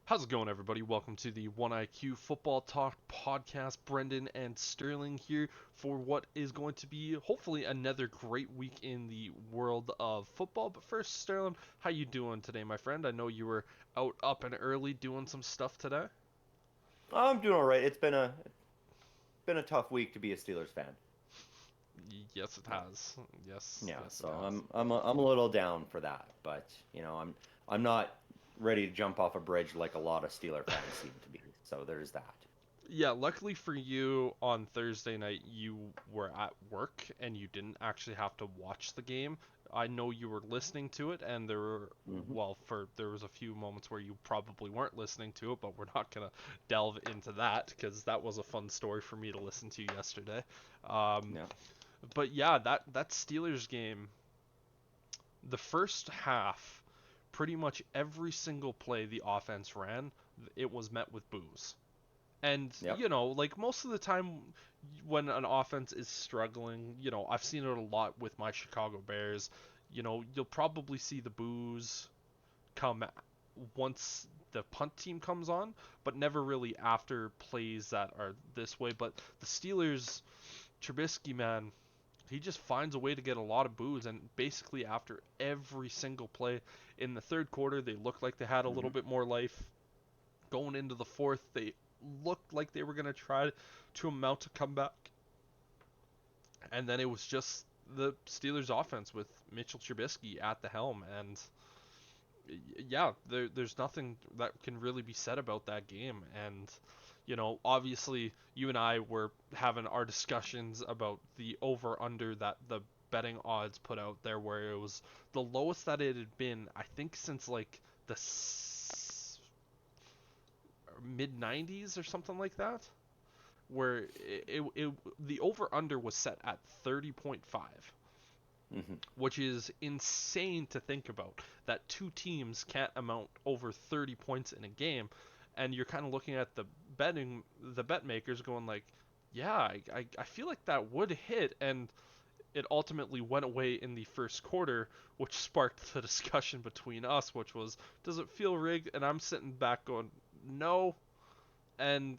How's it going, everybody? Welcome to the OneIQ Football Talk podcast. Brendan and Sterling here for what is going to be hopefully another great week in the world of football. But first, Sterling, how you doing today, my friend? I know you were out up and early doing some stuff today. I'm doing all right. It's been a tough week to be a Steelers fan. Yes, it Yeah, has. Yes, yeah. yes, it So has. I'm a little down for that, but I'm not ready to jump off a bridge like a lot of Steeler fans seem to be. So there's that. Yeah, luckily for you, on Thursday night you were at work and you didn't actually have to watch the game. I know you were listening to it, and Hmm. there was a few moments where you probably weren't listening to it, but we're not gonna delve into that because that was a fun story for me to listen to yesterday. Um, Yeah. but yeah, that Steelers game, the first half, pretty much every single play the offense ran, it was met with boos. And, Yep. like most of the time when an offense is struggling, I've seen it a lot with my Chicago Bears. You'll probably see the boos come once the punt team comes on, but never really after plays that are this way. But the Steelers, Trubisky, man, he just finds a way to get a lot of boos. And basically, after every single play in the third quarter, they looked like they had a little Hmm. bit more life. Going into the fourth, they looked like they were going to try to mount a comeback. And then it was just the Steelers offense with Mitchell Trubisky at the helm. And yeah, there's nothing that can really be said about that game. And, obviously, you and I were having our discussions about the over under that the betting odds put out there, where it was the lowest that it had been, I think, since like the mid 90s or something like that, where the over under was set at 30.5, Hmm. which is insane to think about, that two teams can't amount over 30 points in a game. And you're kind of looking at the bet makers going like, yeah, I feel like that would hit. And it ultimately went away in the first quarter, which sparked the discussion between us, which was, does it feel rigged? And I'm sitting back going, no. And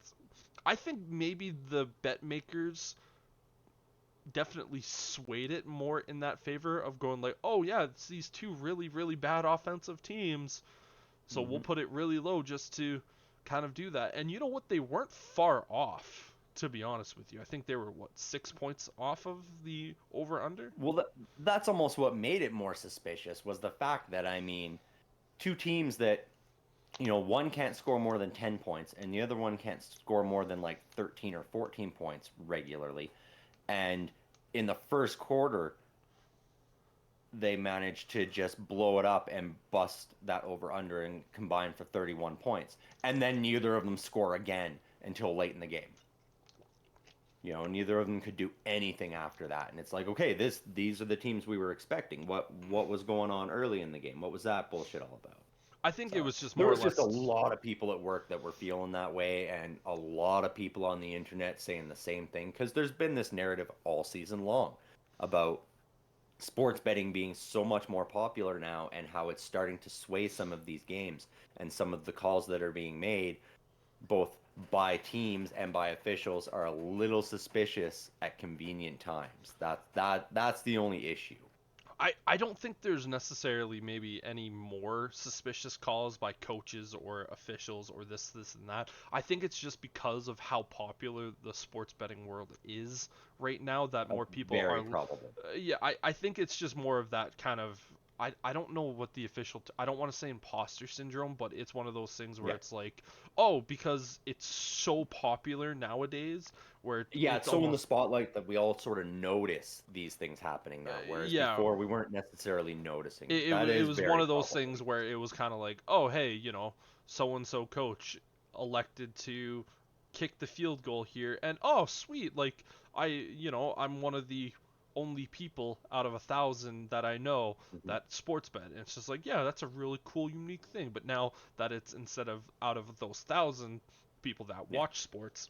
I think maybe the bet makers definitely swayed it more in that favor of going like, oh yeah, it's these two really, really bad offensive teams, so we'll Hmm. put it really low just to kind of do that. And you know what? They weren't far off, to be honest with you. I think they were, what, 6 points off of the over under? That's almost what made it more suspicious was the fact that two teams that one can't score more than 10 points and the other one can't score more than like 13 or 14 points regularly. And in the first quarter, they managed to just blow it up and bust that over under and combine for 31 points. And then neither of them score again until late in the game. Neither of them could do anything after that. And it's like, okay, these are the teams we were expecting. What was going on early in the game? What was that bullshit all about? I think it So was just there more or was just a less. lot of people at work that were feeling that way, and a lot of people on the internet saying the same thing because there's been this narrative all season long about sports betting being so much more popular now and how it's starting to sway some of these games and some of the calls that are being made both by teams and by officials are a little suspicious at convenient times. That's the only issue. I don't think there's necessarily maybe any more suspicious calls by coaches or officials or this and that. I think it's just because of how popular the sports betting world is right now that more That's people are. very probable. Yeah, I think it's just more of that kind of. I don't know what the I don't want to say imposter syndrome, but it's one of those things where Yeah. it's like, oh, because it's so popular nowadays, where Yeah, it's it's so in the almost. spotlight that we all sort of notice these things happening now, whereas Yeah, before we weren't necessarily noticing it, it. it, That it is was one very of those probable. things where it was kind of like, oh, hey, so and so coach elected to kick the field goal here, and oh, sweet, like I'm one of the only people out of 1,000 that I know Mhm. that sports bet. And it's just like, yeah, that's a really cool, unique thing. But now that it's instead of out of those 1,000 people that Yeah. watch sports,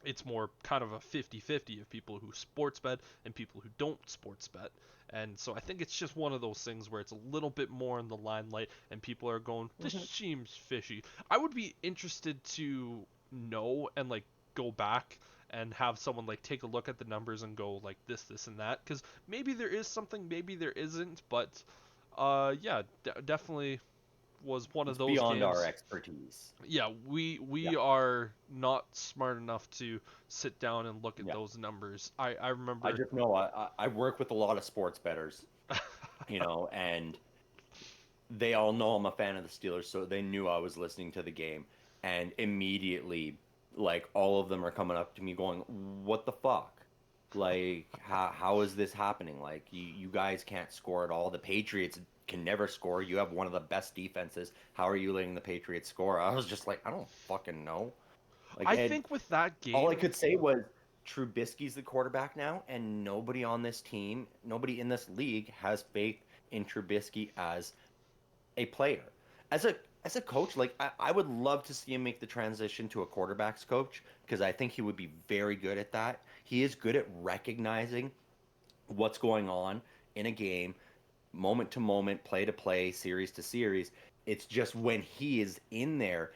it's more kind of a 50-50 of people who sports bet and people who don't sports bet. And so I think it's just one of those things where it's a little bit more in the limelight and people are going, this Hmm. seems fishy. I would be interested to know and like go back and have someone like take a look at the numbers and go like this and that, because maybe there is something, maybe there isn't, but yeah, definitely was one of It's those beyond our games. expertise. Yeah, Yeah, we are not smart enough to sit down and look at yeah. those numbers. I I remember. just know I work with a lot of sports bettors, and they all know I'm a fan of the Steelers, so they knew I was listening to the game, and immediately, like all of them are coming up to me going, "What the fuck? Like, how is this happening? Like, you guys can't score at all. The Patriots can never score. You have one of the best defenses. How are you letting the Patriots score?" I was just like, I don't fucking know. Like, I and think with that all I game, could say was Trubisky's the quarterback now, and nobody on this team, nobody in this league has faith in Trubisky as a player. As a as a coach, like I would love to see him make the transition to a quarterbacks coach because I think he would be very good at that. He is good at recognizing what's going on in a game, moment to moment, play to play, series to series. It's just when he is in there,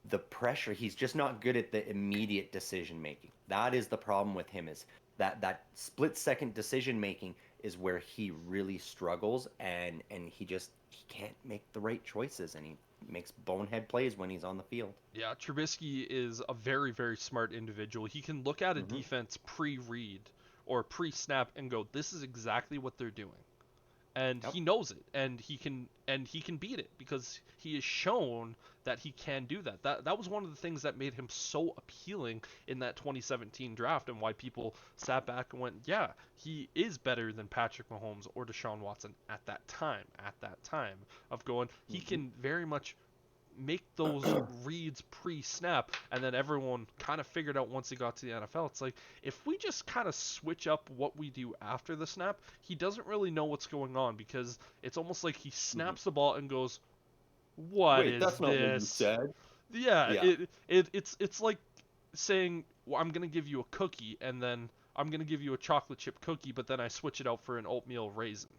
the pressure, he's just not good at the immediate decision making. That is the problem with him is that split second decision making is where he really struggles and he can't make the right choices and he makes bonehead plays when he's on the field. yeah, Trubisky is a very smart individual. He can look at a Hmm. defense pre-read or pre-snap and go, this is exactly what they're doing. And Yep. he knows it, and he can beat it because he has shown that he can do that. That was one of the things that made him so appealing in that 2017 draft, and why people sat back and went, yeah, he is better than Patrick Mahomes or Deshaun Watson at that time. At that time of going, he Hmm. can very much make those reads pre-snap, and then everyone kind of figured out once he got to the NFL, it's like if we just kind of switch up what we do after the snap, he doesn't really know what's going on because it's almost like he Hmm. snaps the ball and goes, "What Wait, is that's not what you this?" said. Yeah, Yeah. it's like saying, well, "I'm gonna give you a cookie, and then I'm gonna give you a chocolate chip cookie, but then I switch it out for an oatmeal raisin."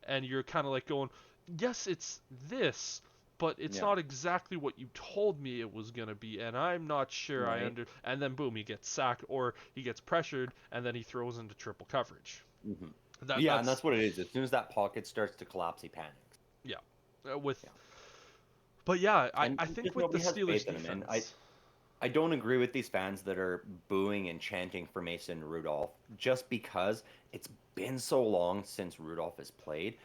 And you're kind of like going, yes, it's this, but it's Yeah. not exactly what you told me it was going to be, and I'm not sure I Right. under. And then boom, he gets sacked or he gets pressured, and then he throws into triple coverage. Hmm. That Yeah, and that's that's what it is. As soon as that pocket starts to collapse, he panics. yeah. With Yeah. but yeah, And I think just with the nobody has Steelers faith in him. And defense, I don't agree with these fans that are booing and chanting for Mason Rudolph just because it's been so long since Rudolph has played.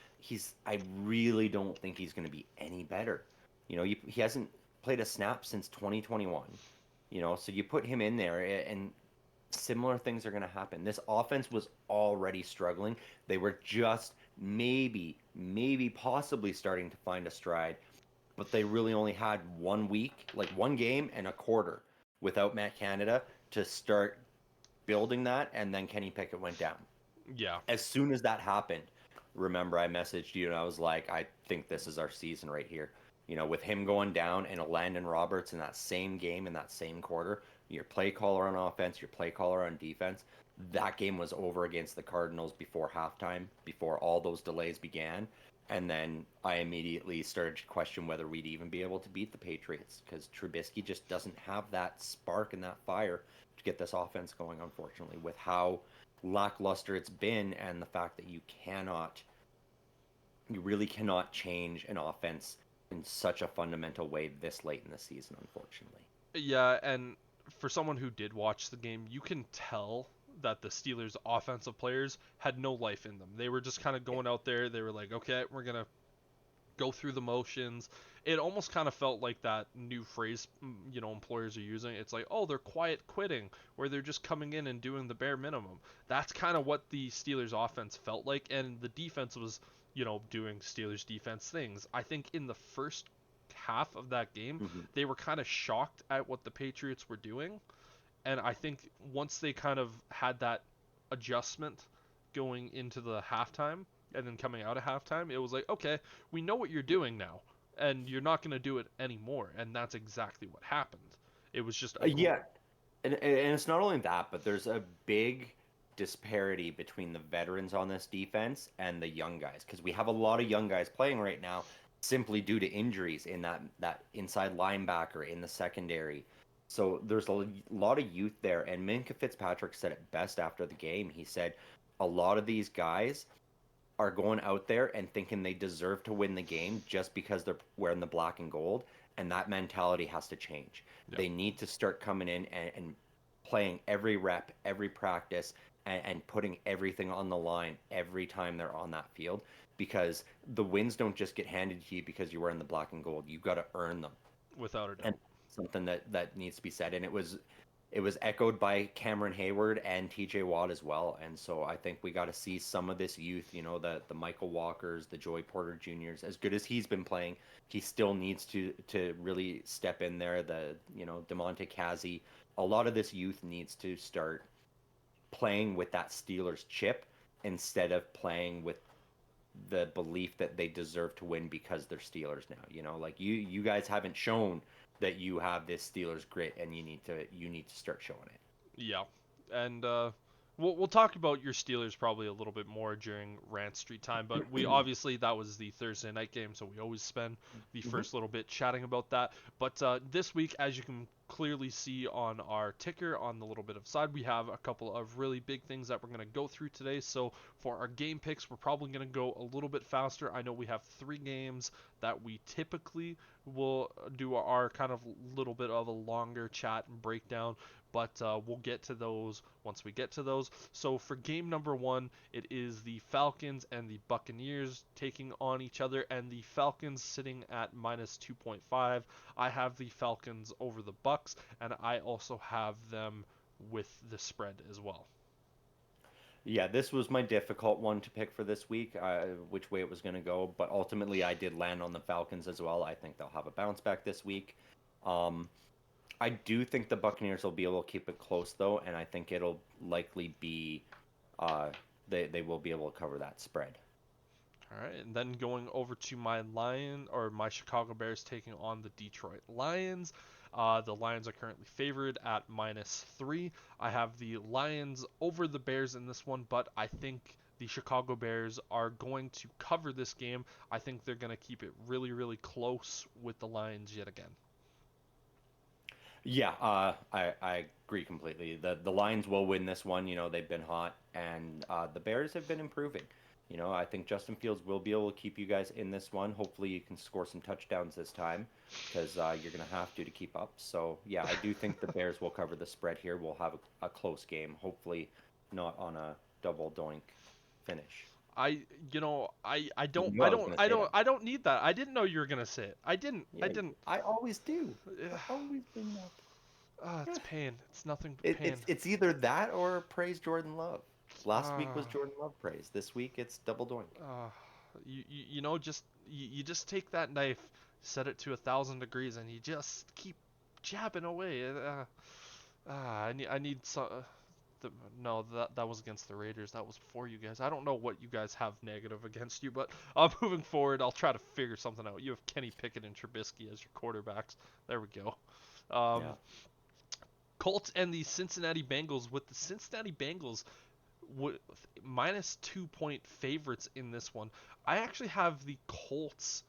I really don't think he's going to be any better. He hasn't played a snap since 2021. So you put him in there and similar things are going to happen. This offense was already struggling. They were just maybe possibly starting to find a stride, but they really only had 1 week, like one game and a quarter without Matt Canada to start building that, and then Kenny Pickett went down. yeah, As soon as that happened, remember I messaged you and I was like, I think this is our season right here. With him going down and a Landon Roberts in that same game in that same quarter, your play caller on offense, your play caller on defense, that game was over against the Cardinals before halftime, before all those delays began. And then I immediately started to question whether we'd even be able to beat the Patriots because Trubisky just doesn't have that spark and that fire to get this offense going, unfortunately, with how lackluster it's been and the fact that you really cannot change an offense in such a fundamental way this late in the season, unfortunately. yeah, and for someone who did watch the game, you can tell that the Steelers offensive players had no life in them. They were just kind of Yeah. going out there. They were like, okay, we're gonna go through the motions. It almost kind of felt like that new phrase, employers are using. It's like, oh, they're quiet quitting, where they're just coming in and doing the bare minimum. That's kind of what the Steelers offense felt like, and the defense was, doing Steelers defense things. I think in the first half of that game, Hmm. they were kind of shocked at what the Patriots were doing, and I think once they kind of had that adjustment going into the halftime and then coming out of halftime, it was like, okay, we know what you're doing now, and you're not going to do it anymore. And that's exactly what happened. It was just a Yeah, And it's not only that, but there's a big disparity between the veterans on this defense and the young guys because we have a lot of young guys playing right now simply due to injuries in that inside linebacker in the secondary. So there's a lot of youth there, and Minka Fitzpatrick said it best after the game. He said a lot of these guys are going out there and thinking they deserve to win the game just because they're wearing the black and gold, and that mentality has to change. Yeah. They need to start coming in and playing every rep, every practice, and putting everything on the line every time they're on that field because the wins don't just get handed to you because you're wearing the black and gold. You've got to earn them. Without a And doubt. something that needs to be said. And it was echoed by Cameron Hayward and TJ Watt as well. And so I think we got to see some of this youth, the Michael Walkers, the Joey Porter Juniors, as good as he's been playing, he still needs to really step in there. DeMonte Cassie, a lot of this youth needs to start playing with that Steelers chip instead of playing with the belief that they deserve to win because they're Steelers now. Like you guys haven't shown that you have this Steelers grit, and you need to start showing it. Yeah, and we'll talk about your Steelers probably a little bit more during Rant Street time, but we obviously that was the Thursday night game, so we always spend the Hmm. first little bit chatting about that. But this week, as you can clearly see on our ticker on the little bit of side, we have a couple of really big things that we're going to go through today. So for our game picks, we're probably going to go a little bit faster. I know we have 3 games that we typically will do our kind of little bit of a longer chat and breakdown, but we'll get to those once we get to those. So for game number 1, it is the Falcons and the Buccaneers taking on each other, and the Falcons sitting at minus 2.5. I have the Falcons over the Bucks, and I also have them with the spread as well. Yeah, this was my difficult one to pick for this week, which way it was going to go. But ultimately, I did land on the Falcons as well. I think they'll have a bounce back this week. Um, I do think the Buccaneers will be able to keep it close, though, and I think it'll likely be uh, they will be able to cover that spread. All right, and then going over to my Chicago Bears taking on the Detroit Lions. The Lions are currently favored at -3. I have the Lions over the Bears in this one, but I think the Chicago Bears are going to cover this game. I think they're going to keep it really, really close with the Lions yet again. Yeah, I agree completely. The Lions will win this one. They've been hot, and the Bears have been improving. I think Justin Fields will be able to keep you guys in this one. Hopefully, you can score some touchdowns this time because you're going to have to keep up. So, yeah, I do think the Bears will cover the spread here. We'll have a close game. Hopefully, not on a double doink finish. I, I You don't, knew I I was don't, going to I say don't, that. I don't need that. I didn't know you were gonna say it. I Yeah, didn't. I didn't. I always do. I always bring It's that. pain. It's nothing but It, pain. it's either that or praise Jordan Love. Last week was Ah. Jordan Love praise. This week it's double doink. Uh, you just take that knife, set it to 1,000 degrees, and you just keep jabbing away. I need some. The, no, that was against the Raiders. That was for you guys. I don't know what you guys have negative against you, but moving forward, I'll try to figure something out. You have Kenny Pickett and Trubisky as your quarterbacks. There we go. Yeah. Um, Colts and the Cincinnati Bengals, with the Cincinnati Bengals with -2 point favorites in this one. I actually have the Colts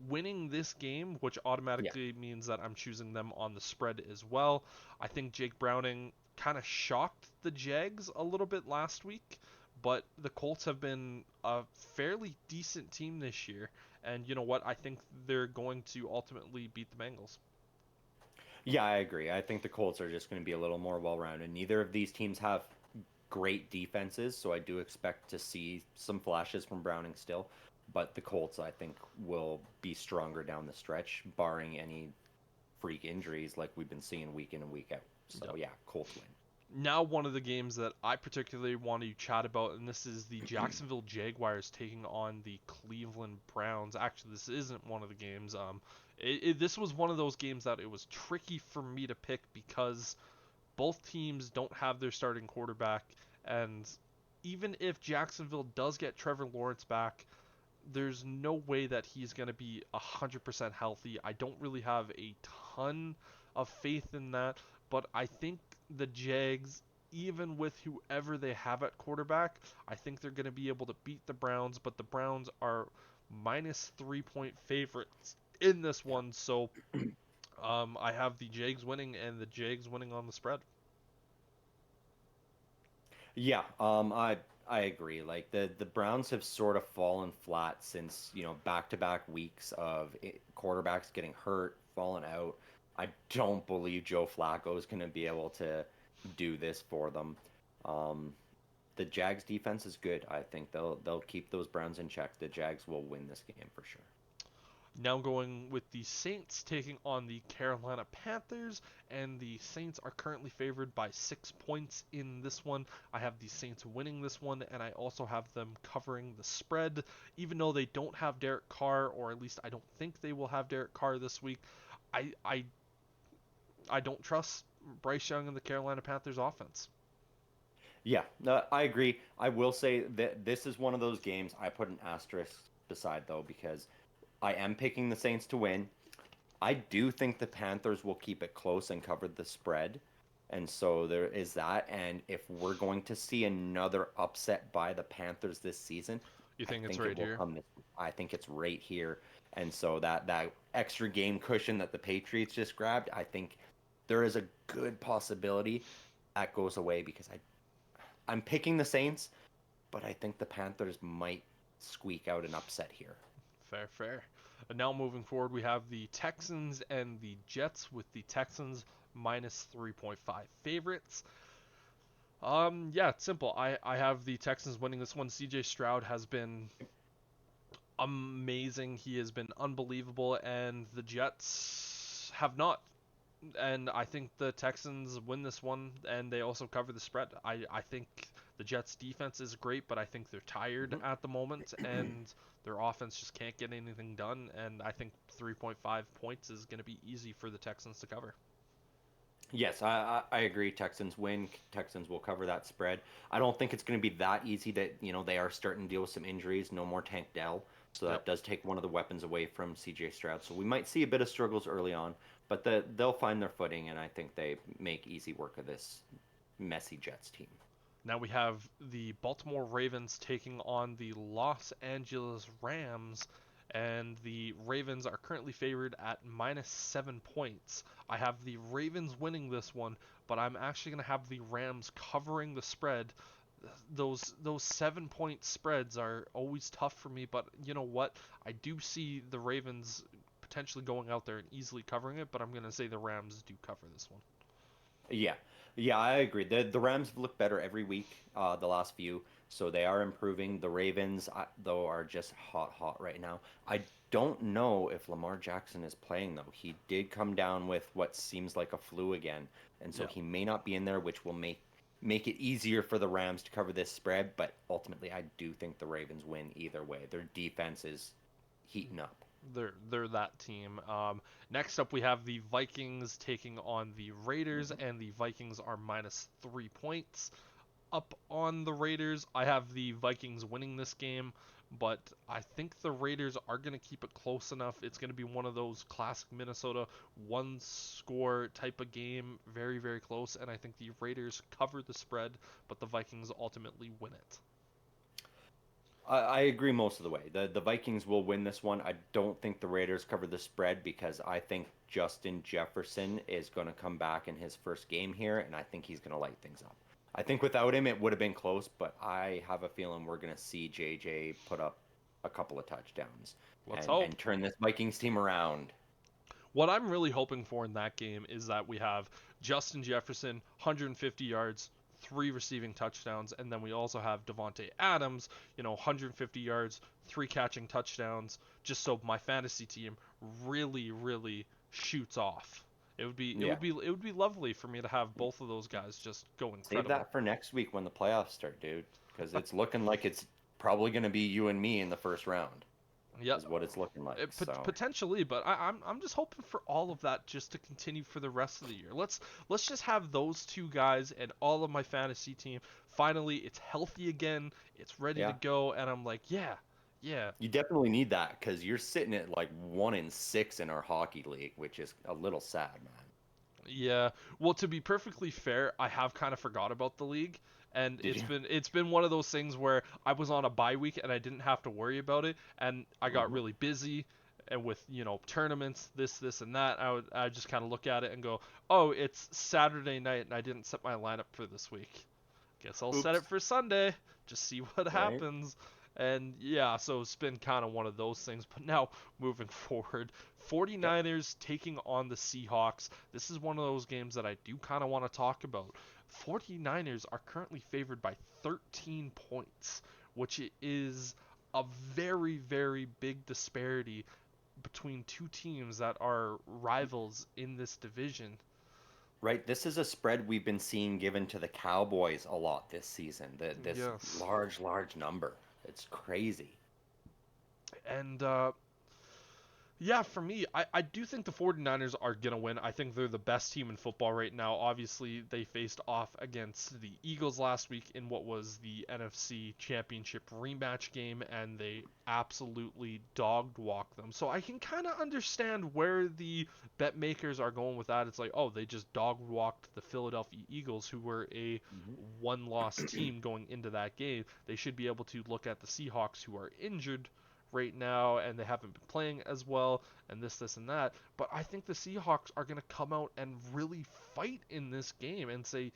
winning this game, which Yeah. automatically means that I'm choosing them on the spread as well. I think Jake Browning kind of shocked the Jags a little bit last week, but the Colts have been a fairly decent team this year. And you know what? I think they're going to ultimately beat the Bengals. Yeah, I agree. I think the Colts are just going to be a little more well-rounded. Neither of these teams have great defenses, so I do expect to see some flashes from Browning still. But the Colts, I think, will be stronger down the stretch, barring any freak injuries like we've been seeing week in and week out. So Yep. yeah, Colts win. Now one of the games that I particularly want to chat about, and this is the Jacksonville Jaguars taking on the Cleveland Browns. Actually, this isn't one of the games. This was one of those games that it was tricky for me to pick because both teams don't have their starting quarterback, and even if Jacksonville does get Trevor Lawrence back, there's no way that he's going to be 100% healthy. I don't really have a ton of faith in that, but I think the Jags, even with whoever they have at quarterback, I think they're going to be able to beat the Browns, but the Browns are minus 3 point favorites in this Yeah. one. So I have the Jags winning and the Jags winning on the spread. Yeah, I agree. Like the Browns have sort of fallen flat since, back-to-back weeks of quarterbacks getting hurt, falling out. I don't believe Joe Flacco is going to be able to do this for them. Um, the Jags defense is good. I think they'll keep those Browns in check. The Jags will win this game for sure. Now going with the Saints taking on the Carolina Panthers, and the Saints are currently favored by 6 points in this one. I have the Saints winning this one, and I also have them covering the spread, even though they don't have Derek Carr, or at least I don't think they will have Derek Carr this week. I I I don't trust Bryce Young and the Carolina Panthers offense. Yeah, no, I agree. I will say that this is one of those games I put an asterisk beside though because I am picking the Saints to win. I do think the Panthers will keep it close and cover the spread. And so there is that. And if we're going to see another upset by the Panthers this season, You I think it's think it right will here? come this I think it's right here. And so that extra game cushion that the Patriots just grabbed, I think there is a good possibility that goes away because I'm picking the Saints, but I think the Panthers might squeak out an upset here. Fair, fair. And now moving forward, we have the Texans and the Jets, with the Texans minus 3.5 favorites. Yeah, it's simple. I have the Texans winning this one. CJ Stroud has been amazing. He has been unbelievable, and the Jets have not. And I think the Texans win this one, and they also cover the spread. I think the Jets' defense is great, but I think they're tired at the moment, and their offense just can't get anything done. And I think 3.5 points is going to be easy for the Texans to cover. Yes, I agree. Texans win. Texans will cover that spread. I don't think it's going to be that easy that, they are starting to deal with some injuries. No more Tank Dell. So Yep. that does take one of the weapons away from CJ Stroud. So we might see a bit of struggles early on, but they'll find their footing, and I think they make easy work of this messy Jets team. Now we have the Baltimore Ravens taking on the Los Angeles Rams, and the Ravens are currently favored at minus 7 points. I have the Ravens winning this one, but I'm actually going to have the Rams covering the spread. Those 7 point spreads are always tough for me, but you know what? I do see the Ravens potentially going out there and easily covering it, but I'm going to say the Rams do cover this one. Yeah, yeah, I agree. The Rams have looked better every week, the last few, so they are improving. The Ravens, though, are just hot right now. I don't know if Lamar Jackson is playing though. He did come down with what seems like a flu again, and so Yeah. he may not be in there, which will make it easier for the Rams to cover this spread. But ultimately, I do think the Ravens win either way. Their defense is heating up. They're that team. Next up, we have the Vikings taking on the Raiders, Mhm. and the Vikings are minus 3 points up on the Raiders. I have the Vikings winning this game, but I think the Raiders are going to keep it close enough. It's going to be one of those classic Minnesota one score type of game, very, very close, and I think the Raiders cover the spread, but the Vikings ultimately win it. I agree most of the way. The Vikings will win this one. I don't think the Raiders cover the spread because I think Justin Jefferson is going to come back in his first game here, and I think he's going to light things up. I think without him, it would have been close, but I have a feeling we're going to see JJ put up a couple of touchdowns Let's and hope. turn this Vikings team around. What I'm really hoping for in that game is that we have Justin Jefferson, 150 yards, three receiving touchdowns, and then we also have Devonte Adams, 150 yards, three catching touchdowns, just so my fantasy team really, really shoots off. It would be it Yeah. would be it would be lovely for me to have both of those guys just go Save incredible. that for next week when the playoffs start, dude, because it's looking like it's probably going to be you and me in the first round, Yeah, is what it's looking like. So. potentially, but I'm just hoping for all of that just to continue for the rest of the year. Let's just have those two guys and all of my fantasy team. Finally, it's healthy again. It's ready to Yeah. go, and I'm like, yeah, yeah. You definitely need that because you're sitting at like 1-6 in our hockey league, which is a little sad, man. Yeah. Well, to be perfectly fair, I have kind of forgot about the league, and Did you? it's been one of those things where I was on a bye week and I didn't have to worry about it, and I got Hmm. really busy and with, tournaments, this and that. I just kind of look at it and go, "Oh, it's Saturday night and I didn't set my lineup for this week. Guess I'll set it Oops. for Sunday. Just see what Right. happens." And yeah, so it's been kind of one of those things. But now moving forward, Yep. 49ers taking on the Seahawks. This is one of those games that I do kind of want to talk about. 49ers are currently favored by 13 points, which is a very, very big disparity between two teams that are rivals in this division. Right. This is a spread we've been seeing given to the Cowboys a lot this season. This Yes. large, large number. It's crazy. And yeah, for me, I do think the 49ers are going to win. I think they're the best team in football right now. Obviously, they faced off against the Eagles last week in what was the NFC Championship rematch game, and they absolutely dogged walked them. So I can kind of understand where the bet makers are going with that. It's like, oh, they just dog walked the Philadelphia Eagles, who were a one loss team going into that game. They should be able to look at the Seahawks, who are injured right now and they haven't been playing as well and this and that, but I think the Seahawks are going to come out and really fight in this game and say,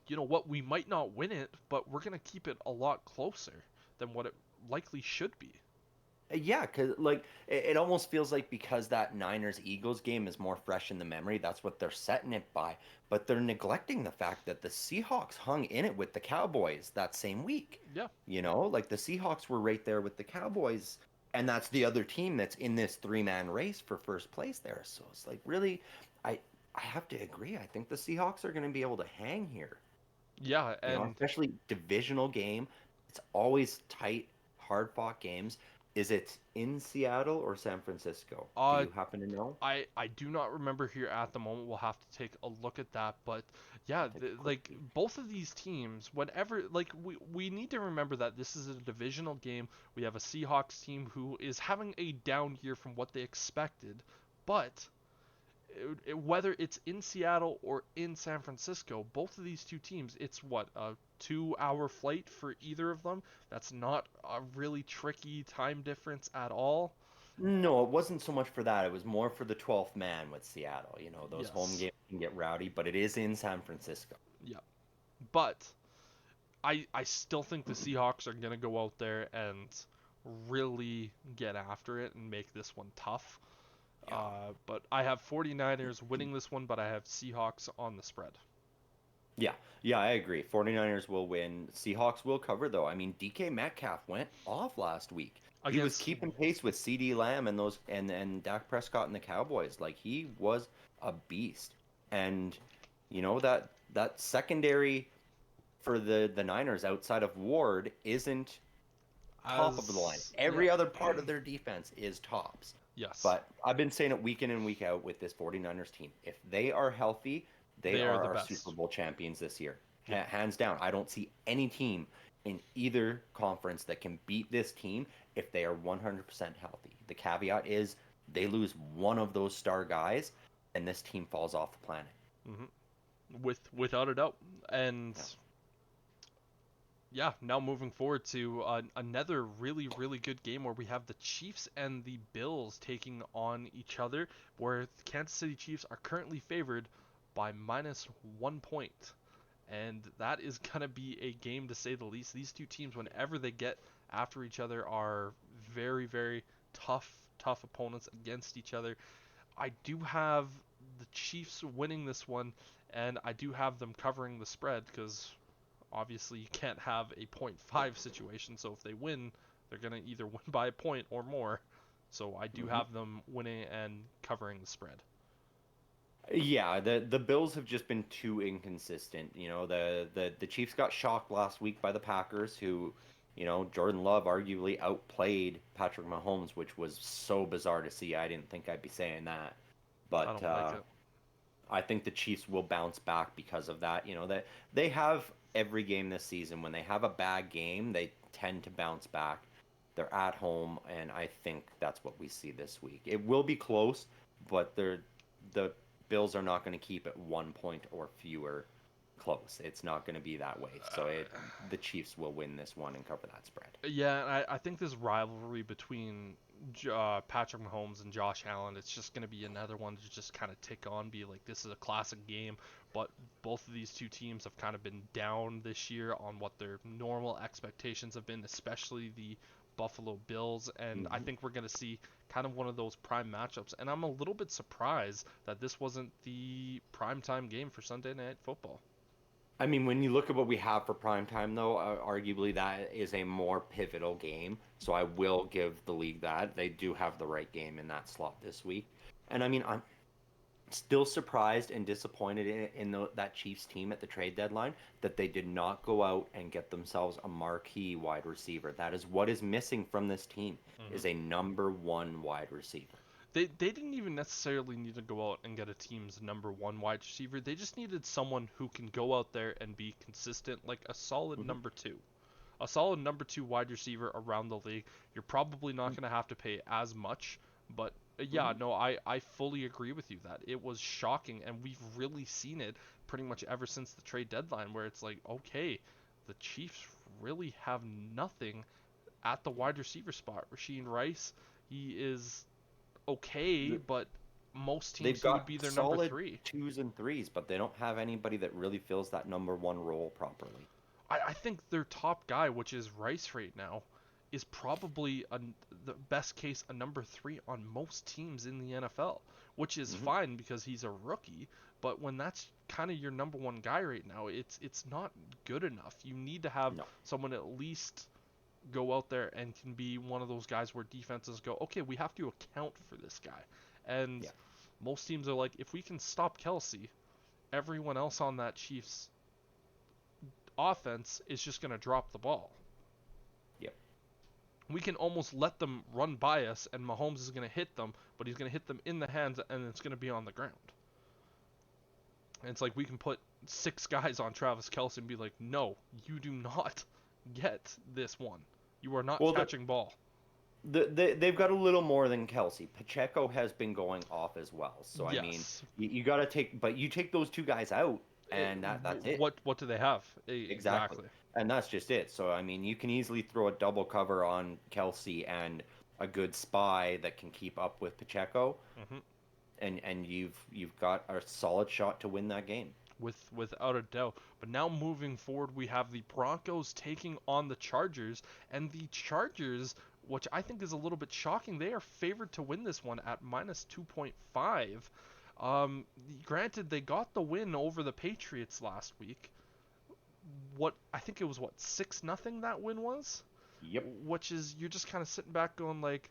you know what, we might not win it, but we're going to keep it a lot closer than what it likely should be. Yeah, because like it almost feels like because that Niners Eagles game is more fresh in the memory, that's what they're setting it by. But they're neglecting the fact that the Seahawks hung in it with the Cowboys that same week. Yeah. Like the Seahawks were right there with the Cowboys, and that's the other team that's in this three-man race for first place there. So it's like really, I I have to agree. I think the Seahawks are going to be able to hang here. Yeah, and Especially divisional game. It's always tight, hard-fought games. Is it in Seattle or San Francisco? Do uh you happen to know? I do not remember here at the moment. We'll have to take a look at that, but yeah, I'll take a quick like peek. both of these teams, whenever like we need to remember that this is a divisional game. We have a Seahawks team who is having a down year from what they expected, but whether it's in Seattle or in San Francisco, both of these two teams, it's what, a 2 hour flight for either of them. That's not a really tricky time difference at all. No, it wasn't so much for that. It was more for the 12th man with Seattle. Those home Yes. games can get rowdy, but it is in San Francisco. Yeah. But I still think the Seahawks are going to go out there and really get after it and make this one tough. Yeah. But I have 49ers winning this one, but I have Seahawks on the spread. Yeah. Yeah, I agree. 49ers will win. Seahawks will cover though. I mean, DK Metcalf went off last week. He was Against, keeping pace with CD Lamb and those and Dak Prescott and the Cowboys. Like he was a beast. And that secondary for the Niners outside of Ward isn't top of the line. yeah, Every other part of their defense is tops. yes, But I've been saying it week in and week out with this 49ers team. If they are healthy, they they are are the our Super best. Bowl champions this year. Yeah. Hands down. I don't see any team in either conference that can beat this team if they are 100% healthy. The caveat is they lose one of those star guys and this team falls off the planet. Without a doubt. And Yeah. yeah, now moving forward to another really really good game where we have the Chiefs and the Bills taking on each other, where the Kansas City Chiefs are currently favored by -1 point, and that is gonna be a game to say the least. These two teams, whenever they get after each other, are very very tough opponents against each other. I do have the Chiefs winning this one, and I do have them covering the spread because obviously you can't have a point 0.5 situation. So if they win, they're going to either win by a point or more. So I do Hmm. have them winning and covering the spread. Yeah, the Bills have just been too inconsistent. The Chiefs got shocked last week by the Packers, who, Jordan Love arguably outplayed Patrick Mahomes, which was so bizarre to see. I didn't think I'd be saying that, I but don't like it. I think the Chiefs will bounce back because of that. That they have every game this season. When they have a bad game, they tend to bounce back. They're at home, and I think that's what we see this week. It will be close, but the Bills are not going to keep it 1 point or fewer close. It's not going to be that way. So the Chiefs will win this one and cover that spread. Yeah, and I think this rivalry between Patrick Mahomes and Josh Allen, it's just going to be another one to just kind of tick on, be like, this is a classic game, but both of these two teams have kind of been down this year on what their normal expectations have been, especially the Buffalo Bills, and I Mm-hmm. think we're going to see kind of one of those prime matchups, and I'm a little bit surprised that this wasn't the primetime game for Sunday Night Football. I mean, when you look at what we have for prime time, though, arguably that is a more pivotal game. So I will give the league that. They do have the right game in that slot this week. And I mean, I'm still surprised and disappointed in that Chiefs team at the trade deadline that they did not go out and get themselves a marquee wide receiver. That is what is missing from this team, Mm-hmm. is a number one wide receiver. They didn't even necessarily need to go out and get a team's number one wide receiver. They just needed someone who can go out there and be consistent, like a solid Mhm. number two. A solid number two wide receiver around the league. You're probably not going to have to pay as much, but yeah, Mhm. no, I fully agree with you that it was shocking, and we've really seen it pretty much ever since the trade deadline, where it's like, okay, the Chiefs really have nothing at the wide receiver spot. Rasheen Rice, he is okay, The- but most They've teams he would got be their number solid three. twos and threes, but they don't have anybody that really fills that number one role properly. I think their top guy, which is Rice right now, is probably the best case a number three on most teams in the NFL, which is Hmm. fine because he's a rookie. But when that's kind of your number one guy right now, it's not good enough. You need to have No. someone at least go out there and can be one of those guys where defenses go, okay, we have to account for this guy. And Yeah. most teams are like, if we can stop Kelsey, everyone else on that Chiefs offense is just going to drop the ball. Yep. We can almost let them run by us, and Mahomes is going to hit them, but he's going to hit them in the hands, and it's going to be on the ground. And it's like we can put six guys on Travis Kelce and be like, no, you do not get this one. You are not Well, catching ball. they've got a little more than Kelsey. Pacheco has been going off as well. So I mean, Yes. you got to take, but you take those two guys out, and that's it. What do they have? Exactly. Exactly. And that's just it. So I mean, you can easily throw a double cover on Kelsey and a good spy that can keep up with Pacheco, Hmm. and you've got a solid shot to win that game. Without a doubt. But now moving forward, we have the Broncos taking on the Chargers, and the Chargers, which I think is a little bit shocking, they are favored to win this one at minus 2.5. Um, Granted, they got the win over the Patriots last week. What I think it was 6-0 that win was, Yep. which is you're just kind of sitting back going like,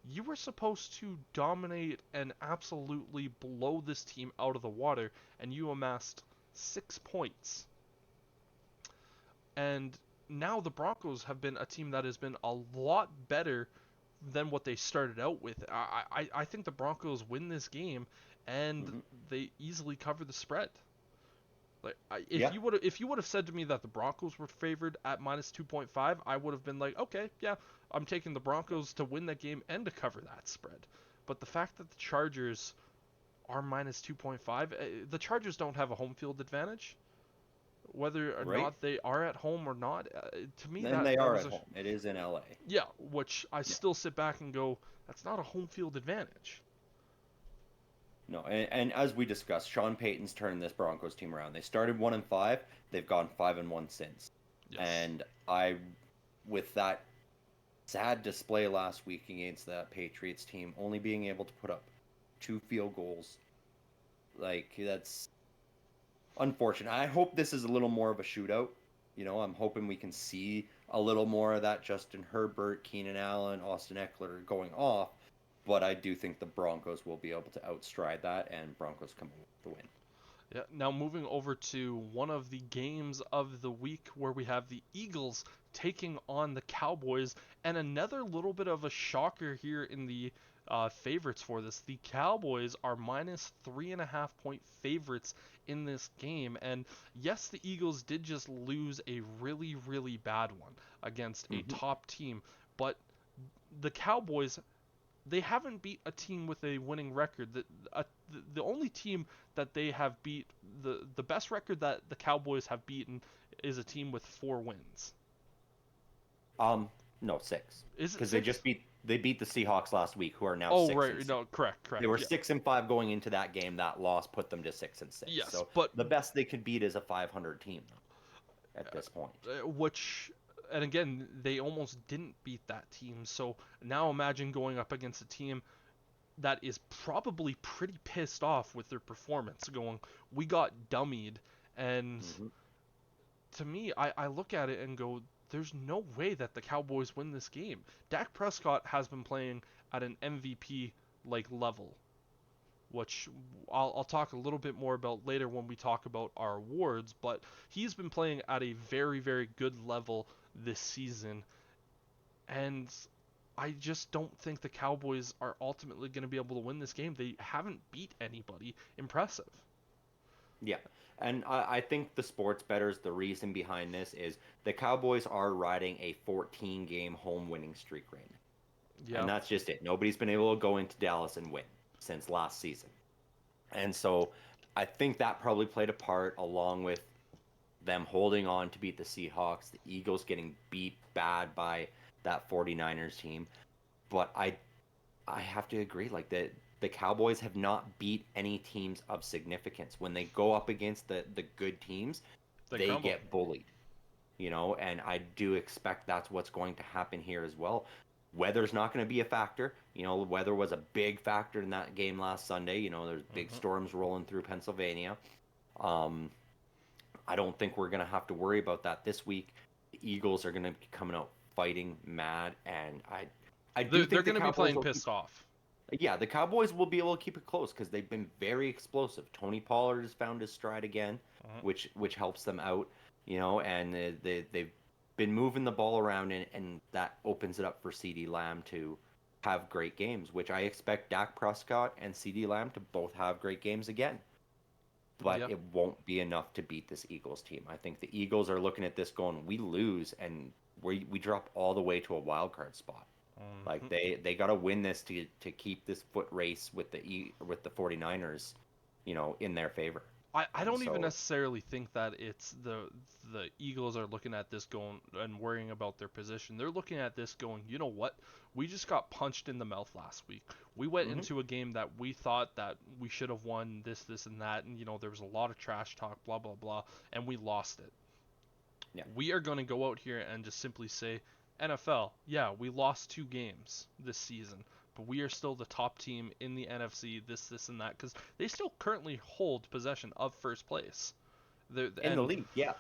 you were supposed to dominate and absolutely blow this team out of the water, and you amassed 6 points. And now the Broncos have been a team that has been a lot better than what they started out with. I think the Broncos win this game, and Hmm. they easily cover the spread. Like Yeah. if you would have said to me that the Broncos were favored at minus 2.5, I would have been like, okay, yeah, I'm taking the Broncos to win that game and to cover that spread. But the fact that the Chargers are minus 2.5, the Chargers don't have a home field advantage, whether or Right. not they are at home or not. To me, And that they that are was at a home. It is in LA. yeah, which I Yeah. still sit back and go, that's not a home field advantage. No, and as we discussed, Sean Payton's turned this Broncos team around. They started 1-5. They've gone 5-1 since. Yes. And with that sad display last week against that Patriots team, only being able to put up 2 field goals, like that's unfortunate. I hope this is a little more of a shootout. I'm hoping we can see a little more of that Justin Herbert, Keenan Allen, Austin Eckler going off. But I do think the Broncos will be able to outstride that, and Broncos come away with the win. Yeah. Now moving over to one of the games of the week where we have the Eagles taking on the Cowboys, and another little bit of a shocker here in the favorites for this. The Cowboys are minus 3.5 point favorites in this game, and yes, the Eagles did just lose a really, really bad one against a Hmm. top team, but the Cowboys they haven't beat a team with a winning record. The only team that they have beat, the best record that the Cowboys have beaten is a team with 4 wins. Um, no, six, Is it because they six? just beat the Seahawks last week, who are now Oh, 6 and right. 6. No, correct, They correct. were Yeah. 6 and 5 going into that game. That loss put them to 6 and 6. Yes, So but the best they could beat is a 500 team at this point. which, and again, they almost didn't beat that team. So now imagine going up against a team that is probably pretty pissed off with their performance, going, we got dummied. And Hmm. to me, I look at it and go, there's no way that the Cowboys win this game. Dak Prescott has been playing at an MVP like level, which I'll talk a little bit more about later when we talk about our awards, but he's been playing at a very, very good level this season. And I just don't think the Cowboys are ultimately going to be able to win this game. They haven't beat anybody impressive. Yeah. And I think the sports bettors, the reason behind this is the Cowboys are riding a 14-game home winning streak right now. And Yeah. that's just it. Nobody's been able to go into Dallas and win since last season. And so I think that probably played a part, along with them holding on to beat the Seahawks, the Eagles getting beat bad by that 49ers team. But I have to agree, like the Cowboys have not beat any teams of significance. When they go up against the good teams, They they crumble. get bullied, and I do expect that's what's going to happen here as well. Weather's not going to be a factor. Weather was a big factor in that game last Sunday. There's big Hmm. storms rolling through Pennsylvania. Um, I don't think we're going to have to worry about that this week. The Eagles are going to be coming out fighting mad, and I do They're think the going to be Cowboys playing will keep. pissed off. Yeah, the Cowboys will be able to keep it close because they've been very explosive. Tony Pollard has found his stride again, Hmm. which helps them out, and they've been moving the ball around, and that opens it up for CD Lamb to have great games, which I expect Dak Prescott and CD Lamb to both have great games again. But Yeah. it won't be enough to beat this Eagles team. I think the Eagles are looking at this going, we lose and we drop all the way to a wild card spot. Like Hmm. they got to win this to keep this foot race with the 49ers, in their favor. I And don't even so, necessarily think that it's the Eagles are looking at this going and worrying about their position. They're looking at this going, you know what? We just got punched in the mouth last week. We went hmm, into a game that we thought that we should have won this, and that, and there was a lot of trash talk, blah blah blah, and we lost it. yeah, We are going to go out here and just simply say, NFL, yeah, we lost 2 games this season, but we are still the top team in the NFC, this, and that, because they still currently hold possession of first place. in the And league, yeah,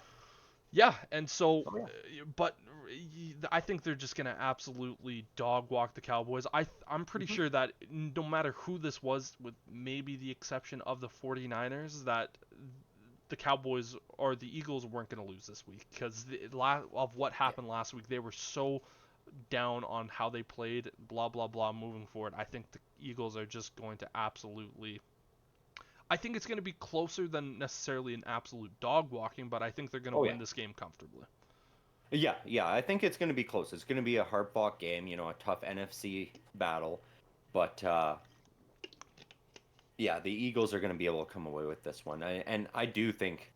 yeah, and so, oh yeah, but I think they're just going to absolutely dog walk the Cowboys. I'm pretty hmm, sure that no matter who this was, with maybe the exception of the 49ers, that the Cowboys or the Eagles weren't going to lose this week because of what yeah, happened last week. They were so down on how they played, blah blah blah. Moving forward, I think the Eagles are just going to absolutely. I think it's going to be closer than necessarily an absolute dog walking, but I think they're going to oh win yeah. this game comfortably. Yeah, yeah, I think it's going to be close. It's going to be a hard-fought game, a tough NFC battle, but yeah, the Eagles are going to be able to come away with this one. And I do think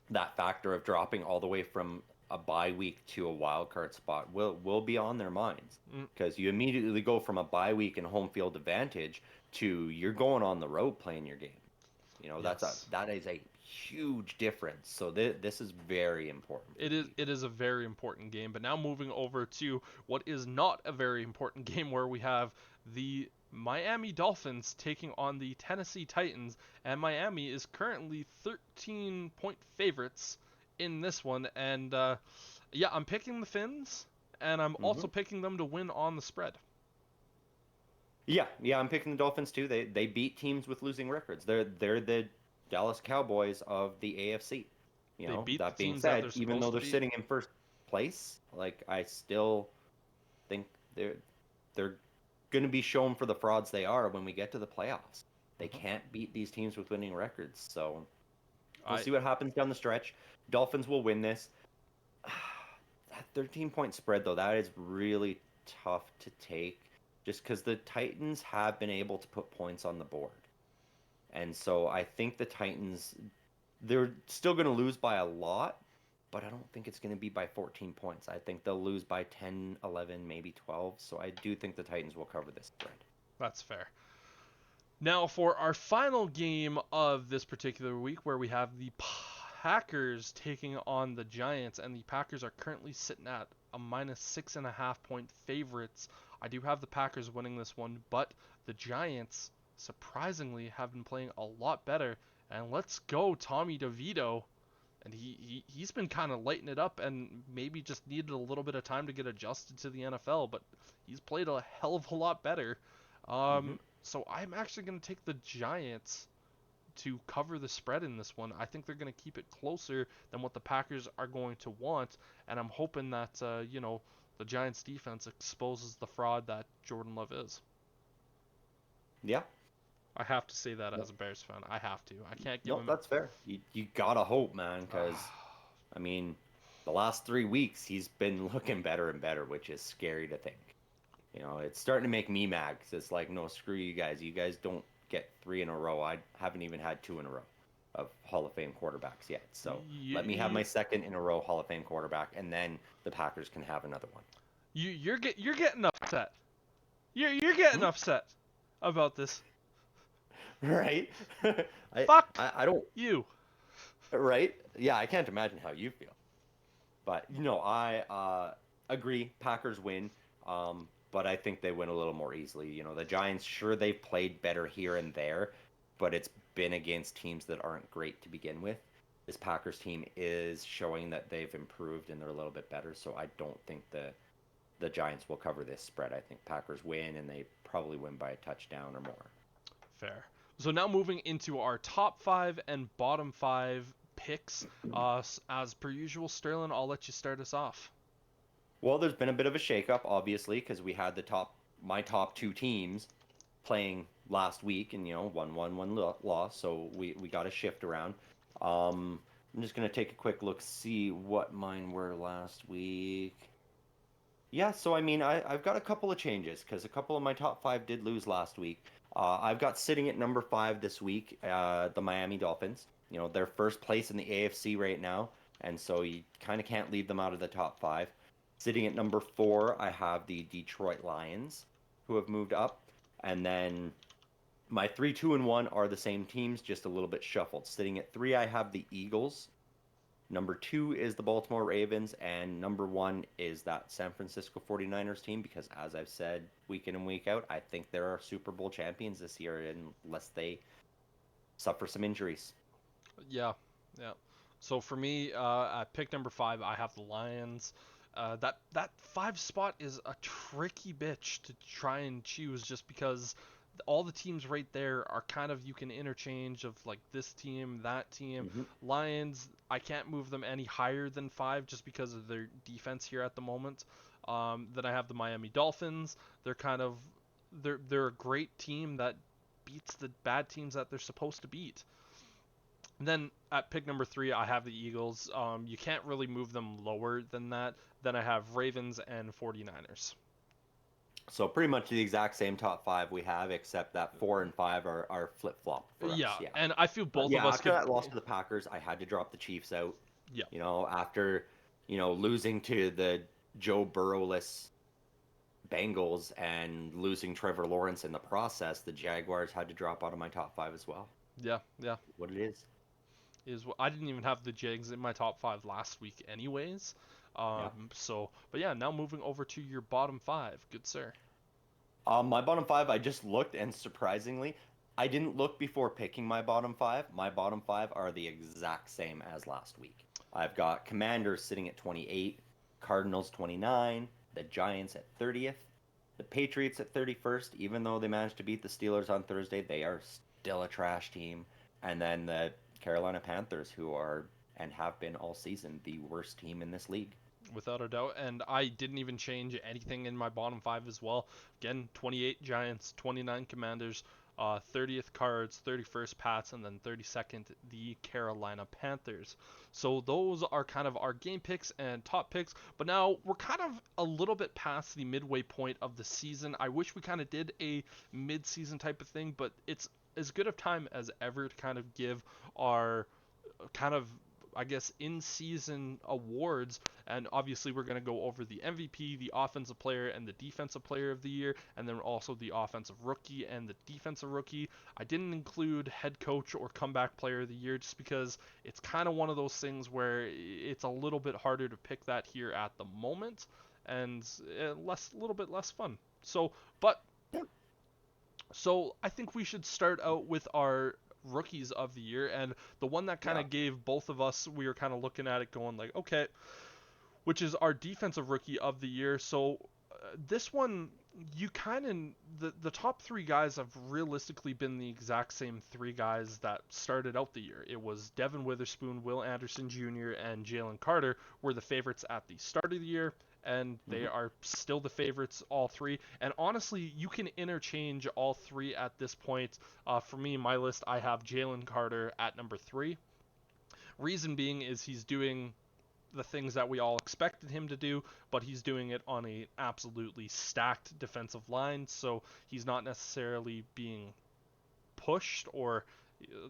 that factor of dropping all the way from a bye week to a wild card spot will be on their minds, Mm, because you immediately go from a bye week and home field advantage to you're going on the road playing your game. yes. That is a huge difference. So this is very important for It the is Eagles. it is a very important game, but now moving over to what is not a very important game where we have the Miami Dolphins taking on the Tennessee Titans, and Miami is currently 13-point favorites in this one. And yeah, I'm picking the Fins, and I'm Hmm. also picking them to win on the spread. Yeah, yeah, I'm picking the Dolphins too. They beat teams with losing records. They're the Dallas Cowboys of the AFC. They beat the That being teams that they're said, even though supposed to they're beat. sitting in first place, like I still think they're going to be shown for the frauds they are when we get to the playoffs. They Hmm. can't beat these teams with winning records. So we'll I see what happens down the stretch. Dolphins will win this. That 13-point spread though, that is really tough to take. just because the Titans have been able to put points on the board. And so I think the Titans, they're still going to lose by a lot, but I don't think it's going to be by 14 points. I think they'll lose by 10, 11, maybe 12. So I do think the Titans will cover this spread. That's fair. Now for our final game of this particular week, where we have the Packers taking on the Giants, and the Packers are currently sitting at a -6.5 point favorites. I do have the Packers winning this one, but the Giants surprisingly have been playing a lot better. And let's go, Tommy DeVito. And he's been kind of lighting it up, and maybe just needed a little bit of time to get adjusted to the NFL, but he's played a hell of a lot better. Hmm. So I'm actually going to take the Giants to cover the spread in this one. I think they're going to keep it closer than what the Packers are going to want, and I'm hoping that the Giants defense exposes the fraud that Jordan Love is. Yeah. I have to say that as a Bears fan. I have to. I can't give No, him. that's fair. You gotta hope, man, because I mean, the last 3 weeks he's been looking better and better, which is scary to think. It's starting to make me mad because it's like, no, screw you guys. You guys don't get 3 in a row. I haven't even had 2 in a row of Hall of Fame quarterbacks yet. So let me have my second in a row Hall of Fame quarterback, and then the Packers can have another one. You're getting upset. You're getting Hmm? upset about this. Right? I, Fuck I don't. you. Right? Yeah, I can't imagine how you feel. But I agree. Packers win, but I think they win a little more easily. The Giants, sure, they've played better here and there, but it's been against teams that aren't great to begin with. This Packers team is showing that they've improved and they're a little bit better. So I don't think the Giants will cover this spread. I think Packers win, and they probably win by a touchdown or more. Fair. So now moving into our top five and bottom five picks. As per usual, Sterling, I'll let you start us off. Well, there's been a bit of a shakeup, obviously, because we had my top two teams playing last week, and one won, one lost, so we got a shift around. I'm just gonna take a quick look, see what mine were last week. Yeah, so I mean, I've got a couple of changes because a couple of my top five did lose last week. I've got sitting at number five this week, the Miami Dolphins. They're first place in the AFC right now, and so you kind of can't leave them out of the top five. Sitting at number four, I have the Detroit Lions, who have moved up, and then my three, two, and one are the same teams, just a little bit shuffled. Sitting at three, I have the Eagles. Number two is the Baltimore Ravens, and number one is that San Francisco 49ers team, because as I've said week in and week out, I think they're our Super Bowl champions this year unless they suffer some injuries. Yeah, yeah. So for me, at pick number five, I have the Lions. That five spot is a tricky bitch to try and choose, just because all the teams right there are kind of, you can interchange of like this team, that team. Hmm. Lions, I can't move them any higher than five just because of their defense here at the moment. Then I have the Miami Dolphins. They're kind of they're a great team that beats the bad teams that they're supposed to beat. And then at pick number three, I have the Eagles. You can't really move them lower than that. Then I have Ravens and 49ers. So pretty much the exact same top five we have, except that four and five are flip flop for us. Yeah, Yeah. and I feel both of Yeah, us after could. that loss to the Packers, I had to drop the Chiefs out. Yeah, After, losing to the Joe Burrowless Bengals and losing Trevor Lawrence in the process, the Jaguars had to drop out of my top five as well. yeah, yeah. What it is. I didn't even have the Jags in my top five last week, anyways. Yeah. But yeah, now moving over to your bottom five, good sir. My bottom five, I just looked, and surprisingly, I didn't look before picking my bottom five. My bottom five are the exact same as last week. I've got Commanders sitting at 28, Cardinals 29, the Giants at 30th, the Patriots at 31st. Even though they managed to beat the Steelers on Thursday, they are still a trash team. And then the Carolina Panthers, who are and have been all season the worst team in this league. Without a doubt. And I didn't even change anything in my bottom five as well. Again, 28 Giants, 29 Commanders, 30th Cards, 31st Pats, and then 32nd the Carolina Panthers. So those are kind of our game picks and top picks. But now we're kind of a little bit past the midway point of the season. I wish we kind of did a mid-season type of thing, but it's as good of time as ever to kind of give our kind of, I guess, in-season awards. And obviously we're going to go over the MVP, the offensive player, and the defensive player of the year, and then also the offensive rookie and the defensive rookie. I didn't include head coach or comeback player of the year just because it's kind of one of those things where it's a little bit harder to pick that here at the moment, and a little bit less fun. But so I think we should start out with our rookies of the year, and the one that kind Yeah. of gave both of us, we were kind of looking at it going like, okay, which is our defensive rookie of the year. So this one, you kind of, the top three guys have realistically been the exact same three guys that started out the year. It was Devin Witherspoon, Will Anderson Jr., and Jalen Carter were the favorites at the start of the year, and they Hmm. are still the favorites, all three. And honestly, you can interchange all three at this point. For me, my list, I have Jalen Carter at number three. Reason being is he's doing the things that we all expected him to do, but he's doing it on a absolutely stacked defensive line, so he's not necessarily being pushed or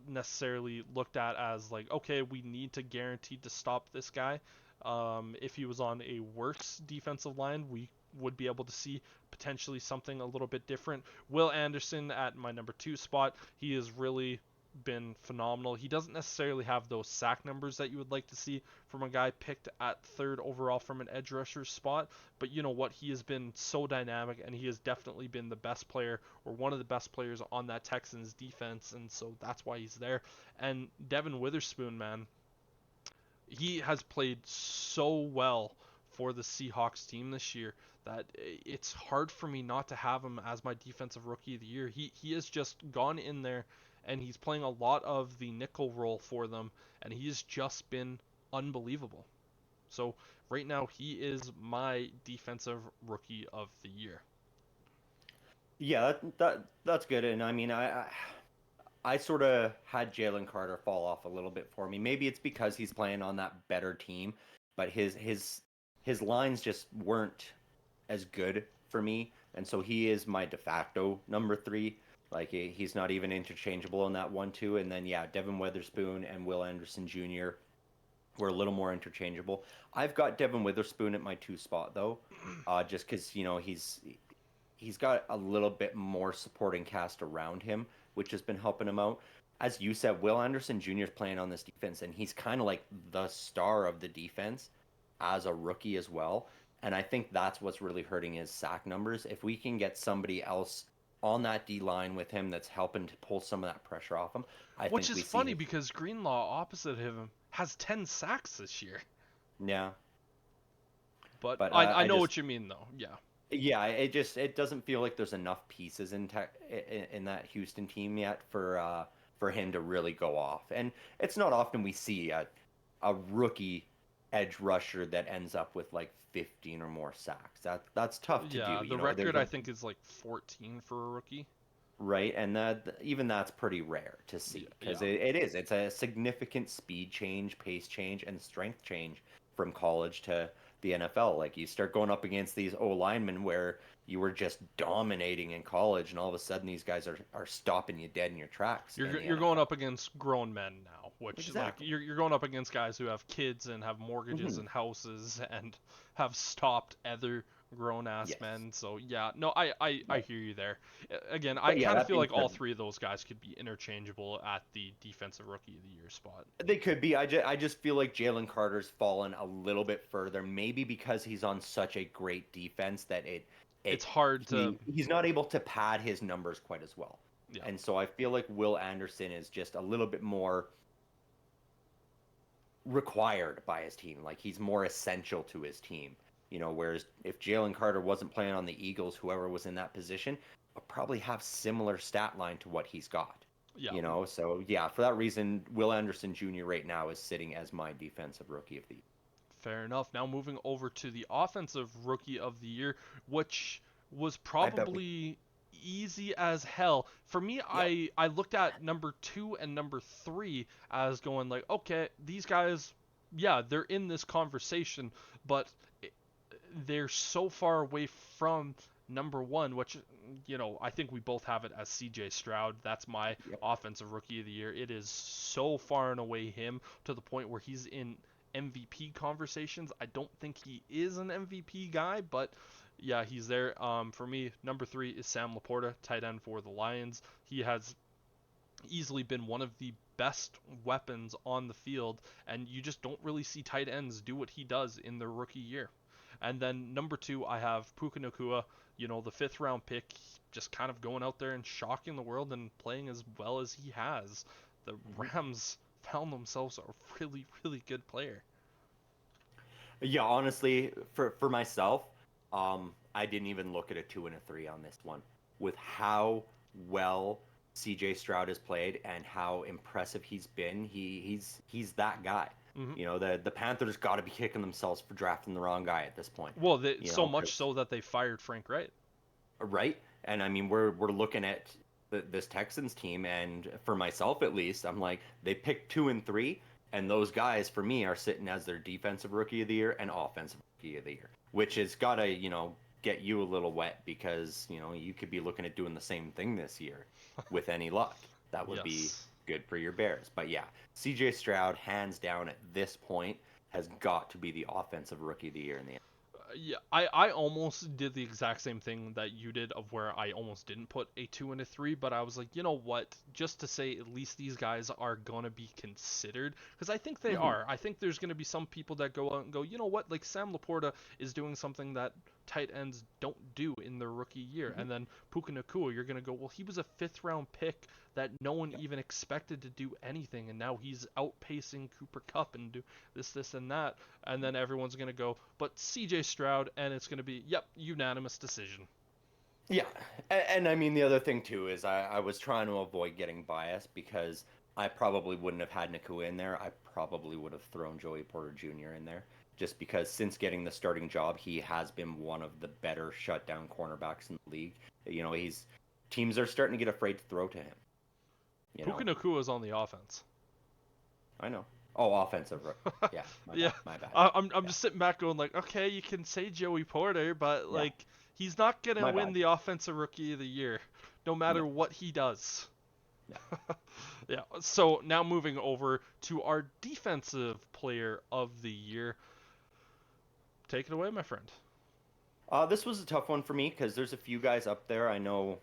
necessarily looked at as like, okay, we need to guarantee to stop this guy. If he was on a worse defensive line, we would be able to see potentially something a little bit different. Will Anderson at my number two spot, he has really been phenomenal. He doesn't necessarily have those sack numbers that you would like to see from a guy picked at third overall from an edge rusher spot, but you know what? He has been so dynamic, and he has definitely been the best player or one of the best players on that Texans defense, and so that's why he's there. And Devin Witherspoon, man, he has played so well for the Seahawks team this year that it's hard for me not to have him as my defensive rookie of the year. He has just gone in there and he's playing a lot of the nickel role for them, and he's just been unbelievable. So right now he is my defensive rookie of the year. Yeah, that's good. And I mean, I sort of had Jalen Carter fall off a little bit for me. Maybe it's because he's playing on that better team, but his lines just weren't as good for me, and so he is my de facto number three. Like he's not even interchangeable in that 1-2. And then yeah, Devin Witherspoon and Will Anderson Jr. were a little more interchangeable. I've got Devin Witherspoon at my two spot though, just because he's got a little bit more supporting cast around him, which has been helping him out. As you said, Will Anderson Jr. is playing on this defense, and he's kind of like the star of the defense as a rookie as well. And I think that's what's really hurting his sack numbers. If we can get somebody else on that D line with him that's helping to pull some of that pressure off him, I Which think is we see funny his. because Greenlaw opposite him has 10 sacks this year. Yeah, But but I I know just what you mean though. Yeah. yeah, it doesn't feel like there's enough pieces in that Houston team yet for him to really go off. And it's not often we see a rookie edge rusher that ends up with like 15 or more sacks. That's tough to do. Yeah, the There's record I a think is like 14 for a rookie. right, and that even that's pretty rare to see because Yeah. it's a significant speed change, pace change, and strength change from college to the NFL. Like you start going up against these O linemen where you were just dominating in college, and all of a sudden these guys are stopping you dead in your tracks in the You're going NFL. up against grown men now, which like Exactly. you're going up against guys who have kids and have mortgages Hmm. and houses and have stopped other grown ass Yes. men. So yeah, no, I But, hear you there. Again, I but yeah, kind of that feel being like all said, three of those guys could be interchangeable at the defensive rookie of the year spot. they could be. I just feel like Jalen Carter's fallen a little bit further, maybe because he's on such a great defense that It's it hard to he's not able to pad his numbers quite as well. yeah. And so I feel like Will Anderson is just a little bit more required by his team. Like he's more essential to his team. Whereas if Jalen Carter wasn't playing on the Eagles, whoever was in that position would probably have similar stat line to what he's got. Yeah, So yeah, for that reason, Will Anderson Jr. right now is sitting as my defensive rookie of the year. fair enough. Now moving over to the offensive rookie of the year, which was I bet we probably easy as hell. For me, Yep. I looked at number 2 and number 3 as going like, okay, these guys, yeah, they're in this conversation, but they're so far away from number 1, which, I think we both have it as CJ Stroud. That's my Yep. offensive rookie of the year. It is so far and away him, to the point where he's in MVP conversations. I don't think he is an MVP guy, but yeah, he's there. For me, number 3 is Sam Laporta, tight end for the Lions. He has easily been one of the best weapons on the field, and you just don't really see tight ends do what he does in their rookie year. And then number 2, I have Puka Nakua, the 5th round pick, just kind of going out there and shocking the world and playing as well as he has. The Mhm. Rams found themselves a really, really good player. Yeah, honestly, for myself, I didn't even look at a 2 and a 3 on this one. With how well CJ Stroud has played and how impressive he's been, he's that guy. Hmm. The Panthers got to be kicking themselves for drafting the wrong guy at this point. Well, so much 'Cause so that they fired Frank Wright. right? And I mean, we're looking at this Texans team, and for myself at least, I'm like, they picked 2 and 3, and those guys for me are sitting as their defensive rookie of the year and offensive rookie of the year, which has got to get you a little wet, because you could be looking at doing the same thing this year with any luck. That would be Yes. good for your Bears. But yeah, CJ Stroud, hands down at this point, has got to be the offensive rookie of the year in the. Yeah, I almost did the exact same thing that you did, of where I almost didn't put a 2 and a 3, but I was like, you know what? Just to say at least these guys are going to be considered, because I think they Mhm. are. I think there's going to be some people that go out and go, you know what? Like Sam Laporta is doing something that tight ends don't do in their rookie year. Mhm. And then Puka Nakua, you're going to go, well, he was a 5th round pick that no one even expected to do anything, and now he's outpacing Cooper Kupp and do this, and that. And then everyone's going to go, but CJ Stroud, and it's going to be, yep, unanimous decision. Yeah, and I mean the other thing too is I was trying to avoid getting biased, because I probably wouldn't have had Nakua in there. I probably would have thrown Joey Porter Jr. in there, just because since getting the starting job, he has been one of the better shutdown cornerbacks in the league. He's teams are starting to get afraid to throw to him. You Puka know, Nakua is on the offense. I know. Oh, offensive. Yeah, my Yeah, bad. My bad. I'm Yeah, just sitting back going like, okay, you can say Joey Porter, but yeah, like he's not gonna my win bad. the offensive rookie of the year, no No, matter what he does. no. Yeah. So now moving over to our defensive player of the year. Take it away, my friend. This was a tough one for me, because there's a few guys up there. I know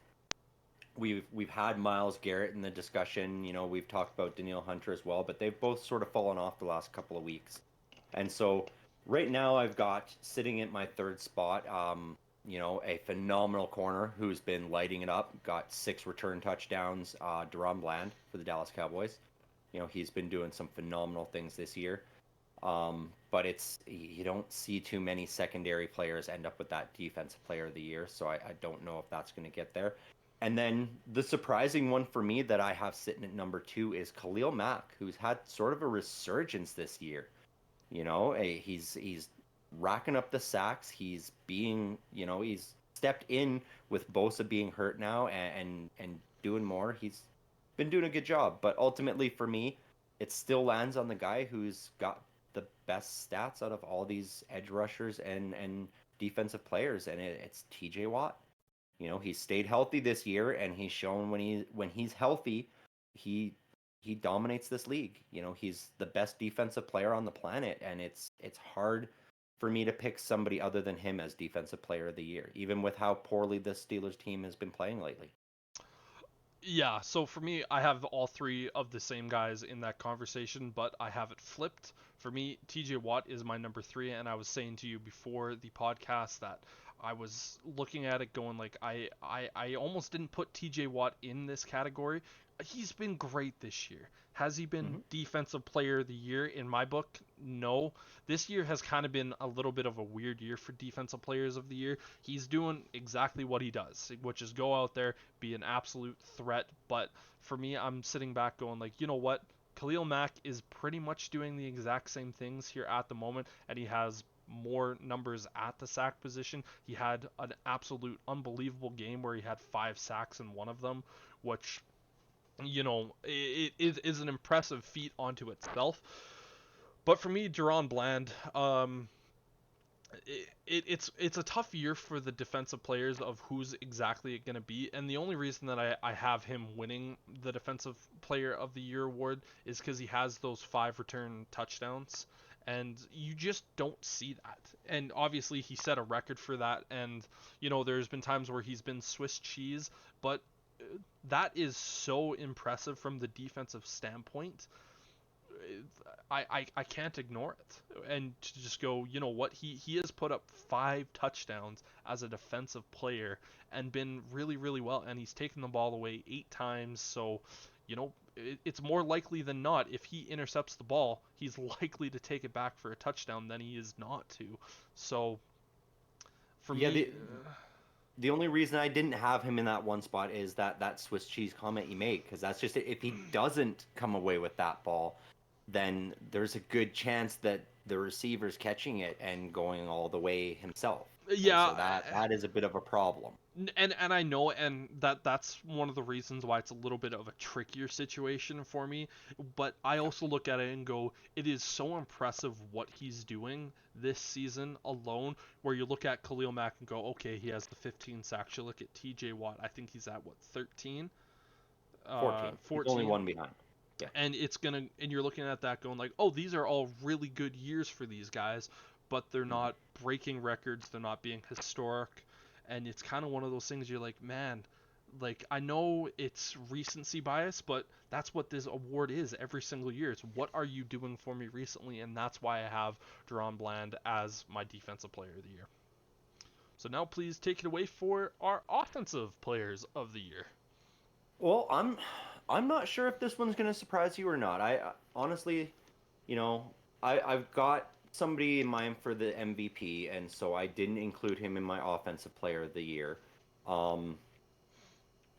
we've had Miles Garrett in the discussion. We've talked about Danielle Hunter as well, but they've both sort of fallen off the last couple of weeks. And so right now I've got sitting at my third spot, a phenomenal corner who's been lighting it up. Got 6 return touchdowns, Deron Bland for the Dallas Cowboys. He's been doing some phenomenal things this year. But you don't see too many secondary players end up with that defensive player of the year, so I don't know if that's going to get there. And then the surprising one for me that I have sitting at number 2 is Khalil Mack, who's had sort of a resurgence this year. He's racking up the sacks. He's stepped in with Bosa being hurt now, and doing more. He's been doing a good job. But ultimately, for me, it still lands on the guy who's got the best stats out of all these edge rushers and defensive players, and it's TJ Watt. He's stayed healthy this year, and he's shown when he's healthy, he he dominates this league. He's the best defensive player on the planet, and it's hard for me to pick somebody other than him as defensive player of the year, even with how poorly the Steelers team has been playing lately. Yeah, so for me, I have all three of the same guys in that conversation, but I have it flipped. For me, TJ Watt is my number 3, and I was saying to you before the podcast that I was looking at it going like I almost didn't put TJ Watt in this category. He's been great this year. Has he been Hmm. defensive player of the year in my book? No. This year has kind of been a little bit of a weird year for defensive players of the year. He's doing exactly what he does, which is go out there, be an absolute threat. But for me, I'm sitting back going like, you know what? Khalil Mack is pretty much doing the exact same things here at the moment, and he has more numbers at the sack position. He had an absolute unbelievable game where he had 5 sacks in one of them, which, it is an impressive feat onto itself. But for me, Deron Bland, it's a tough year for the defensive players of who's exactly going to be, and the only reason that I have him winning the defensive player of the year award is because he has those 5 return touchdowns, and you just don't see that. And obviously he set a record for that, and there's been times where he's been Swiss cheese, but that is so impressive from the defensive standpoint. I can't ignore it. And to just go, you know what, he has put up 5 touchdowns as a defensive player and been really, really well. And he's taken the ball away 8 times. So, it's more likely than not, if he intercepts the ball, he's likely to take it back for a touchdown than he is not to. So, for Yeah, me, the only reason I didn't have him in that one spot is that Swiss cheese comment you made, because that's just if he doesn't come away with that ball, then there's a good chance that the receiver's catching it and going all the way himself. And yeah, so that is a bit of a problem. and I know, and that's one of the reasons why it's a little bit of a trickier situation for me. But I also look at it and go, it is so impressive what he's doing this season alone. Where you look at Khalil Mack and go, okay, he has the 15 sacks. You look at T.J. Watt, I think he's at what, 13, 14. He's only 14. one behind. Yeah. And you're looking at that going like, oh, these are all really good years for these guys, but they're Mhm. not breaking records, they're not being historic. And it's kind of one of those things you're like, man, like, I know it's recency bias, but that's what this award is every single year. It's what are you doing for me recently, and that's why I have Deron Bland as my defensive player of the year. So now please take it away for our offensive players of the year. Well, I'm not sure if this one's going to surprise you or not. Honestly, you know, I've got somebody in mind for the MVP, and so I didn't include him in my offensive player of the year. Um,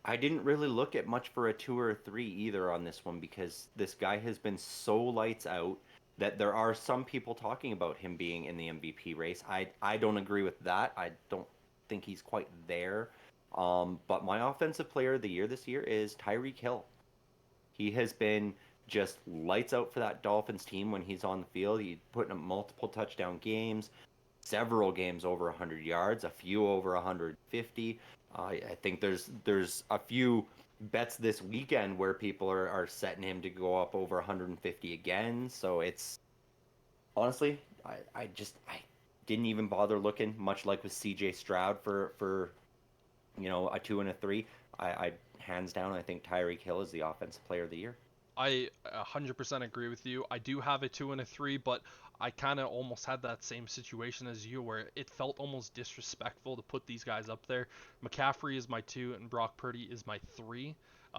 I didn't really look at much for a 2 or 3 either on this one, because this guy has been so lights out that there are some people talking about him being in the MVP race. I don't agree with that. I don't think he's quite there. But my offensive player of the year this year is Tyreek Hill. He has been just lights out for that Dolphins team when he's on the field. He's putting up multiple touchdown games, several games over 100 yards, a few over 150. I think there's a few bets this weekend where people are setting him to go up over 150 again. So it's honestly, I didn't even bother looking. Much like with C.J. Stroud for a 2 and a 3. I hands down, I think Tyreek Hill is the offensive player of the year. I 100% agree with you. I do have a 2 and a 3, but I kind of almost had that same situation as you, where it felt almost disrespectful to put these guys up there. McCaffrey is my 2, and Brock Purdy is my 3.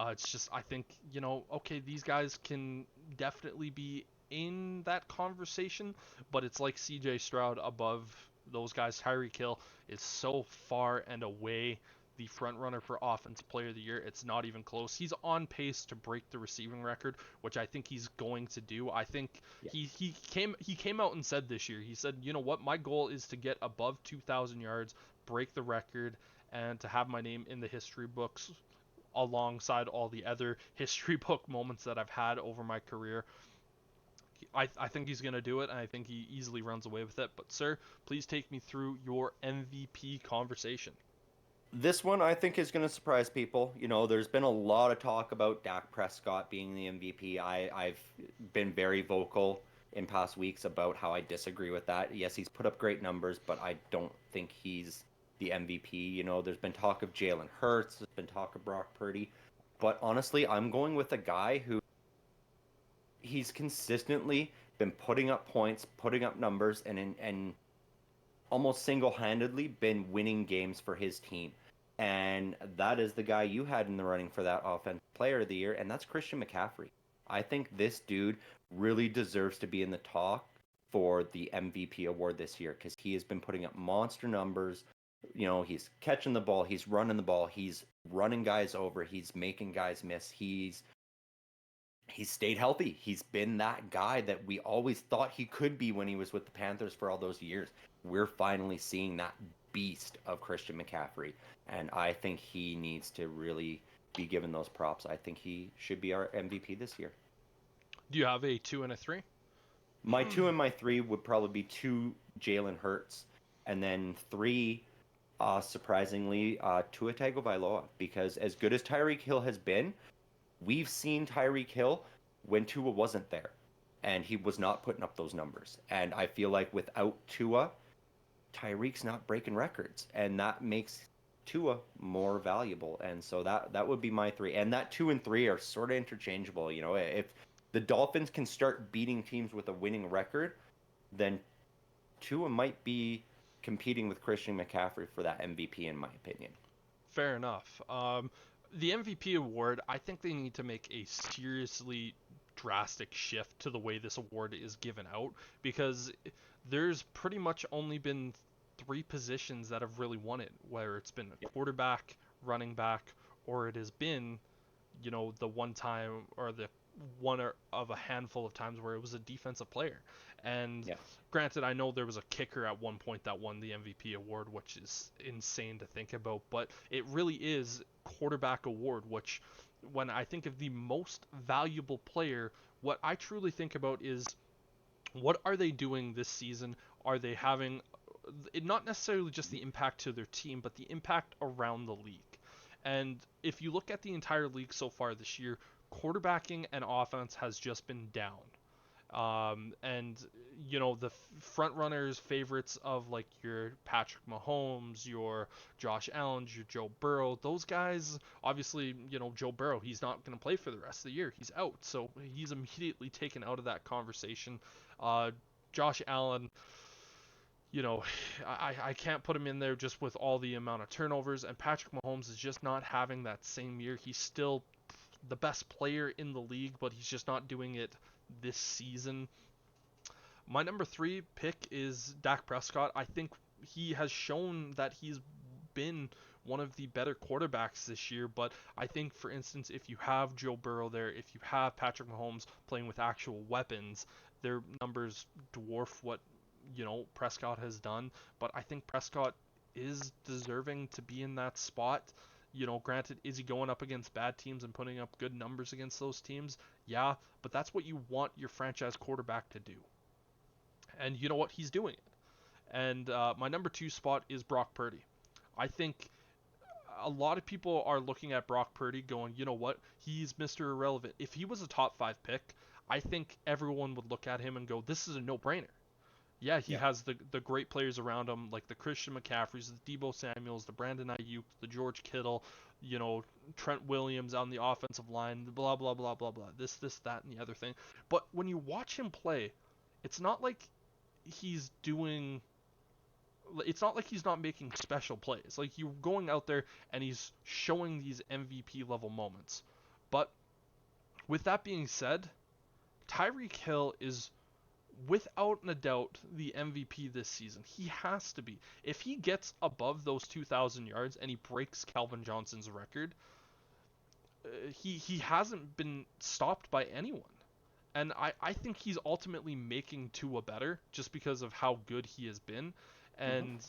It's just, I think, okay, these guys can definitely be in that conversation, but it's like CJ Stroud above those guys. Tyreek Hill is so far and away the front runner for offensive player of the year. It's not even close. He's on pace to break the receiving record, which I think he's going to do. I think Yeah. he came out and said this year. He said, "You know what? My goal is to get above 2,000 yards, break the record, and to have my name in the history books alongside all the other history book moments that I've had over my career." I think he's going to do it, and I think he easily runs away with it. But, sir, please take me through your MVP conversation. This one I think is going to surprise people. There's been a lot of talk about Dak Prescott being the MVP. I've been very vocal in past weeks about how I disagree with that. Yes, he's put up great numbers, but I don't think he's the MVP. There's been talk of Jalen Hurts, there's been talk of Brock Purdy, but honestly, I'm going with a guy who he's consistently been putting up points, putting up numbers, and almost single-handedly been winning games for his team. And that is the guy you had in the running for that offensive player of the year, and that's Christian McCaffrey. I think this dude really deserves to be in the talk for the MVP award this year, because he has been putting up monster numbers. He's catching the ball, he's running the ball, he's running guys over, he's making guys miss. He's he's stayed healthy. He's been that guy that we always thought he could be when he was with the Panthers for all those years. We're finally seeing that beast of Christian McCaffrey, and I think he needs to really be given those props. I think he should be our MVP this year. Do you have a 2 and a 3? My 2 and my 3 would probably be 2 Jalen Hurts, and then 3, surprisingly, Tua Tagovailoa. Because as good as Tyreek Hill has been, we've seen Tyreek Hill when Tua wasn't there, and he was not putting up those numbers. And I feel like without Tua, Tyreek's not breaking records, and that makes Tua more valuable. And so that would be my 3. And that 2 and 3 are sort of interchangeable. You know, if the Dolphins can start beating teams with a winning record, then Tua might be competing with Christian McCaffrey for that MVP, in my opinion. Fair enough. The MVP award, I think they need to make a seriously drastic shift to the way this award is given out, because there's pretty much only been 3 positions that have really won it, where it's been a quarterback, running back, or it has been, the one time, or the one of a handful of times where it was a defensive player. And Yeah. granted, I know there was a kicker at one point that won the MVP award, which is insane to think about, but it really is quarterback award, which when I think of the most valuable player, what I truly think about is what are they doing this season? Are they having not necessarily just the impact to their team, but the impact around the league? And if you look at the entire league so far this year, quarterbacking and offense has just been down. And the front runners, favorites of like your Patrick Mahomes, your Josh Allen, your Joe Burrow, those guys, obviously, Joe Burrow, he's not going to play for the rest of the year. He's out, so he's immediately taken out of that conversation. Josh Allen, I can't put him in there just with all the amount of turnovers, and Patrick Mahomes is just not having that same year. He's still the best player in the league, but he's just not doing it this season. My number 3 pick is Dak Prescott. I think he has shown that he's been one of the better quarterbacks this year, but I think, for instance, if you have Joe Burrow there, if you have Patrick Mahomes playing with actual weapons, their numbers dwarf what Prescott has done. But I think Prescott is deserving to be in that spot. Granted, is he going up against bad teams and putting up good numbers against those teams? Yeah, but that's what you want your franchise quarterback to do. And you know what? He's doing it. And my number 2 spot is Brock Purdy. I think a lot of people are looking at Brock Purdy going, you know what? He's Mr. Irrelevant. If he was a top 5 pick, I think everyone would look at him and go, this is a no-brainer. Yeah, he has the great players around him, like the Christian McCaffreys, the Deebo Samuels, the Brandon Ayuk, the George Kittle, Trent Williams on the offensive line, blah, blah, blah, blah, blah, this, that, and the other thing. But when you watch him play, it's not like he's not making special plays. Like, you're going out there and he's showing these MVP level moments. But with that being said, Tyreek Hill is without a doubt the MVP this season. He has to be. If he gets above those 2,000 yards and he breaks Calvin Johnson's record, he hasn't been stopped by anyone. And I think he's ultimately making Tua better just because of how good he has been. And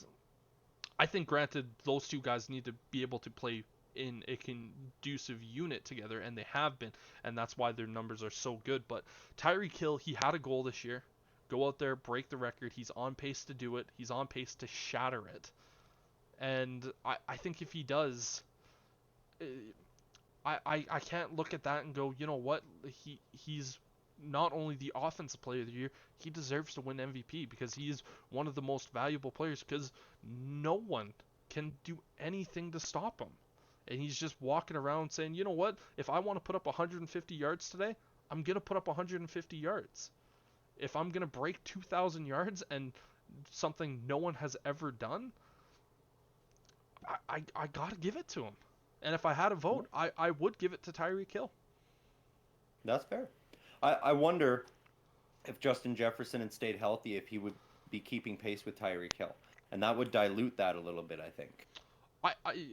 I think, granted, those two guys need to be able to play in a conducive unit together, and they have been, and that's why their numbers are so good. But Tyreek Hill, he had a goal this year. Go out there, break the record. He's on pace to do it. He's on pace to shatter it. And I think if he does, I can't look at that and go, you know what? He's not only the offensive player of the year, he deserves to win MVP because he's one of the most valuable players, because no one can do anything to stop him. And he's just walking around saying, you know what? If I want to put up 150 yards today, I'm going to put up 150 yards. If I'm going to break 2,000 yards and something no one has ever done, I got to give it to him. And if I had a vote, I would give it to Tyreek Hill. That's fair. I wonder if Justin Jefferson had stayed healthy, if he would be keeping pace with Tyreek Hill. And that would dilute that a little bit, I think.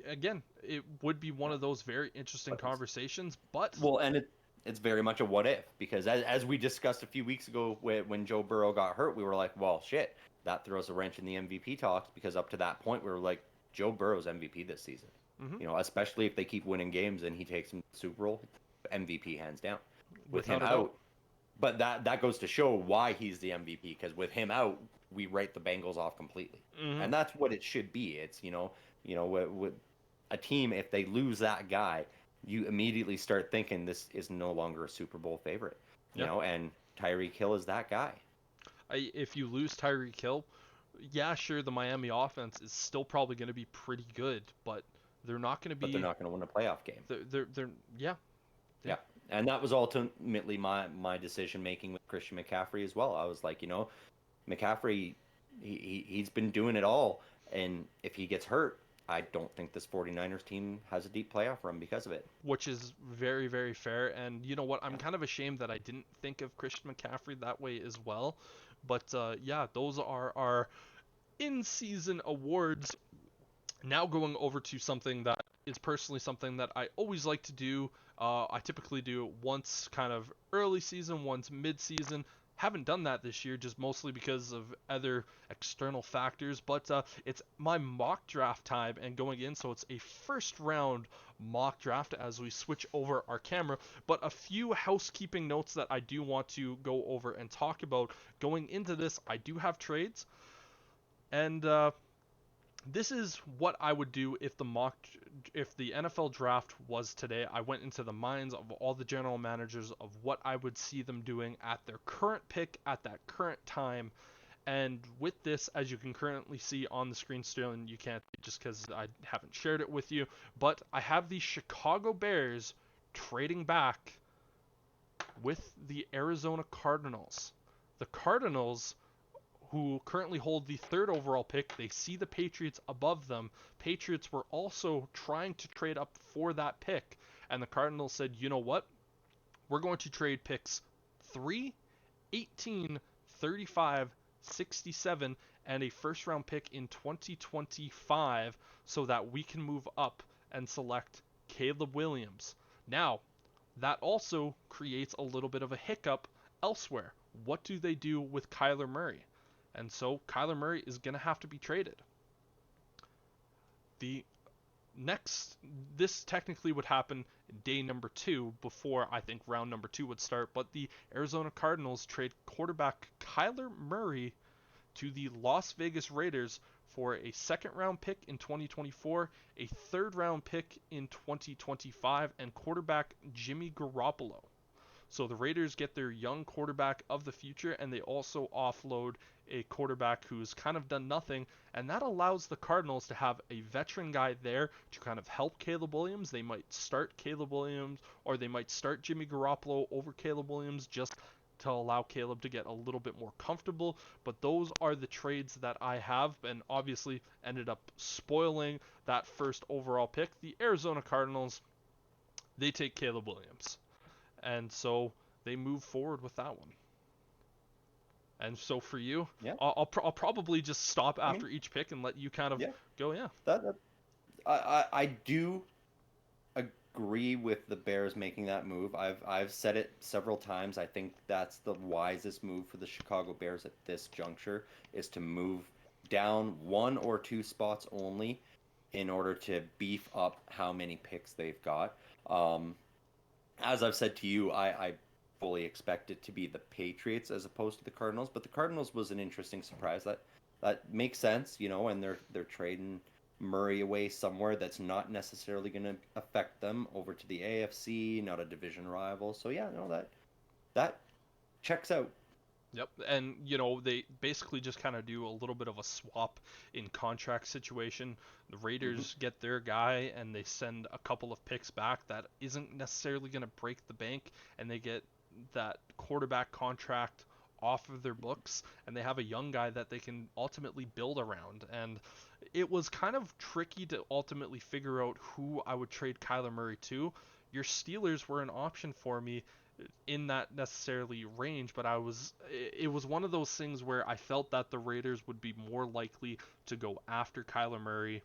Again, it would be one of those very interesting conversations, but... Well, and it's very much a what if, because as we discussed a few weeks ago when Joe Burrow got hurt, we were like, well, shit, that throws a wrench in the MVP talks, because up to that point we were like, Joe Burrow's MVP this season. Hmm. Especially if they keep winning games and he takes him to the Super Bowl, MVP hands down. With him Without a doubt. out, but that goes to show why he's the MVP, because with him out, we write the Bengals off completely, Hmm. and that's what it should be. It's with a team, if they lose that guy, you immediately start thinking this is no longer a Super Bowl favorite. Yeah. And Tyreek Hill is that guy. If you lose Tyreek Hill, yeah, sure, the Miami offense is still probably going to be pretty good, but they're not going to But they're be. not going to win a playoff game. They're yeah, yeah. Yeah. And that was ultimately my decision making with Christian McCaffrey as well. I was like, McCaffrey, he's been doing it all. And if he gets hurt, I don't think this 49ers team has a deep playoff run because of it. Which is very, very fair. And you know what? I'm kind of ashamed that I didn't think of Christian McCaffrey that way as well. But yeah, those are our in-season awards. Now going over to something that is personally something that I always like to do. I typically do once kind of early season, once mid-season. Haven't done that this year, just mostly because of other external factors. But it's my mock draft time and going in, so it's a first round mock draft as we switch over our camera. But a few housekeeping notes that I do want to go over and talk about. Going into this, I do have trades, and this is what I would do if the NFL draft was today. I went into the minds of all the general managers of what I would see them doing at their current pick at that current time. And with this, as you can currently see on the screen still, and you can't just because I haven't shared it with you, but I have the Chicago Bears trading back with the Arizona Cardinals. The Cardinals, who currently hold the third overall pick, they see the Patriots above them. Patriots were also trying to trade up for that pick, and the Cardinals said, you know what? We're going to trade picks 3, 18, 35, 67, and a first round pick in 2025 so that we can move up and select Caleb Williams. Now, that also creates a little bit of a hiccup elsewhere. What do they do with Kyler Murray? And so Kyler Murray is going to have to be traded. The next, this technically would happen day number 2 before I think round number 2 would start, but the Arizona Cardinals trade quarterback Kyler Murray to the Las Vegas Raiders for a second round pick in 2024, a third round pick in 2025, and quarterback Jimmy Garoppolo. So the Raiders get their young quarterback of the future, and they also offload a quarterback who's kind of done nothing, and that allows the Cardinals to have a veteran guy there to kind of help Caleb Williams. They might start Caleb Williams, or they might start Jimmy Garoppolo over Caleb Williams just to allow Caleb to get a little bit more comfortable. But those are the trades that I have, and obviously ended up spoiling that first overall pick. The Arizona Cardinals, they take Caleb Williams. And so they move forward with that one. And so for you, Yeah. I'll probably just stop I mean, after each pick and let you kind of yeah. go. Yeah. That I do agree with the Bears making that move. I've said it several times. I think that's the wisest move for the Chicago Bears at this juncture, is to move down 1 or 2 spots only in order to beef up how many picks they've got. As I've said to you, I fully expect it to be the Patriots as opposed to the Cardinals, but the Cardinals was an interesting surprise. That makes sense, and they're trading Murray away somewhere that's not necessarily going to affect them over to the AFC, not a division rival. So yeah, no, that checks out. Yep. And they basically just kind of do a little bit of a swap in contract situation. The Hmm. Raiders get their guy and they send a couple of picks back that isn't necessarily going to break the bank, and they get that quarterback contract off of their books, and they have a young guy that they can ultimately build around. And it was kind of tricky to ultimately figure out who I would trade Kyler Murray to. Your Steelers were an option for me in that necessarily range, but it was one of those things where I felt that the Raiders would be more likely to go after Kyler Murray.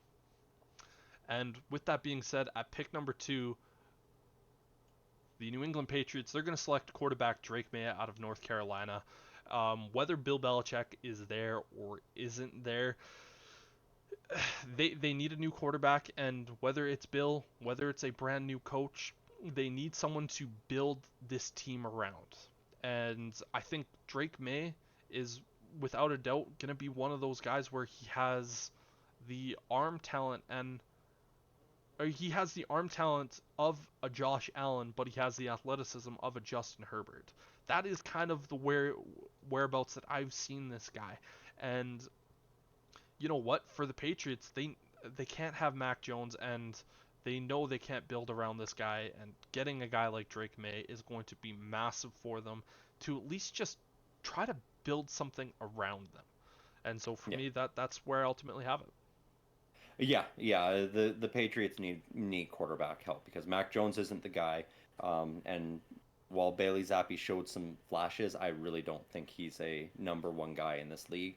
And with that being said, at pick number 2, The New England Patriots, they're going to select quarterback Drake May out of North Carolina. Whether Bill Belichick is there or isn't there, they need a new quarterback, and whether it's Bill, whether it's a brand new coach, they need someone to build this team around. And I think Drake May is without a doubt going to be one of those guys where he has the arm talent and or he has the arm talent of a Josh Allen, but he has the athleticism of a Justin Herbert. That is kind of the whereabouts that I've seen this guy. And you know what? For the Patriots, they can't have Mac Jones, and they know they can't build around this guy. And getting a guy like Drake May is going to be massive for them to at least just try to build something around them. And so for Yeah. me, that's where I ultimately have it. Yeah. The Patriots need quarterback help because Mac Jones isn't the guy. And while Bailey Zappi showed some flashes, I really don't think he's a number one guy in this league.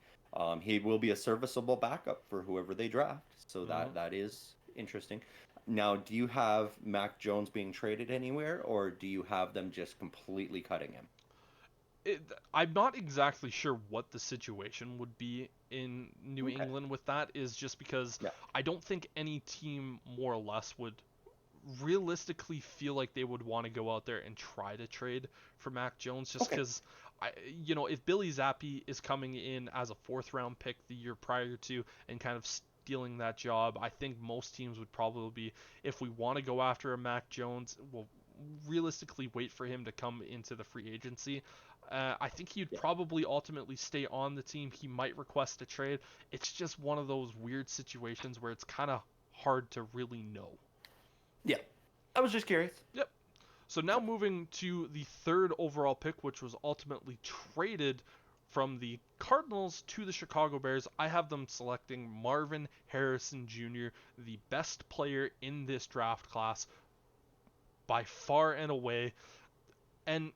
He will be a serviceable backup for whoever they draft, so Mm-hmm. that is interesting. Now, do you have Mac Jones being traded anywhere, or do you have them just completely cutting him? it, I'm not exactly sure what the situation would be in New Okay. England with that, is just because Yeah. I don't think any team more or less would realistically feel like they would want to go out there and try to trade for Mac Jones just Okay. because if Billy Zappi is coming in as a fourth round pick the year prior to and kind of stealing that job, I think most teams would probably be, if we want to go after a Mac Jones, we'll realistically wait for him to come into the free agency. I think he'd Yeah. probably ultimately stay on the team. He might request a trade. It's just one of those weird situations where it's kind of hard to really know. Yeah. I was just curious. Yep. So now moving to the third overall pick, which was ultimately traded from the Cardinals to the Chicago Bears, I have them selecting Marvin Harrison Jr., the best player in this draft class by far and away. And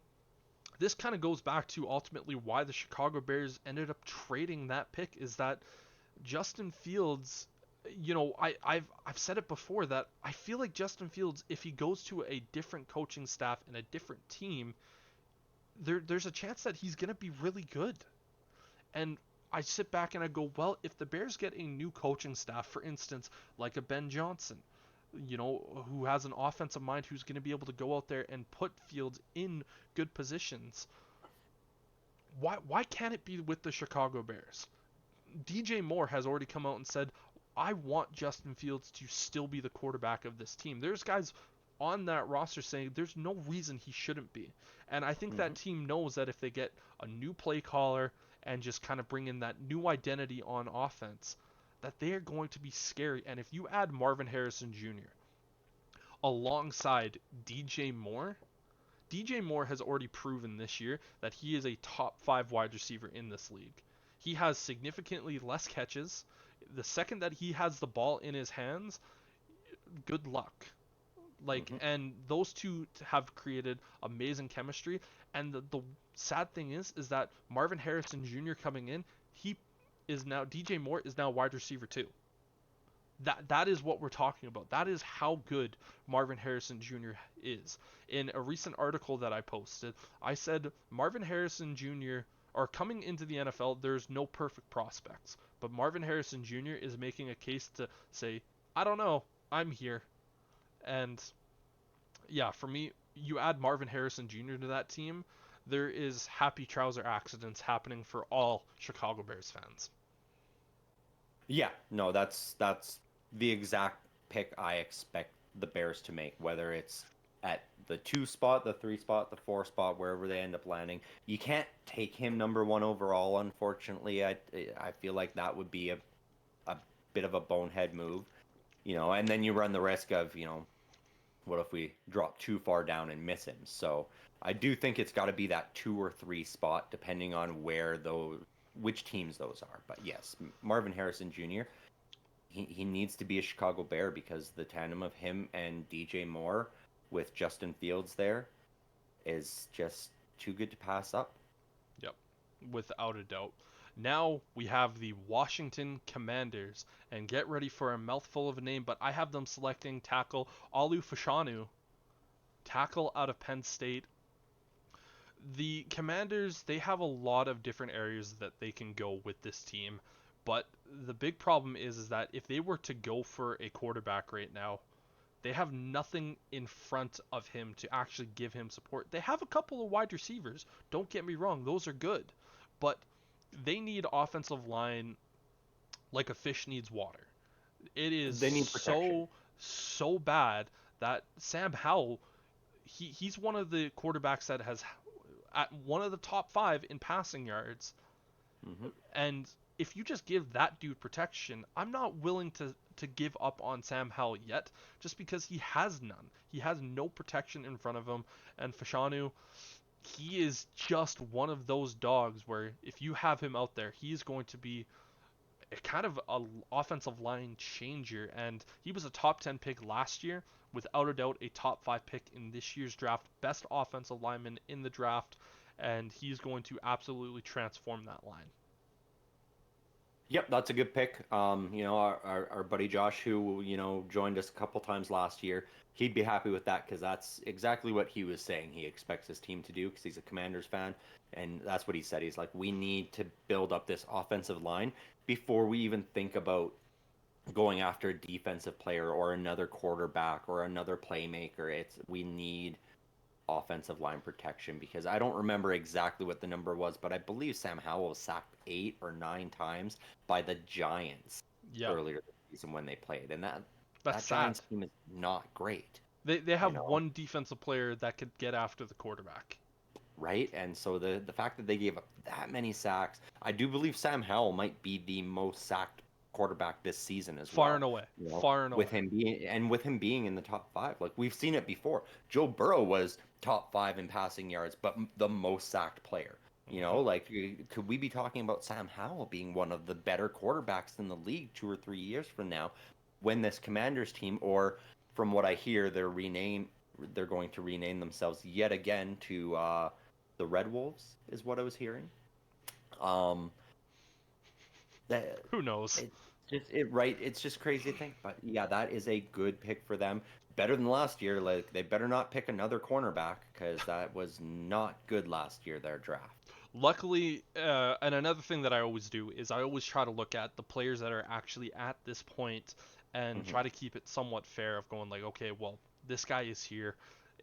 this kind of goes back to ultimately why the Chicago Bears ended up trading that pick, is that Justin Fields, I've said it before that I feel like Justin Fields, if he goes to a different coaching staff and a different team, there's a chance that he's gonna be really good. And I sit back and I go, well, if the Bears get a new coaching staff, for instance, like a Ben Johnson, who has an offensive mind, who's going to be able to go out there and put Fields in good positions, why can't it be with the Chicago Bears? DJ Moore has already come out and said, I want Justin Fields to still be the quarterback of this team. There's guys on that roster saying there's no reason he shouldn't be. And I think Hmm. that team knows that if they get a new play caller and just kind of bring in that new identity on offense, that they are going to be scary. And if you add Marvin Harrison Jr. alongside DJ Moore has already proven this year that he is a top 5 wide receiver in this league. He has significantly less catches. The second that he has the ball in his hands, good luck. Hmm. And those two have created amazing chemistry. And the sad thing is that Marvin Harrison Jr. coming in, he is now DJ Moore is now wide receiver too. That is what we're talking about. That is how good Marvin Harrison Jr. is. In a recent article that I posted, I said Marvin Harrison Jr. or coming into the NFL, there's no perfect prospects, but Marvin Harrison Jr. is making a case to say, I don't know, I'm here. And yeah, for me, you add Marvin Harrison Jr. to that team, there is happy trouser accidents happening for all Chicago Bears fans. Yeah, no, that's the exact pick I expect the Bears to make, whether it's at the two spot, the three spot, the four spot, wherever they end up landing. You can't take him number one overall, unfortunately. I feel like that would be a bit of a bonehead move, and then you run the risk of, what if we drop too far down and miss him? So I do think it's got to be that two or three spot, depending on which teams those are. But yes, Marvin Harrison Jr. He needs to be a Chicago Bear because the tandem of him and DJ Moore with Justin Fields there is just too good to pass up. Yep, without a doubt. Now we have the Washington Commanders, and get ready for a mouthful of a name, but I have them selecting tackle Alu Fashanu tackle out of Penn State. The Commanders, they have a lot of different areas that they can go with this team, but the big problem is that if they were to go for a quarterback right now, they have nothing in front of him to actually give him support. They have a couple of wide receivers, don't get me wrong, those are good, but they need offensive line like a fish needs water. It is They need protection. so bad that Sam Howell, he's one of the quarterbacks that has at one of the top 5 in passing yards. Hmm. And if you just give that dude protection, I'm not willing to give up on Sam Howell yet, just because he has none. He has no protection in front of him, and Fashanu, he is just one of those dogs where if you have him out there, he's going to be a kind of a offensive line changer, and he was a top 10 pick last year, without a doubt a top 5 pick in this year's draft, best offensive lineman in the draft, and he's going to absolutely transform that line. Yep, that's a good pick. Our buddy Josh, who joined us a couple times last year, he'd be happy with that because that's exactly what he was saying. He expects his team to do because he's a Commanders fan, and that's what he said. He's like, we need to build up this offensive line before we even think about going after a defensive player or another quarterback or another playmaker. We need offensive line protection because I don't remember exactly what the number was, but I believe Sam Howell was sacked 8 or 9 times by the Giants Yeah, earlier this season when they played, and that's that sad. Giants team is not great, They you have know, one defensive player that could get after the quarterback. right? And so the fact that they gave up that many sacks, I do believe Sam Howell might be the most sacked quarterback this season as Far and well. away. You know, Far and away. with him being in the top 5, like we've seen it before. Joe Burrow was top 5 in passing yards, but the most sacked player. Hmm. Like could we be talking about Sam Howell being one of the better quarterbacks in the league 2 or 3 years from now, when this Commanders team, or from what I hear, they're going to rename themselves yet again to the Red Wolves, is what I was hearing. Um, that Who knows? it right. It's just crazy to think, but yeah, that is a good pick for them. Better than last year. Like they better not pick another cornerback because that was not good last year. Their draft. Luckily, and another thing that I always do is I always try to look at the players that are actually at this point and Hmm. try to keep it somewhat fair of going like, okay, well, this guy is here,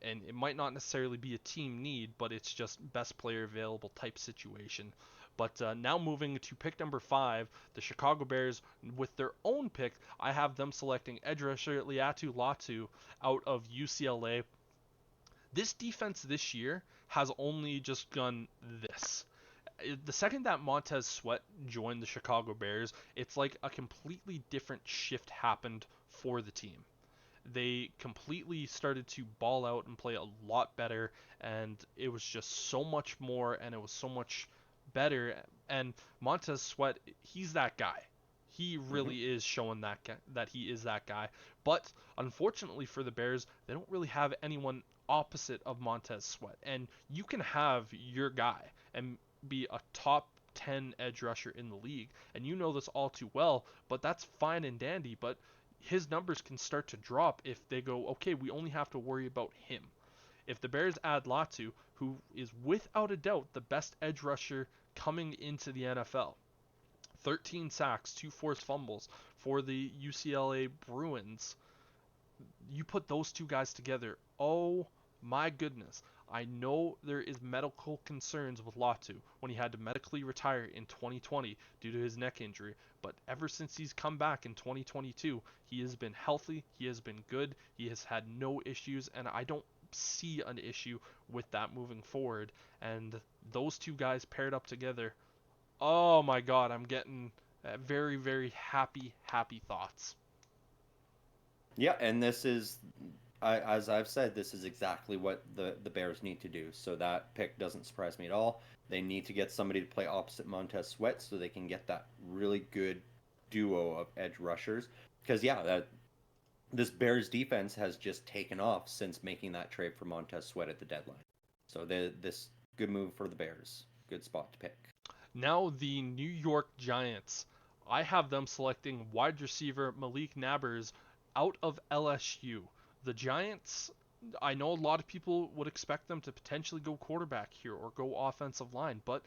and it might not necessarily be a team need, but it's just best player available type situation. But now moving to pick number 5, the Chicago Bears with their own pick, I have them selecting edge rusher Liatu Latu out of UCLA. This defense this year has only just done this. The second that Montez Sweat joined the Chicago Bears, it's like a completely different shift happened for the team. They completely started to ball out and play a lot better, and it was just so much more, and it was so much better. And Montez Sweat, he's that guy. He Hmm. really is showing that he is that guy. But unfortunately for the Bears, they don't really have anyone opposite of Montez Sweat. And you can have your guy and be a top 10 edge rusher in the league, and you know this all too well, but that's fine and dandy. But his numbers can start to drop if they go, okay, we only have to worry about him. If the Bears add Latu, who is without a doubt the best edge rusher coming into the NFL, 13 sacks, 2 forced fumbles for the UCLA Bruins, you put those two guys together, oh my goodness. I know there is medical concerns with Latu when he had to medically retire in 2020 due to his neck injury, but ever since he's come back in 2022, he has been healthy, he has been good, he has had no issues, and I don't see an issue with that moving forward. And those two guys paired up together, oh my god, I'm getting very, very happy thoughts. Yeah, and as I've said, this is exactly what the Bears need to do. So that pick doesn't surprise me at all. They need to get somebody to play opposite Montez Sweat so they can get that really good duo of edge rushers. Because yeah, that this Bears defense has just taken off since making that trade for Montez Sweat at the deadline. So this good move for the Bears. Good spot to pick. Now the New York Giants. I have them selecting wide receiver Malik Nabers out of LSU. The Giants, I know a lot of people would expect them to potentially go quarterback here or go offensive line, but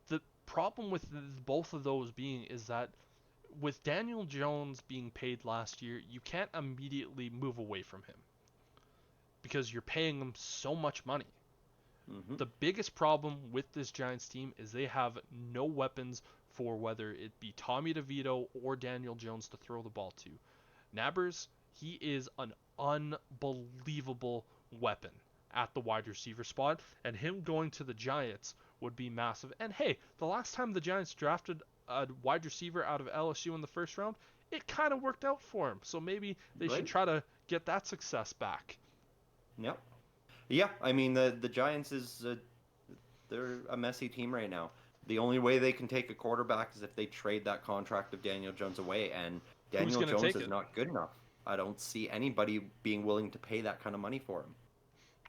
the problem with both of those being is that with Daniel Jones being paid last year, you can't immediately move away from him because you're paying him so much money. Hmm. The biggest problem with this Giants team is they have no weapons for whether it be Tommy DeVito or Daniel Jones to throw the ball to. Nabbers, he is an unbelievable weapon at the wide receiver spot, and him going to the Giants would be massive. And hey, the last time the Giants drafted a wide receiver out of LSU in the first round, it kind of worked out for him. So maybe they should Right? try to get that success back. Yep. Yeah, I mean the Giants is they're a messy team right now. The only way they can take a quarterback is if they trade that contract of Daniel Jones away, and Who's Daniel going to Jones take is it? not good enough. I don't see anybody being willing to pay that kind of money for him.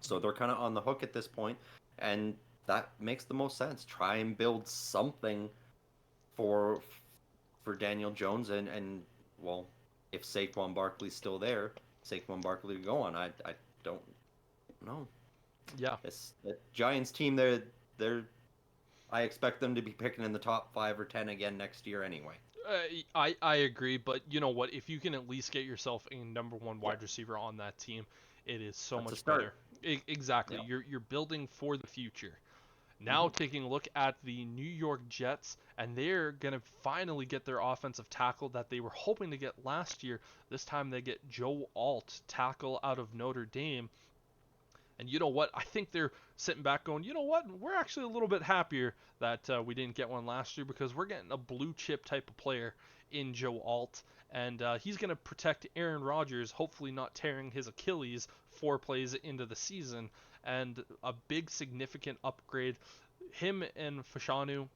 So they're kind of on the hook at this point, and that makes the most sense. Try and build something for Daniel Jones, and well, if Saquon Barkley's still there, Saquon Barkley to go on. I don't know. Yeah, This the Giants team, they're I expect them to be picking in the top 5 or 10 again next year anyway. I agree, but you know what? If you can at least get yourself a number one Yeah, wide receiver on that team, it is so that's a much better. start. Exactly. Yeah. You're building for the future. Now Hmm. taking a look at the New York Jets, and they're gonna finally get their offensive tackle that they were hoping to get last year. This time they get Joe Alt, tackle out of Notre Dame. And you know what? I think they're sitting back going, you know what? We're actually a little bit happier that we didn't get one last year because we're getting a blue chip type of player in Joe Alt. And he's going to protect Aaron Rodgers, hopefully not tearing his Achilles 4 plays into the season. And a big significant upgrade. Him and Fashanu,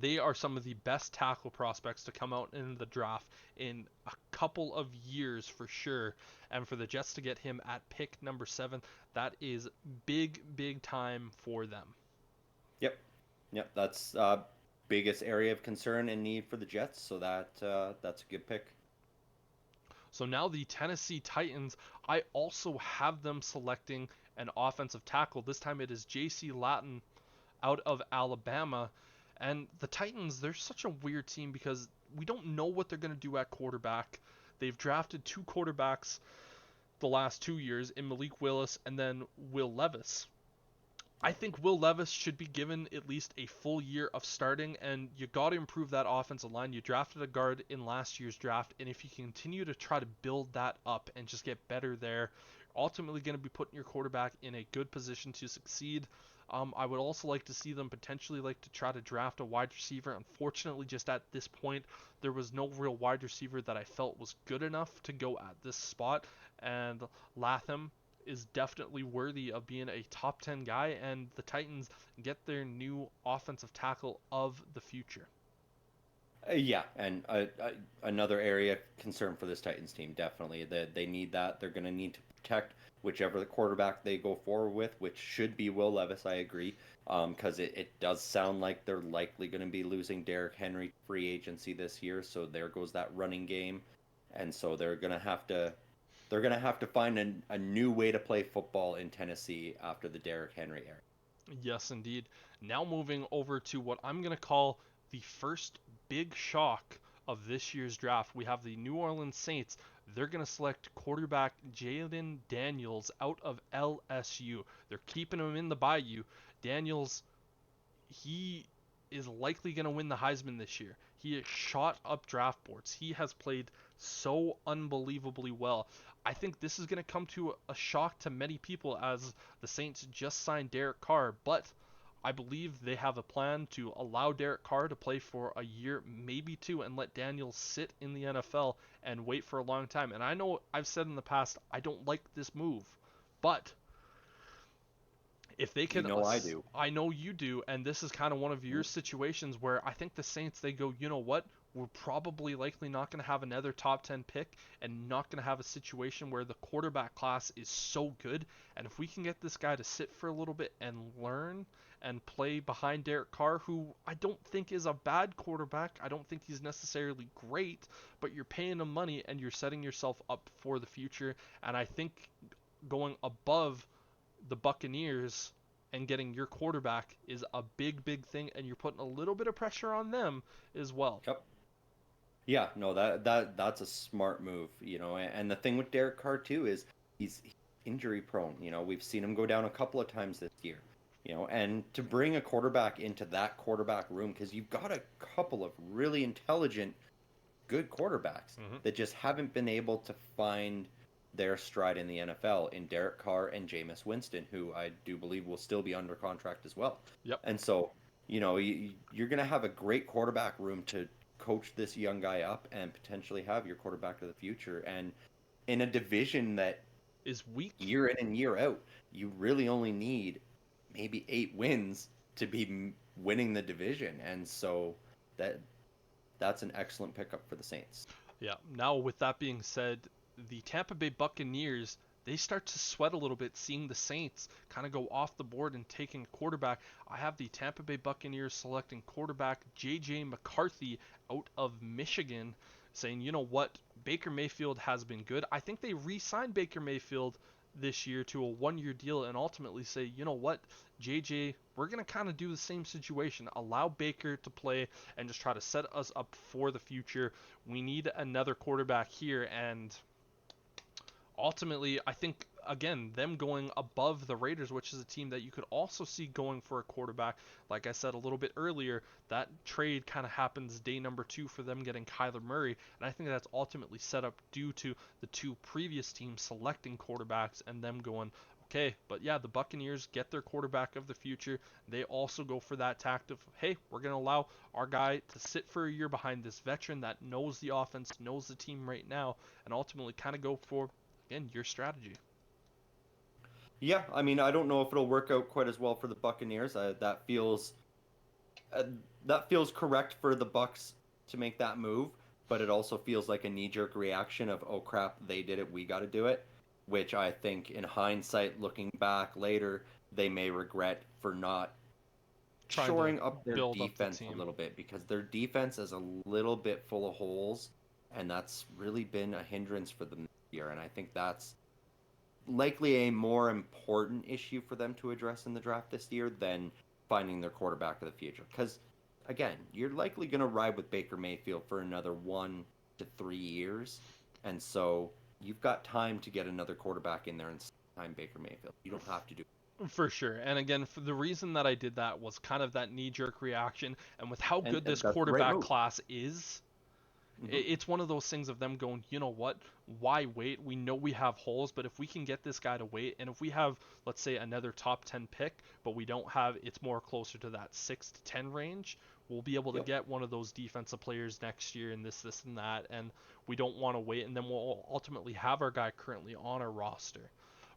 they are some of the best tackle prospects to come out in the draft in a couple of years for sure. And for the Jets to get him at pick number 7, that is big, big time for them. Yep. Yep. That's biggest area of concern and need for the Jets. So that's a good pick. So now the Tennessee Titans, I also have them selecting an offensive tackle. This time it is J.C. Latin out of Alabama. And the Titans, they're such a weird team because we don't know what they're going to do at quarterback. They've drafted 2 quarterbacks the last 2 years in Malik Willis and then Will Levis. I think Will Levis should be given at least a full year of starting, and you got to improve that offensive line. You drafted a guard in last year's draft, and if you continue to try to build that up and just get better there, ultimately going to be putting your quarterback in a good position to succeed. I would also like to see them potentially like to try to draft a wide receiver. Unfortunately, just at this point, there was no real wide receiver that I felt was good enough to go at this spot, and Latham is definitely worthy of being a top 10 guy, and the Titans get their new offensive tackle of the future. Yeah, and another area of concern for this Titans team, definitely that they need that. They're going to need to protect whichever the quarterback they go forward with, which should be Will Levis. I agree, because it does sound like they're likely going to be losing Derrick Henry to free agency this year. So there goes that running game, and so they're gonna have to find a new way to play football in Tennessee after the Derrick Henry era. Yes, indeed. Now moving over to what I'm going to call the first big shock of this year's draft. We have the New Orleans Saints. They're going to select quarterback Jaden Daniels out of LSU. They're keeping him in the Bayou. Daniels, he is likely going to win the Heisman this year. He has shot up draft boards. He has played so unbelievably well. I think this is going to come to a shock to many people as the Saints just signed Derek Carr, but I believe they have a plan to allow Derek Carr to play for a year, maybe 2, and let Daniels sit in the NFL and wait for a long time. And I know I've said in the past I don't like this move, but if they You can, know I do. I know you do, and this is kind of one of your situations where I think the Saints, they go, you know what, we're probably likely not going to have another top 10 pick and not going to have a situation where the quarterback class is so good, and if we can get this guy to sit for a little bit and learn and play behind Derek Carr, who I don't think is a bad quarterback, I don't think he's necessarily great, but you're paying him money and you're setting yourself up for the future, and I think going above the Buccaneers and getting your quarterback is a big, big thing, and you're putting a little bit of pressure on them as well. Yep. Yeah, no, that's a smart move, and the thing with Derek Carr too is he's injury prone. We've seen him go down a couple of times this year. And to bring a quarterback into that quarterback room, because you've got a couple of really intelligent, good quarterbacks Mm-hmm. that just haven't been able to find their stride in the NFL in Derek Carr and Jameis Winston, who I do believe will still be under contract as well. Yep. And so, you're going to have a great quarterback room to coach this young guy up and potentially have your quarterback of the future. And in a division that Is weak. year in and year out, you really only need maybe 8 wins to be winning the division. And so that that's an excellent pickup for the Saints. Yeah. Now, with that being said, the Tampa Bay Buccaneers, they start to sweat a little bit seeing the Saints kind of go off the board and taking a quarterback. I have the Tampa Bay Buccaneers selecting quarterback J.J. McCarthy out of Michigan, saying, you know what, Baker Mayfield has been good. I think they re-signed Baker Mayfield this year to a one-year deal and ultimately say, you know what, JJ, we're going to kind of do the same situation. Allow Baker to play and just try to set us up for the future. We need another quarterback here, and ultimately, I think again them going above the Raiders, which is a team that you could also see going for a quarterback. Like I said a little bit earlier, that trade kind of happens day number 2 for them getting Kyler Murray, and I think that's ultimately set up due to the two previous teams selecting quarterbacks and them going, okay, but yeah, the Buccaneers get their quarterback of the future. They also go for that tact of, hey, we're going to allow our guy to sit for a year behind this veteran that knows the offense, knows the team right now, and ultimately kind of go for, again, your strategy. Yeah, I mean, I don't know if it'll work out quite as well for the Buccaneers. Uh, that feels correct for the Bucks to make that move, but it also feels like a knee-jerk reaction of, oh crap, they did it, we got to do it, which I think in hindsight, looking back later, they may regret for not Trying to shoring up their build up the defense a team. little bit because their defense is a little bit full of holes, and that's really been a hindrance for them this year. And I think that's likely a more important issue for them to address in the draft this year than finding their quarterback of the future. Because, again, you're likely going to ride with Baker Mayfield for another 1 to 3 years. And so you've got time to get another quarterback in there and time Baker Mayfield. You don't have to do. For sure. And again, for the reason that I did that was kind of that knee jerk reaction. And with how And good this that's the right quarterback move. class is, Hmm. it's one of those things of them going, you know what? Why wait? We know we have holes, but if we can get this guy to wait, and if we have, let's say, another top 10 pick, but we don't have, it's more closer to that 6 to 10 range, we'll be able to Yep. get one of those defensive players next year and this, and that. And we don't want to wait. And then we'll ultimately have our guy currently on our roster.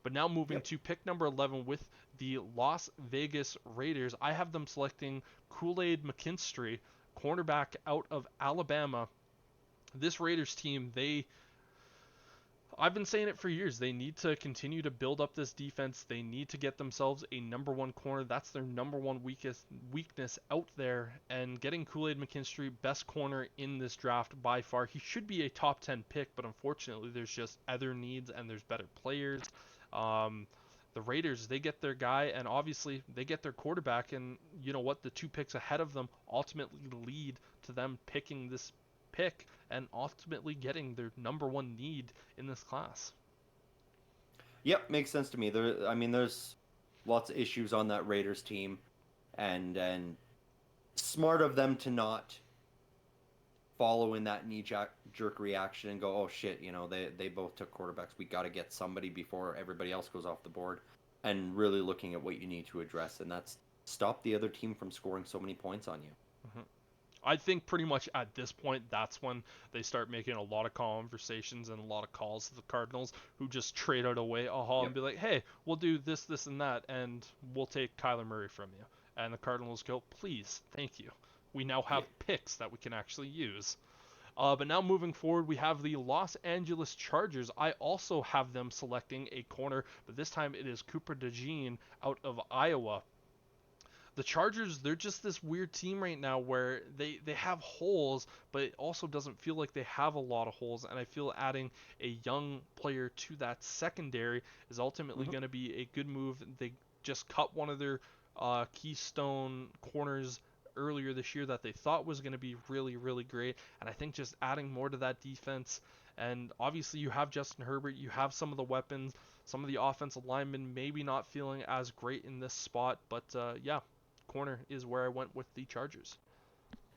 But now moving Yep. to pick number 11 with the Las Vegas Raiders, I have them selecting Kool-Aid McKinstry, cornerback out of Alabama. This Raiders team, I've been saying it for years. They need to continue to build up this defense. They need to get themselves a number one corner. That's their number one weakness out there. And getting Kool-Aid McKinstry, best corner in this draft by far. He should be a top 10 pick, but unfortunately, there's just other needs and there's better players. Um, the Raiders, they get their guy, and obviously they get their quarterback. And you know what? The 2 picks ahead of them ultimately lead to them picking this pick and ultimately getting their number one need in this class. Yep, makes sense to me. I mean, there's lots of issues on that Raiders team, and smart of them to not follow in that knee jerk reaction and go, oh shit, they both took quarterbacks. We got to get somebody before everybody else goes off the board, and really looking at what you need to address, and that's stop the other team from scoring so many points on you. Mm-hmm. I think pretty much at this point, that's when they start making a lot of conversations and a lot of calls to the Cardinals, who just trade out away and Yep. be like, hey, we'll do this, this, and that, and we'll take Kyler Murray from you. And the Cardinals go, please, thank you. We now have Yeah. picks that we can actually use. But now moving forward, we have the Los Angeles Chargers. I also have them selecting a corner, but this time it is Cooper DeJean out of Iowa. The Chargers, they're just this weird team right now where they have holes, but it also doesn't feel like they have a lot of holes. And I feel adding a young player to that secondary is ultimately Hmm. going to be a good move. They just cut one of their keystone corners earlier this year that they thought was going to be really, really great. And I think just adding more to that defense, and obviously you have Justin Herbert, you have some of the weapons, some of the offensive linemen maybe not feeling as great in this spot, but yeah, corner is where I went with the Chargers.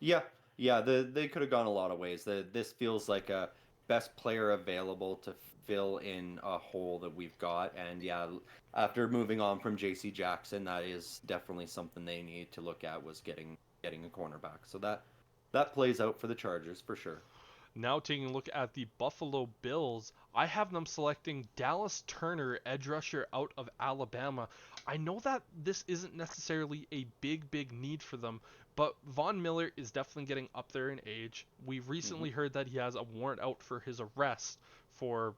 Yeah, yeah, they could have gone a lot of ways. This feels like a best player available to fill in a hole that we've got. And yeah, after moving on from J.C. Jackson, that is definitely something they need to look at, was getting a cornerback. So that plays out for the Chargers for sure. Now taking a look at the Buffalo Bills, I have them selecting Dallas Turner, edge rusher out of Alabama. I know that this isn't necessarily a big need for them, but Von Miller is definitely getting up there in age. We've Hmm. recently heard that he has a warrant out for his arrest for,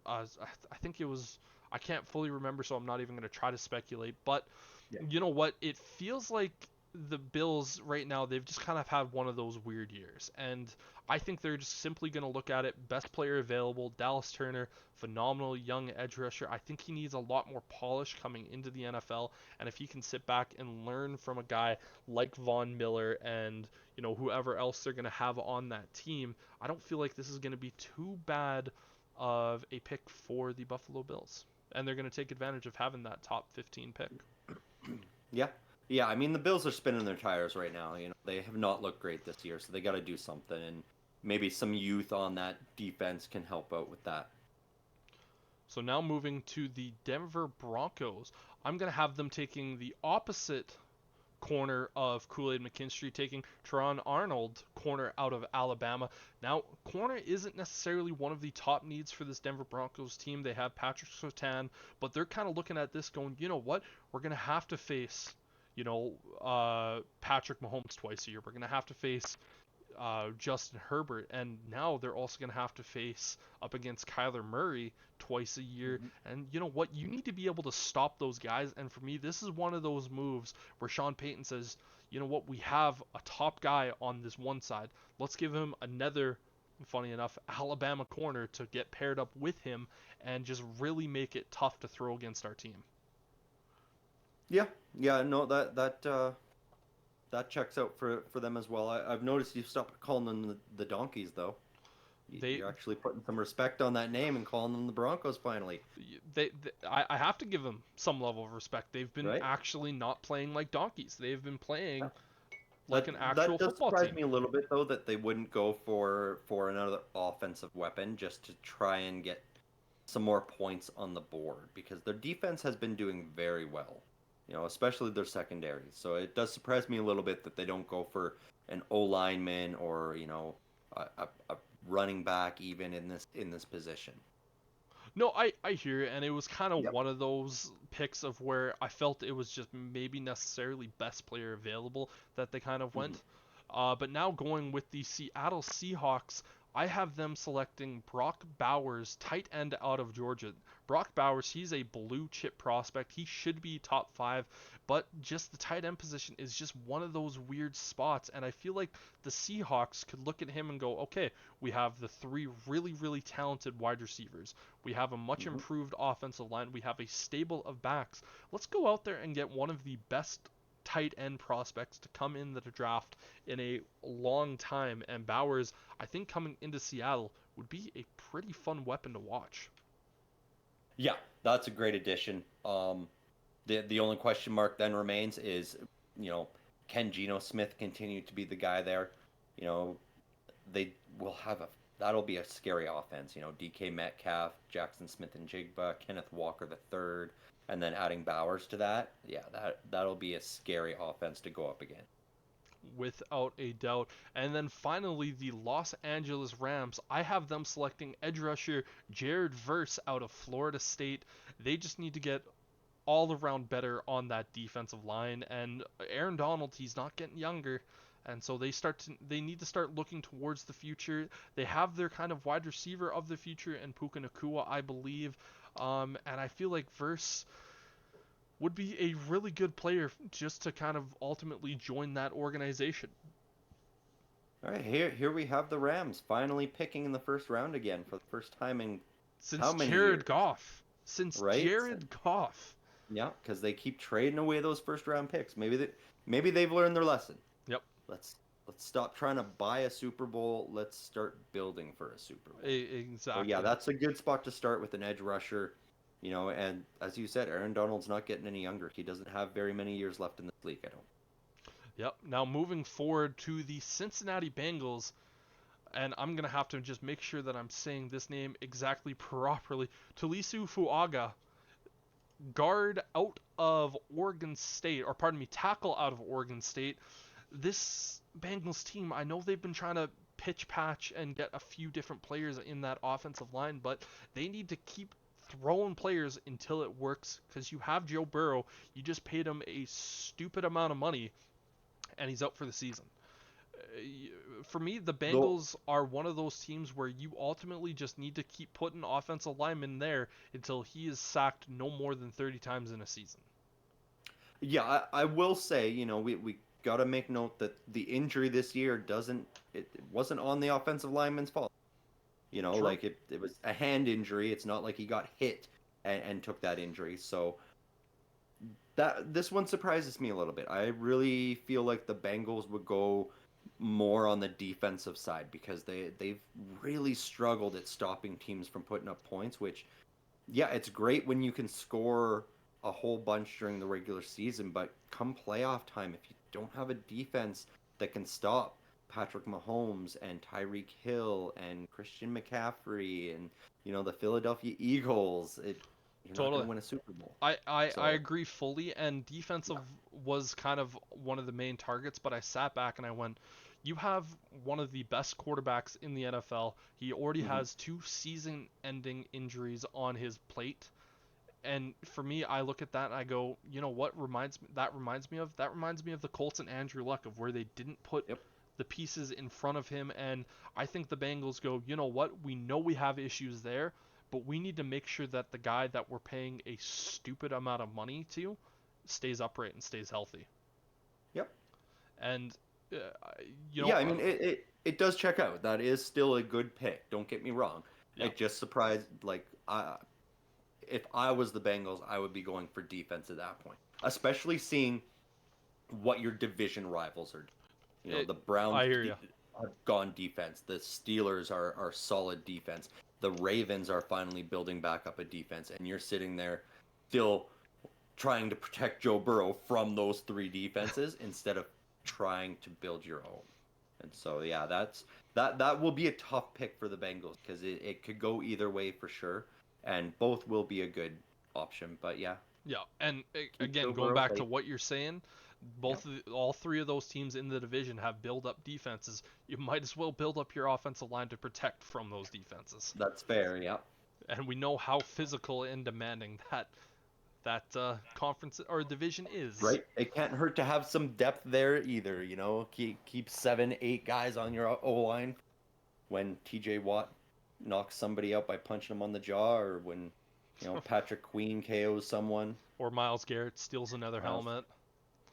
I think it was, I can't fully remember, so I'm not even going to try to speculate, but Yeah. you know what? It feels like the Bills right now, they've just kind of had one of those weird years. And I think they're just simply going to look at it. Best player available, Dallas Turner, phenomenal young edge rusher. I think he needs a lot more polish coming into the NFL. And if he can sit back and learn from a guy like Von Miller and, whoever else they're going to have on that team, I don't feel like this is going to be too bad of a pick for the Buffalo Bills. And they're going to take advantage of having that top 15 pick. Yeah. Yeah, I mean the Bills are spinning their tires right now. They have not looked great this year, so they got to do something, and maybe some youth on that defense can help out with that. So now moving to the Denver Broncos, I'm going to have them taking the opposite corner of Kool-Aid McKinstry, taking Teron Arnold, corner out of Alabama. Now, corner isn't necessarily one of the top needs for this Denver Broncos team. They have Patrick Surtain, but they're kind of looking at this going, you know what? We're going to have to face, Patrick Mahomes twice a year. We're going to have to face Justin Herbert, and now they're also going to have to face up against Kyler Murray twice a year. Mhm. And you know what? You need to be able to stop those guys. And for me, this is one of those moves where Sean Payton says, you know what? We have a top guy on this one side. Let's give him another, funny enough, Alabama corner to get paired up with him and just really make it tough to throw against our team. Yeah, yeah, no, that checks out for them as well. I've noticed you stopped calling them the Donkeys, though. They You're actually putting some respect on that name and calling them the Broncos finally, I have to give them some level of respect. They've been right? actually not playing like donkeys. They've been Yeah. playing like That an actual that does football surprise team. me a little bit though, that they wouldn't go for another offensive weapon just to try and get some more points on the board, because their defense has been doing very well. Especially their secondary. So it does surprise me a little bit that they don't go for an O lineman, or a running back even in this position. No, I hear it, and it was kind of Yep. one of those picks of where I felt it was just maybe necessarily best player available that they kind of Hmm. went. But now going with the Seattle Seahawks, I have them selecting Brock Bowers, tight end out of Georgia. Brock Bowers, he's a blue chip prospect. He should be top five, but just the tight end position is just one of those weird spots. And I feel like the Seahawks could look at him and go, okay, we have the three really talented wide receivers. We have a much Hmm. improved offensive line. We have a stable of backs. Let's go out there and get one of the best tight end prospects to come in the draft in a long time. And Bowers, I think coming into Seattle would be a pretty fun weapon to watch. Yeah, that's a great addition. The only question mark then remains is, you know, can Geno Smith continue to be the guy there? You know, they will have a that'll be a scary offense. DK Metcalf, Jackson Smith and Jigba, Kenneth Walker the third, and then adding Bowers to that. Yeah, that'll be a scary offense to go up against. Without a doubt. And then finally, the Los Angeles Rams. I have them selecting edge rusher Jared Verse out of Florida State. They just need to get all around better on that defensive line. And Aaron Donald, he's not getting younger. And so they need to start looking towards the future. They have their kind of wide receiver of the future in Puka Nakua, I believe. And I feel like Verse, would be a really good player just to kind of ultimately join that organization. All right, here we have the Rams finally picking in the first round again for the first time in how Since many Jared years, Goff. Since right? Jared Goff. Yeah, because they keep trading away those first round picks. Maybe they've learned their lesson. Yep. Let's let's stop trying to buy a Super Bowl. Let's start building for a Super Bowl. So yeah, Exactly. that's a good spot to start with an edge rusher. And as you said, Aaron Donald's not getting any younger. He doesn't have very many years left in this league, I don't. Yep. Now moving forward to the Cincinnati Bengals, and I'm going to have to just make sure that I'm saying this name exactly properly. Talisu Fuaga, guard out of Oregon State, or pardon me, tackle out of Oregon State. This Bengals team, I know they've been trying to pitch patch and get a few different players in that offensive line, but they need to keep throwing players until it works because you have Joe Burrow. You just paid him a stupid amount of money, and he's out for the season. For me, the Though, Bengals are one of those teams where you ultimately just need to keep putting offensive linemen there until he is sacked no more than 30 times in a season. yeah, I will say, we got to make note that the injury this year it wasn't on the offensive lineman's fault. True. Like it was a hand injury. It's not like he got hit and took that injury. So that this one surprises me a little bit. I really feel like the Bengals would go more on the defensive side because they've really struggled at stopping teams from putting up points, which yeah, it's great when you can score a whole bunch during the regular season, but come playoff time, if you don't have a defense that can stop Patrick Mahomes and Tyreek Hill and Christian McCaffrey and the Philadelphia Eagles, you're not going Totally. to win a Super Bowl. I So, agree fully, and defensive yeah. was kind of one of the main targets, but I sat back and I went, you have one of the best quarterbacks in the NFL. He already Hmm. has two season ending injuries on his plate. And for me, I look at that and I go, you know what reminds me of? That reminds me of the Colts and Andrew Luck of where they didn't put Yep. the pieces in front of him. And I think the Bengals go, you know what? We know we have issues there, but we need to make sure that the guy that we're paying a stupid amount of money to stays upright and stays healthy. Yep. And uh, you know, Yeah, I mean, it does check out. That is still a good pick. Don't get me wrong. yeah, It just surprised, like, if I was the Bengals, I would be going for defense at that point, especially seeing what your division rivals are. it, The Browns I hear you. have gone defense. The Steelers are solid defense. The Ravens are finally building back up a defense, and you're sitting there still trying to protect Joe Burrow from those three defenses instead of trying to build your own. And so, yeah, that will be a tough pick for the Bengals because it could go either way for sure, and both will be a good option. But yeah, Yeah, and keep again, Joe going Burrow back to safe. what you're saying, Yeah, all three of those teams in the division have build up defenses. You might as well build up your offensive line to protect from those defenses. that's fair. Yeah. And we know how physical and demanding that conference or division is. Right? It can't hurt to have some depth there either. Keep 7, 8 guys on your O line when T.J. Watt knocks somebody out by punching him on the jaw, or when Patrick Queen KOs someone. Or Miles Garrett steals another Miles, helmet.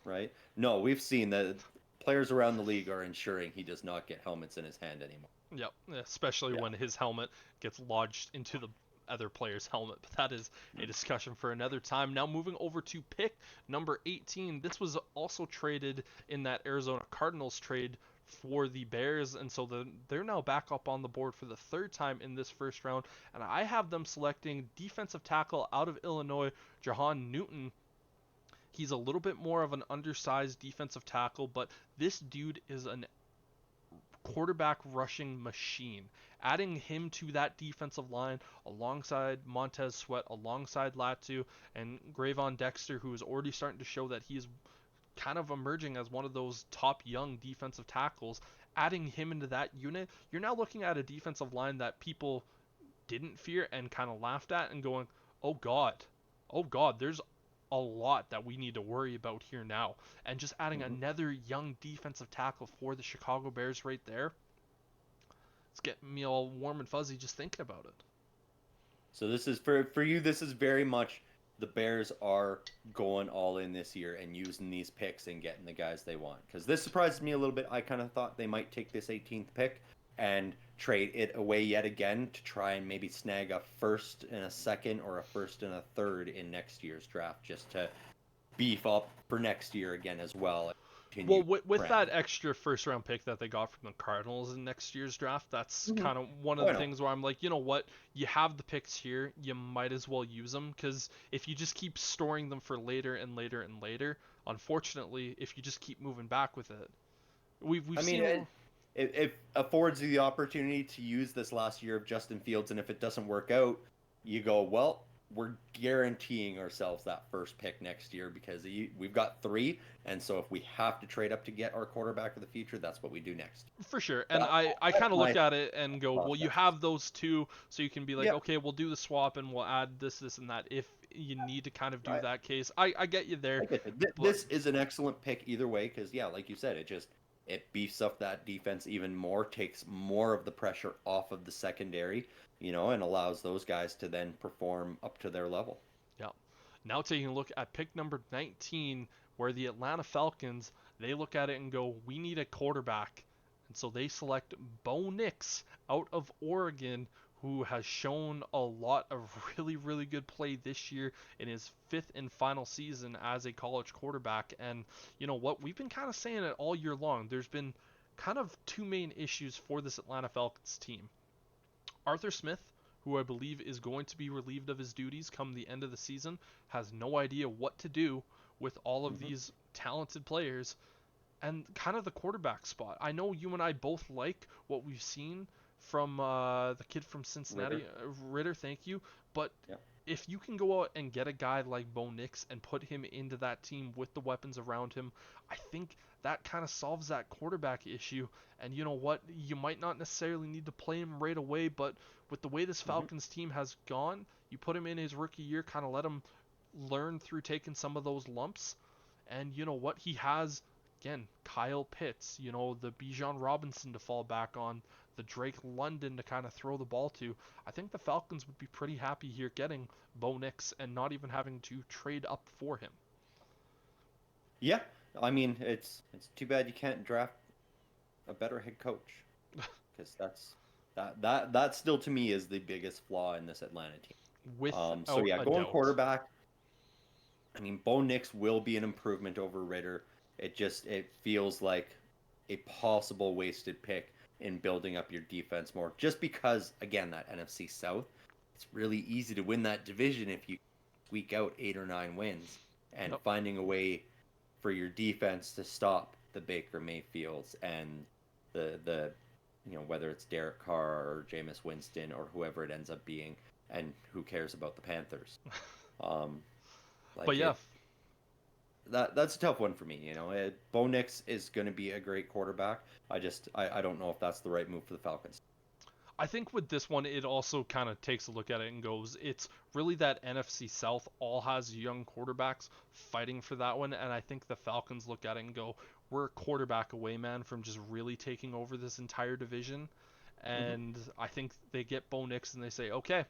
right? No, we've seen that players around the league are ensuring he does not get helmets in his hand anymore. Yep, especially Yeah. when his helmet gets lodged into the other player's helmet. But that is a discussion for another time. Now moving over to pick number 18. This was also traded in that Arizona Cardinals trade for the Bears, and so they're now back up on the board for the third time in this first round. And I have them selecting defensive tackle out of Illinois, Jahan Newton. He's a little bit more of an undersized defensive tackle, but this dude is an quarterback rushing machine. Adding him to that defensive line alongside Montez Sweat, alongside Latu, and Gravon Dexter, who is already starting to show that he is kind of emerging as one of those top young defensive tackles. Adding him into that unit, you're now looking at a defensive line that people didn't fear and kind of laughed at and going, oh God, there's a lot that we need to worry about here now. And just adding Hmm. another young defensive tackle for the Chicago Bears right there, it's getting me all warm and fuzzy just thinking about it. So this is for you. This is very much the Bears are going all in this year and using these picks and getting the guys they want. Because this surprised me a little bit. I kind of thought they might take this 18th pick and trade it away yet again to try and maybe snag a first and a second or a first and a third in next year's draft, just to beef up for next year again as well. Well, with that extra first round pick that they got from the Cardinals in next year's draft, that's kind of one of the things where I'm like, you know what, you have the picks here, you might as well use them, because if you just keep storing them for later and later and later, unfortunately, if you just keep moving back with it, we've seen. It affords you the opportunity to use this last year of Justin Fields, and if it doesn't work out, you go, well, we're guaranteeing ourselves that first pick next year because we've got 3, and so if we have to trade up to get our quarterback of the future, that's what we do next. For sure, and I kind of look at it and go, well, you have those 2, so you can be like, okay, we'll do the swap and we'll add this, and that if you need to kind of do that case. I get you there. This is an excellent pick either way because, yeah, like you said, it beefs up that defense even more, takes more of the pressure off of the secondary, and allows those guys to then perform up to their level. Yeah. Now taking a look at pick number 19, where the Atlanta Falcons, they look at it and go, we need a quarterback. And so they select Bo Nix out of Oregon, who has shown a lot of really, really good play this year in his 5th and final season as a college quarterback. And you know what? We've been kind of saying it all year long. There's been kind of 2 main issues for this Atlanta Falcons team. Arthur Smith, who I believe is going to be relieved of his duties come the end of the season, has no idea what to do with all of these talented players, and kind of the quarterback spot. I know you and I both like what we've seen from the kid from Cincinnati, Ritter, thank you, but if you can go out and get a guy like Bo Nix and put him into that team with the weapons around him, I think that kind of solves that quarterback issue. And you know what? You might not necessarily need to play him right away, but with the way this Falcons team has gone, you put him in his rookie year, kind of let him learn through taking some of those lumps. And you know what? He has, again, Kyle Pitts, the Bijan Robinson to fall back on, the Drake London to kind of throw the ball to. I think the Falcons would be pretty happy here getting Bo Nix and not even having to trade up for him. Yeah, I mean, it's too bad you can't draft a better head coach, because that still to me is the biggest flaw in this Atlanta team. Going quarterback. I mean, Bo Nix will be an improvement over Ritter. It feels like a possible wasted pick in building up your defense more, just because, again, that NFC South, it's really easy to win that division if you squeak out 8 or 9 wins, and finding a way for your defense to stop the Baker Mayfields and the whether it's Derek Carr or Jameis Winston or whoever it ends up being, and who cares about the Panthers. That's a tough one for me. Bo Nix is going to be a great quarterback. I don't know if that's the right move for the Falcons. I think with this one, it also kind of takes a look at it and goes, it's really that NFC South all has young quarterbacks fighting for that one. And I think the Falcons look at it and go, we're a quarterback away, man, from just really taking over this entire division. And I think they get Bo Nix and they say, okay,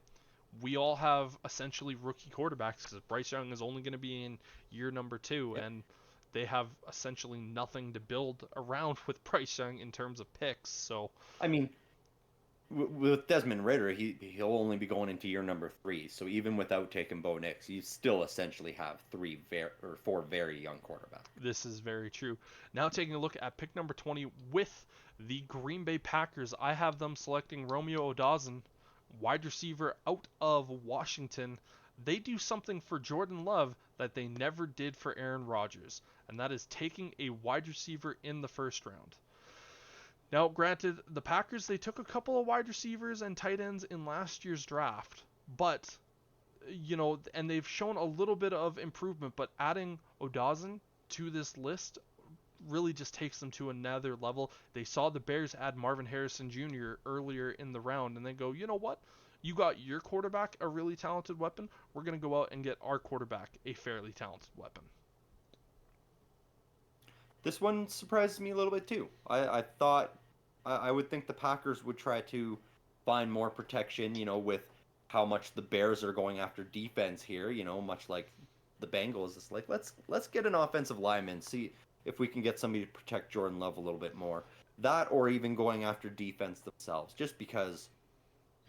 we all have essentially rookie quarterbacks because Bryce Young is only going to be in year number 2. And they have essentially nothing to build around with Bryce Young in terms of picks. So, I mean, with Desmond Ritter, he'll only be going into year number 3. So even without taking Bo Nix, you still essentially have 4 very young quarterbacks. This is very true. Now taking a look at pick number 20 with the Green Bay Packers, I have them selecting Romeo Odozzin, wide receiver out of Washington. They do something for Jordan Love that they never did for Aaron Rodgers, and that is taking a wide receiver in the first round. Now, granted, the Packers, they took a couple of wide receivers and tight ends in last year's draft, but, and they've shown a little bit of improvement, but adding Odozzin to this list really just takes them to another level. They saw the Bears add Marvin Harrison Jr. earlier in the round, and they go, you know what? You got your quarterback a really talented weapon. We're going to go out and get our quarterback a fairly talented weapon. This one surprises me a little bit too. I thought I would think the Packers would try to find more protection, with how much the Bears are going after defense here, much like the Bengals. It's like let's get an offensive lineman, see if we can get somebody to protect Jordan Love a little bit more. That or even going after defense themselves, just because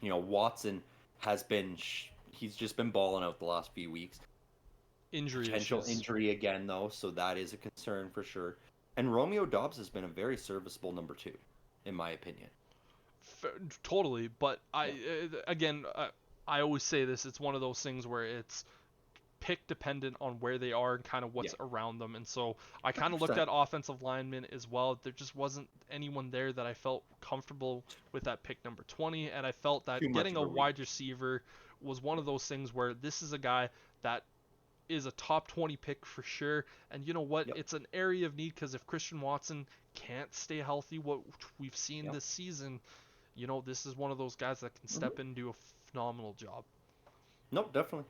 Watson has been he's just been balling out the last few weeks. Injury Potential issues. injury again though, so that is a concern for sure. And Romeo Dobbs has been a very serviceable number 2, in my opinion. Totally, but Yeah. again, I always say this. It's one of those things where it's pick dependent on where they are and kind of Yeah. what's around them. And so I kind of looked 100%. at offensive linemen as well. There just wasn't anyone there that I felt comfortable with that pick number 20. And I felt Too that much getting of a a wide reach. receiver was one of those things where this is a guy that is a top 20 pick for sure. And you know what? Yep. It's an area of need because if Christian Watson can't stay healthy, what we've seen Yep. this season, this is one of those guys that can step in and do a phenomenal job. Nope, definitely.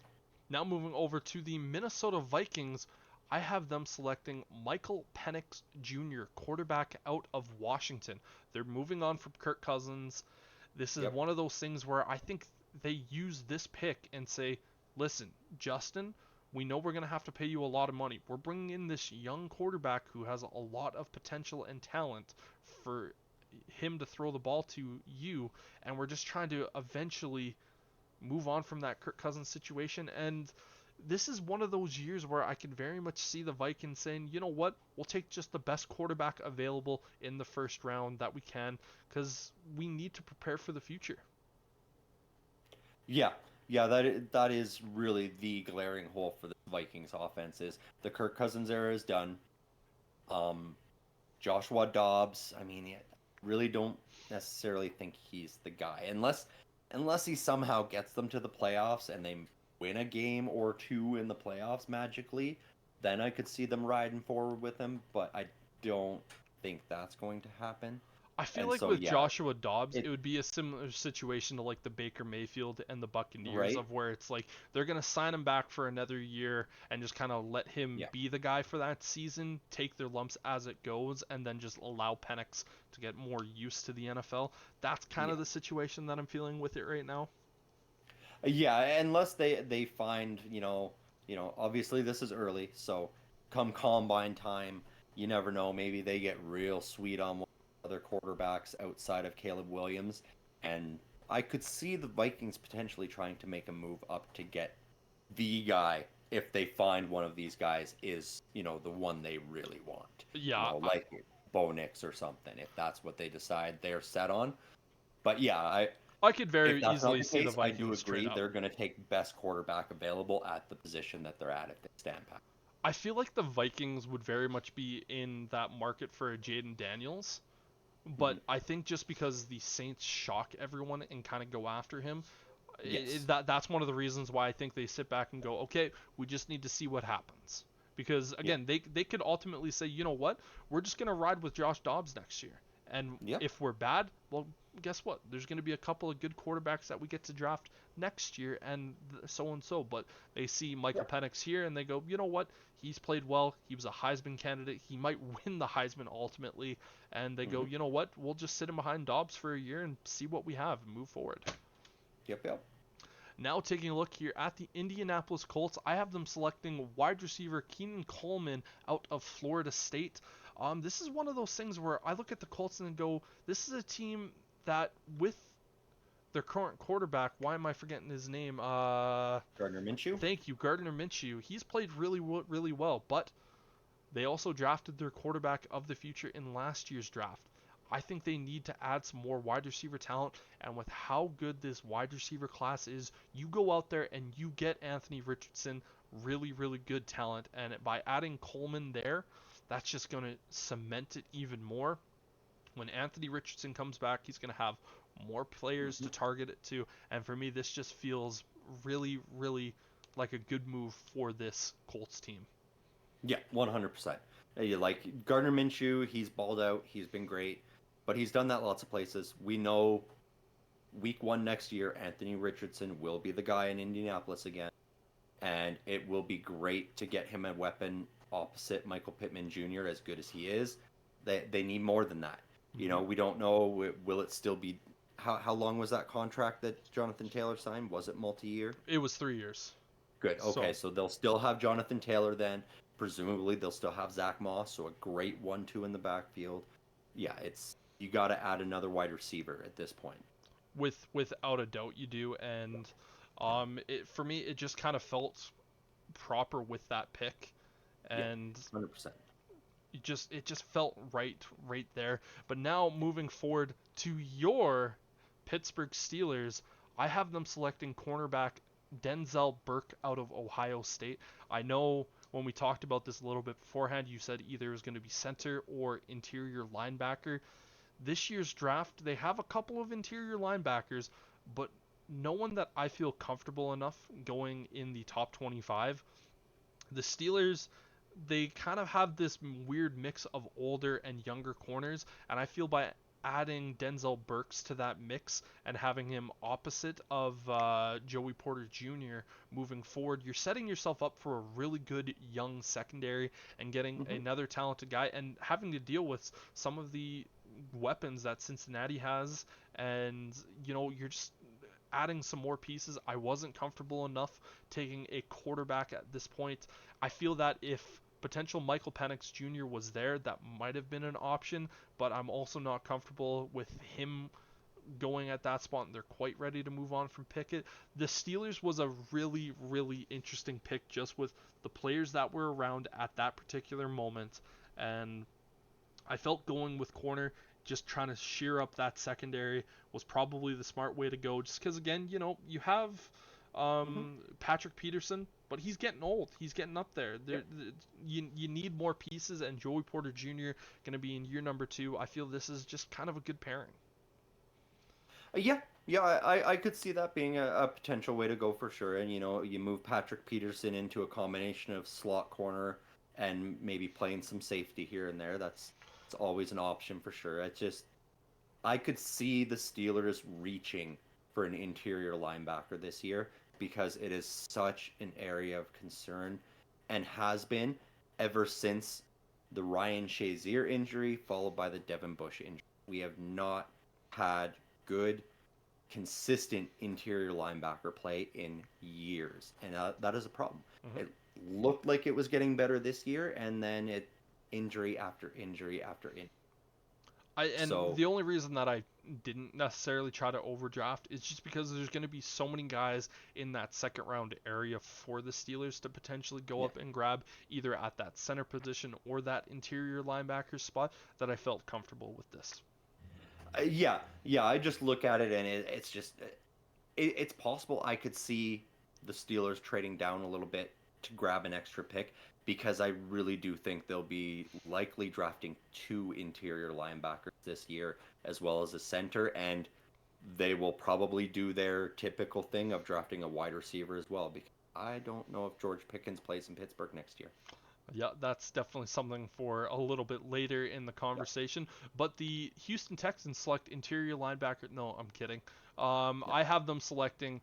Now moving over to the Minnesota Vikings, I have them selecting Michael Penix Jr., quarterback out of Washington. They're moving on from Kirk Cousins. This is Yep. one of those things where I think they use this pick and say, listen, Justin, we know we're going to have to pay you a lot of money. We're bringing in this young quarterback who has a lot of potential and talent for him to throw the ball to you, and we're just trying to eventually move on from that Kirk Cousins situation. And this is one of those years where I can very much see the Vikings saying, you know what, we'll take just the best quarterback available in the first round that we can because we need to prepare for the future. Yeah. Yeah, that is really the glaring hole for the Vikings offense is the Kirk Cousins era is done. Um, Joshua Dobbs, I mean, I really don't necessarily think he's the guy unless he somehow gets them to the playoffs and they win a game or two in the playoffs magically, then I could see them riding forward with him, but I don't think that's going to happen. I feel And like so with yeah, Joshua Dobbs, it it would be a similar situation to like the Baker Mayfield and the Buccaneers, right? of where it's like they're gonna sign him back for another year and just kind of let him Yeah. be the guy for that season, take their lumps as it goes, and then just allow Penix to get more used to the NFL. That's kind Yeah. of the situation that I'm feeling with it right now. Yeah, unless they find, obviously this is early, so come combine time, you never know, maybe they get real sweet on one of the other quarterbacks outside of Caleb Williams, and I could see the Vikings potentially trying to make a move up to get the guy if they find one of these guys is, the one they really want. Yeah, Like Bo Nix or something, if that's what they decide they're set on. But yeah, I could if very that's not easily the see the case, I do Vikings trade agree up. they're going to take best quarterback available at the position that they're at if they stand pat. I feel like the Vikings would very much be in that market for a Jaden Daniels, Mhm. but I think just because the Saints shock everyone and kind of go after him, Yes. that's one of the reasons why I think they sit back and go, okay, we just need to see what happens. Because Yeah. again, they could ultimately say, you know what, we're just gonna ride with Josh Dobbs next year, and Yeah. if we're bad, well, guess what? There's gonna be a couple of good quarterbacks that we get to draft next year, and so and so. But they see Yeah. Michael Penix here, and they go, you know what? He's played well. He was a Heisman candidate. He might win the Heisman ultimately, and they go, Hmm. you know what? We'll just sit him behind Dobbs for a year and see what we have and move forward. Yep. Yep. Now taking a look here at the Indianapolis Colts, I have them selecting wide receiver Keenan Coleman out of Florida State. This is one of those things where I look at the Colts and go, this is a team that with their current quarterback, why am I forgetting his name? Gardner Minshew. Thank you, Gardner Minshew. He's played really well, but they also drafted their quarterback of the future in last year's draft. I think they need to add some more wide receiver talent, and with how good this wide receiver class is, you go out there and you get Anthony Richardson, really good talent, and by adding Coleman there, that's just going to cement it even more. When Anthony Richardson comes back, he's going to have more players Hmm. to target it to, and for me, this just feels really like a good move for this Colts team. Yeah, 100%. You like Gardner Minshew, he's balled out, he's been great, but he's done that lots of places. We know week 1 next year, Anthony Richardson will be the guy in Indianapolis again, and it will be great to get him a weapon opposite Michael Pittman Jr. as good as he is. They need more than that. Mm-hmm. We don't know, will it still be how long was that contract that Jonathan Taylor signed? Was it multi-year? It was 3 years. Good. Okay, So so they'll still have Jonathan Taylor then. Presumably they'll still have Zach Moss, so a great 1-2 in the backfield. Yeah, it's you got to add another wide receiver at this point. without a doubt you do, Yeah. and Yeah. for me it just kind of felt proper with that pick, Yeah. and 100%. it just felt right there. But now moving forward to your Pittsburgh Steelers, I have them selecting cornerback Denzel Burke out of Ohio State. I know when we talked about this a little bit beforehand, you said either it was going to be center or interior linebacker. This year's draft, they have a couple of interior linebackers, but no one that I feel comfortable enough going in the top 25. The Steelers, they kind of have this weird mix of older and younger corners, and I feel by adding Denzel Burks to that mix and having him opposite of Joey Porter Jr. moving forward, you're setting yourself up for a really good young secondary and getting Hmm. another talented guy and having to deal with some of the weapons that Cincinnati has, and you're just adding some more pieces. I wasn't comfortable enough taking a quarterback at this point. I feel that if potential Michael Penix Jr. was there, that might have been an option, but I'm also not comfortable with him going at that spot, and they're quite ready to move on from Pickett. The Steelers was a really, really interesting pick just with the players that were around at that particular moment, and I felt going with corner, just trying to shear up that secondary was probably the smart way to go. Just because, again, you have Hmm. Patrick Peterson, but he's getting old. He's getting up there. Yeah. You need more pieces, and Joey Porter Jr. going to be in year number 2. I feel this is just kind of a good pairing. Yeah, yeah, I could see that being a potential way to go for sure. And you move Patrick Peterson into a combination of slot corner and maybe playing some safety here and there. It's always an option for sure. It just I could see the Steelers reaching for an interior linebacker this year because it is such an area of concern and has been ever since the Ryan Shazier injury followed by the Devin Bush injury. We have not had good consistent interior linebacker play in years, and that is a problem. Mm-hmm. It looked like it was getting better this year, and then injury after injury after injury. And So the only reason that I didn't necessarily try to overdraft is just because there's going to be so many guys in that second round area for the Steelers to potentially go yeah, up and grab either at that center position or that interior linebacker spot that I felt comfortable with this. yeah, yeah. I just look at it, and it's just it's possible I could see the Steelers trading down a little bit to grab an extra pick because I really do think they'll be likely drafting 2 interior linebackers this year as well as a center, and they will probably do their typical thing of drafting a wide receiver as well because I don't know if George Pickens plays in Pittsburgh next year. Yeah, that's definitely something for a little bit later in the Yeah, conversation. But the Houston Texans select interior linebacker. No, I'm kidding. yeah. I have them selecting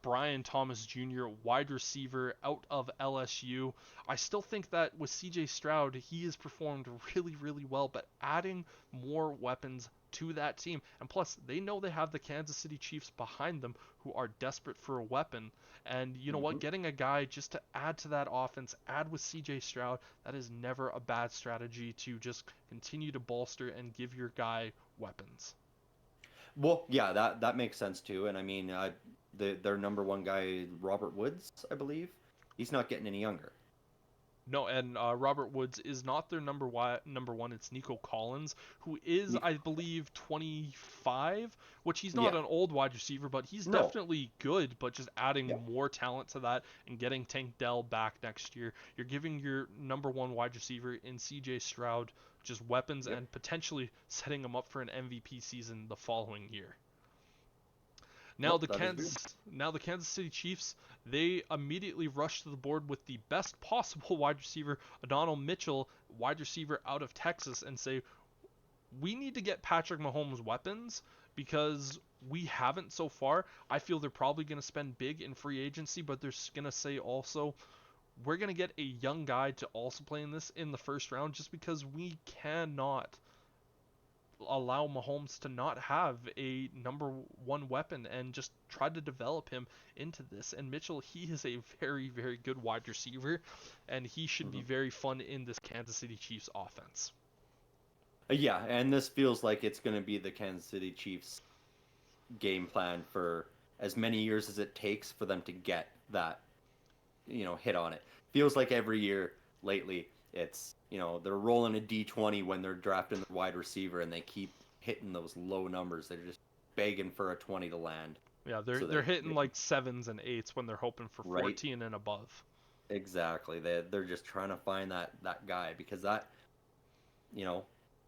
Brian Thomas Jr., wide receiver out of LSU. I still think that with CJ Stroud, he has performed really, really well, but adding more weapons to that team, and plus they know they have the Kansas City Chiefs behind them who are desperate for a weapon. And you know what? Hmm. Getting a guy just to add to that offense, add with CJ Stroud, that is never a bad strategy to just continue to bolster and give your guy weapons. Well, yeah, that makes sense too. And I mean, their number one guy, Robert Woods, I believe, he's not getting any younger. No, and Robert Woods is not their number one. It's Nico Collins, who is, Nico, I believe, 25, which he's not yeah, an old wide receiver, but he's no, definitely good. But just yeah, adding more talent to that and getting Tank Dell back next year, you're giving your number one wide receiver in CJ Stroud just weapons yep, and potentially setting him up for an MVP season the following year. Now nope, the that is good. Kansas City Chiefs, they immediately rush to the board with the best possible wide receiver, Donald Mitchell, wide receiver out of Texas, and say we need to get Patrick Mahomes weapons because we haven't so far. I feel they're probably going to spend big in free agency, but they're going to say also we're going to get a young guy to also play in this in the first round just because we cannot allow Mahomes to not have a number one weapon and just try to develop him into this. And Mitchell, he is a very, very good wide receiver, and he should be Mhm. very fun in this Kansas City Chiefs offense. Yeah, and this feels like it's going to be the Kansas City Chiefs game plan for as many years as it takes for them to get that, hit on it. Feels like every year lately, it's, they're rolling a D20 when they're drafting the wide receiver and they keep hitting those low numbers. They're just begging for a 20 to land. Yeah, So they're hitting like sevens and eights when they're hoping for right, 14 and above. exactly. They're just trying to find that guy because that, you know,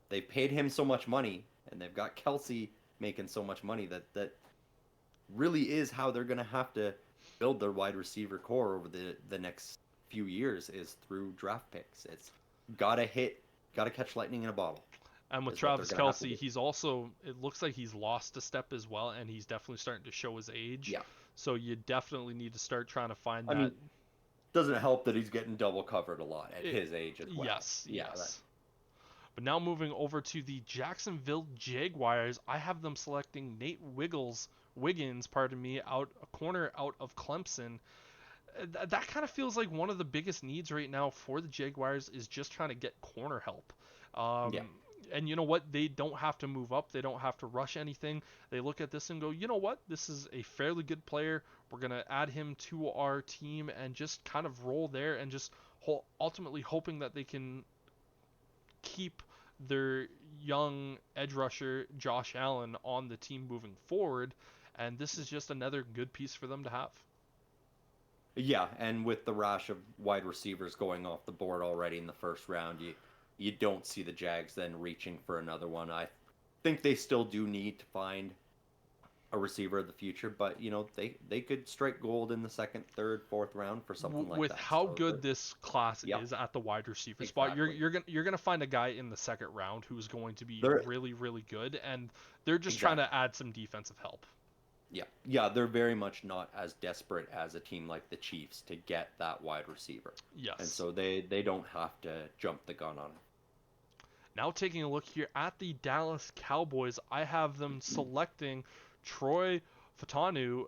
they paid him so much money and they've got Kelsey making so much money that really is how they're going to have to build their wide receiver core over the next few years is through draft picks. It's gotta catch lightning in a bottle. And with Is what they're Travis gonna have to Kelsey, do. he's also, it looks like he's lost a step as well, and he's definitely starting to show his age. Yeah, So you definitely need to start trying to find I that. mean, doesn't help that he's getting double covered a lot at It, his age as well. yes, Yeah, yes. But now moving over to the Jacksonville Jaguars, I have them selecting Nate Wiggins, pardon me, a corner out of Clemson. That kind of feels like one of the biggest needs right now for the Jaguars is just trying to get corner help. yeah, And you know what? They don't have to move up. They don't have to rush anything. They look at this and go, you know what? This is a fairly good player. We're going to add him to our team and just kind of roll there and just ultimately hoping that they can keep their young edge rusher Josh Allen on the team moving forward. And this is just another good piece for them to have. yeah. And with the rash of wide receivers going off the board already in the first round, you don't see the Jags then reaching for another one. I think they still do need to find a receiver of the future, but they could strike gold in the second, third, fourth round for something like With that. how So good this class yep, is at the wide receiver spot, exactly. you're gonna find a guy in the second round who's going to be They're really really good, and they're just trying exactly. to add some defensive help. Yeah, yeah, they're very much not as desperate as a team like the Chiefs to get that wide receiver, and Yes. so they don't have to jump the gun on Now taking a look here at the Dallas Cowboys, I have them selecting Troy Fatanu,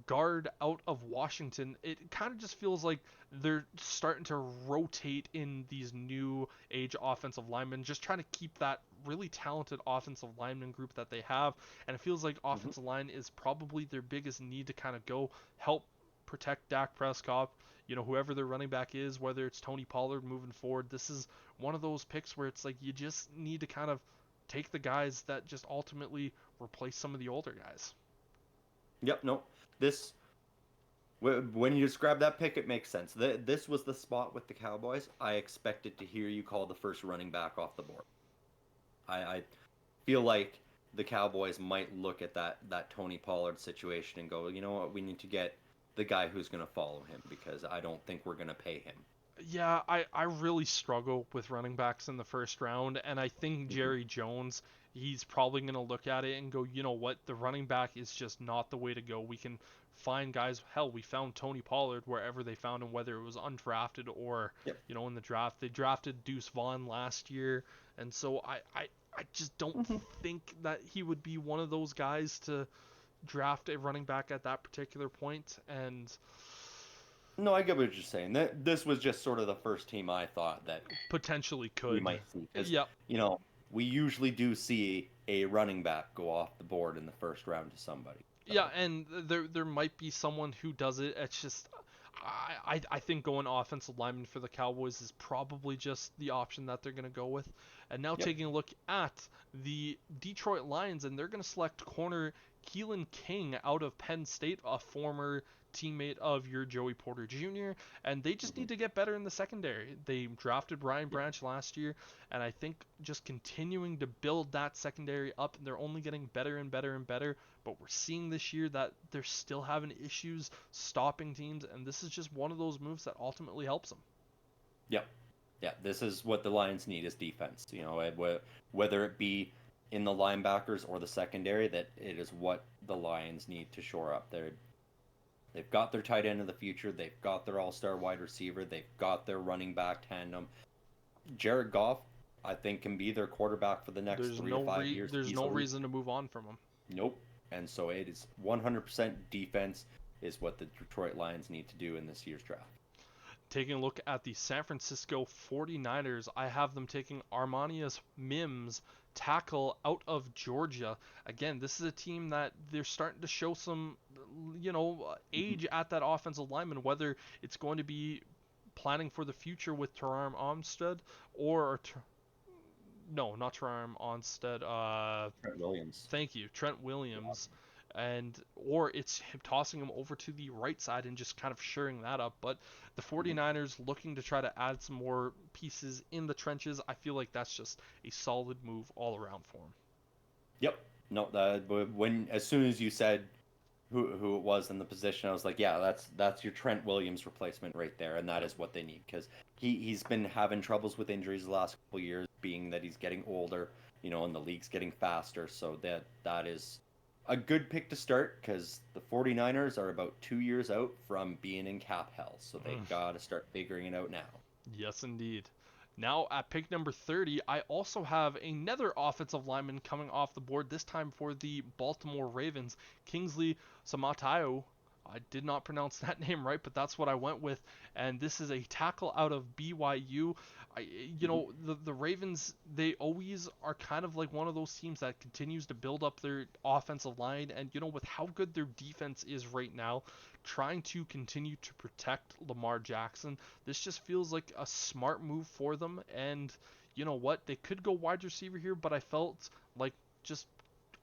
guard out of Washington. It kind of just feels like they're starting to rotate in these new age offensive linemen, just trying to keep that really talented offensive lineman group that they have. And it feels like it. offensive line is probably their biggest need to kind of go help protect Dak Prescott. You know, whoever their running back is, whether it's Tony Pollard moving forward, this is one of those picks where it's like you just need to kind of take the guys that just ultimately replace some of the older guys. Yep, no, this when you describe that pick, it makes sense. This was the spot with the Cowboys. I expected to hear you call the first running back off the board. I feel like the Cowboys might look at that Tony Pollard situation and go, you know what, we need to get the guy who's going to follow him because I don't think we're going to pay him. Yeah, I really struggle with running backs in the first round, and I think Hmm. Jerry Jones, he's probably going to look at it and go, you know what, the running back is just not the way to go. We can find guys. Hell, we found Tony Pollard wherever they found him, whether it was undrafted or, Yep. in the draft. They drafted Deuce Vaughn last year, and so I just don't Hmm. think that he would be one of those guys to draft a running back at that particular point, and No, I get what you're saying. That this was just sort of the first team I thought that potentially we could. might see because Yep. we usually do see a running back go off the board in the first round to somebody. Yeah, So and there might be someone who does it. It's just I think going offensive lineman for the Cowboys is probably just the option that they're going to go with. And now yep. taking a look at the Detroit Lions, and they're going to select corner Keelan King out of Penn State, a former teammate of your Joey Porter Jr., and they just Hmm. need to get better in the secondary. They drafted Brian Yep. Branch last year, and I think just continuing to build that secondary up, they're only getting better and better and better, but we're seeing this year that they're still having issues stopping teams, and this is just one of those moves that ultimately helps them. Yep. Yeah, this is what the Lions need is defense. Whether it be in the linebackers or the secondary, that it is what the Lions need to shore up. They've got their tight end of the future. They've got their all-star wide receiver. They've got their running back tandem. Jared Goff I think can be their quarterback for the next 3 to 5 years There's no easily. reason to move on from him. Nope. And so it is 100% defense is what the Detroit Lions need to do in this year's draft. Taking a look at the San Francisco 49ers, I have them taking Armanius Mims, tackle out of Georgia. Again, this is a team that they're starting to show some, age at that offensive lineman, whether it's going to be planning for the future with Teron Armstead or, no, not Teron Armstead, Trent Williams. thank you, Trent Williams, and or it's him tossing him over to the right side and just kind of shoring that up. But the Mhm. 49ers looking to try to add some more pieces in the trenches, I feel like that's just a solid move all around for him. Yep. No, when as soon as you said who it was in the position, I was like, yeah, that's your Trent Williams replacement right there, and that is what they need because he's been having troubles with injuries the last couple years, being that he's getting older, and the league's getting faster. So that is a good pick to start because the 49ers are about 2 years out from being in cap hell, so they Mm. got to start figuring it out now. Yes, indeed. Now at pick number 30, I also have another offensive lineman coming off the board, this time for the Baltimore Ravens, Kingsley Samatayo. I did not pronounce that name right, but that's what I went with. And this is a tackle out of BYU. Mhm. The Ravens, they always are kind of like one of those teams that continues to build up their offensive line. And, with how good their defense is right now, trying to continue to protect Lamar Jackson, this just feels like a smart move for them. And you know what? They could go wide receiver here, but I felt like just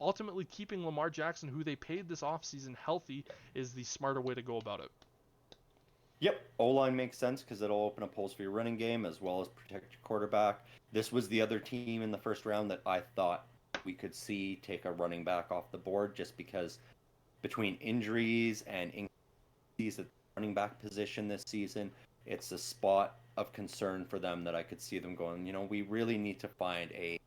ultimately keeping Lamar Jackson, who they paid this offseason, healthy is the smarter way to go about it. Yep, O-line makes sense because it'll open up holes for your running game as well as protect your quarterback. This was the other team in the first round that I thought we could see take a running back off the board just because between injuries and injuries at the running back position this season, it's a spot of concern for them that I could see them going, we really need to find a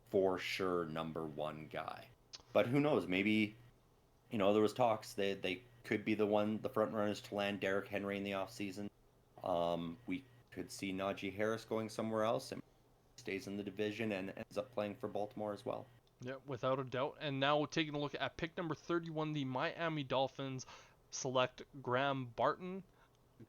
for sure number one guy. But who knows? Maybe, there was talks they could be the front runners to land Derrick Henry in the offseason. We could see Najee Harris going somewhere else and stays in the division and ends up playing for Baltimore as well. Yeah, without a doubt. And now taking a look at pick number 31, the Miami Dolphins select Graham Barton,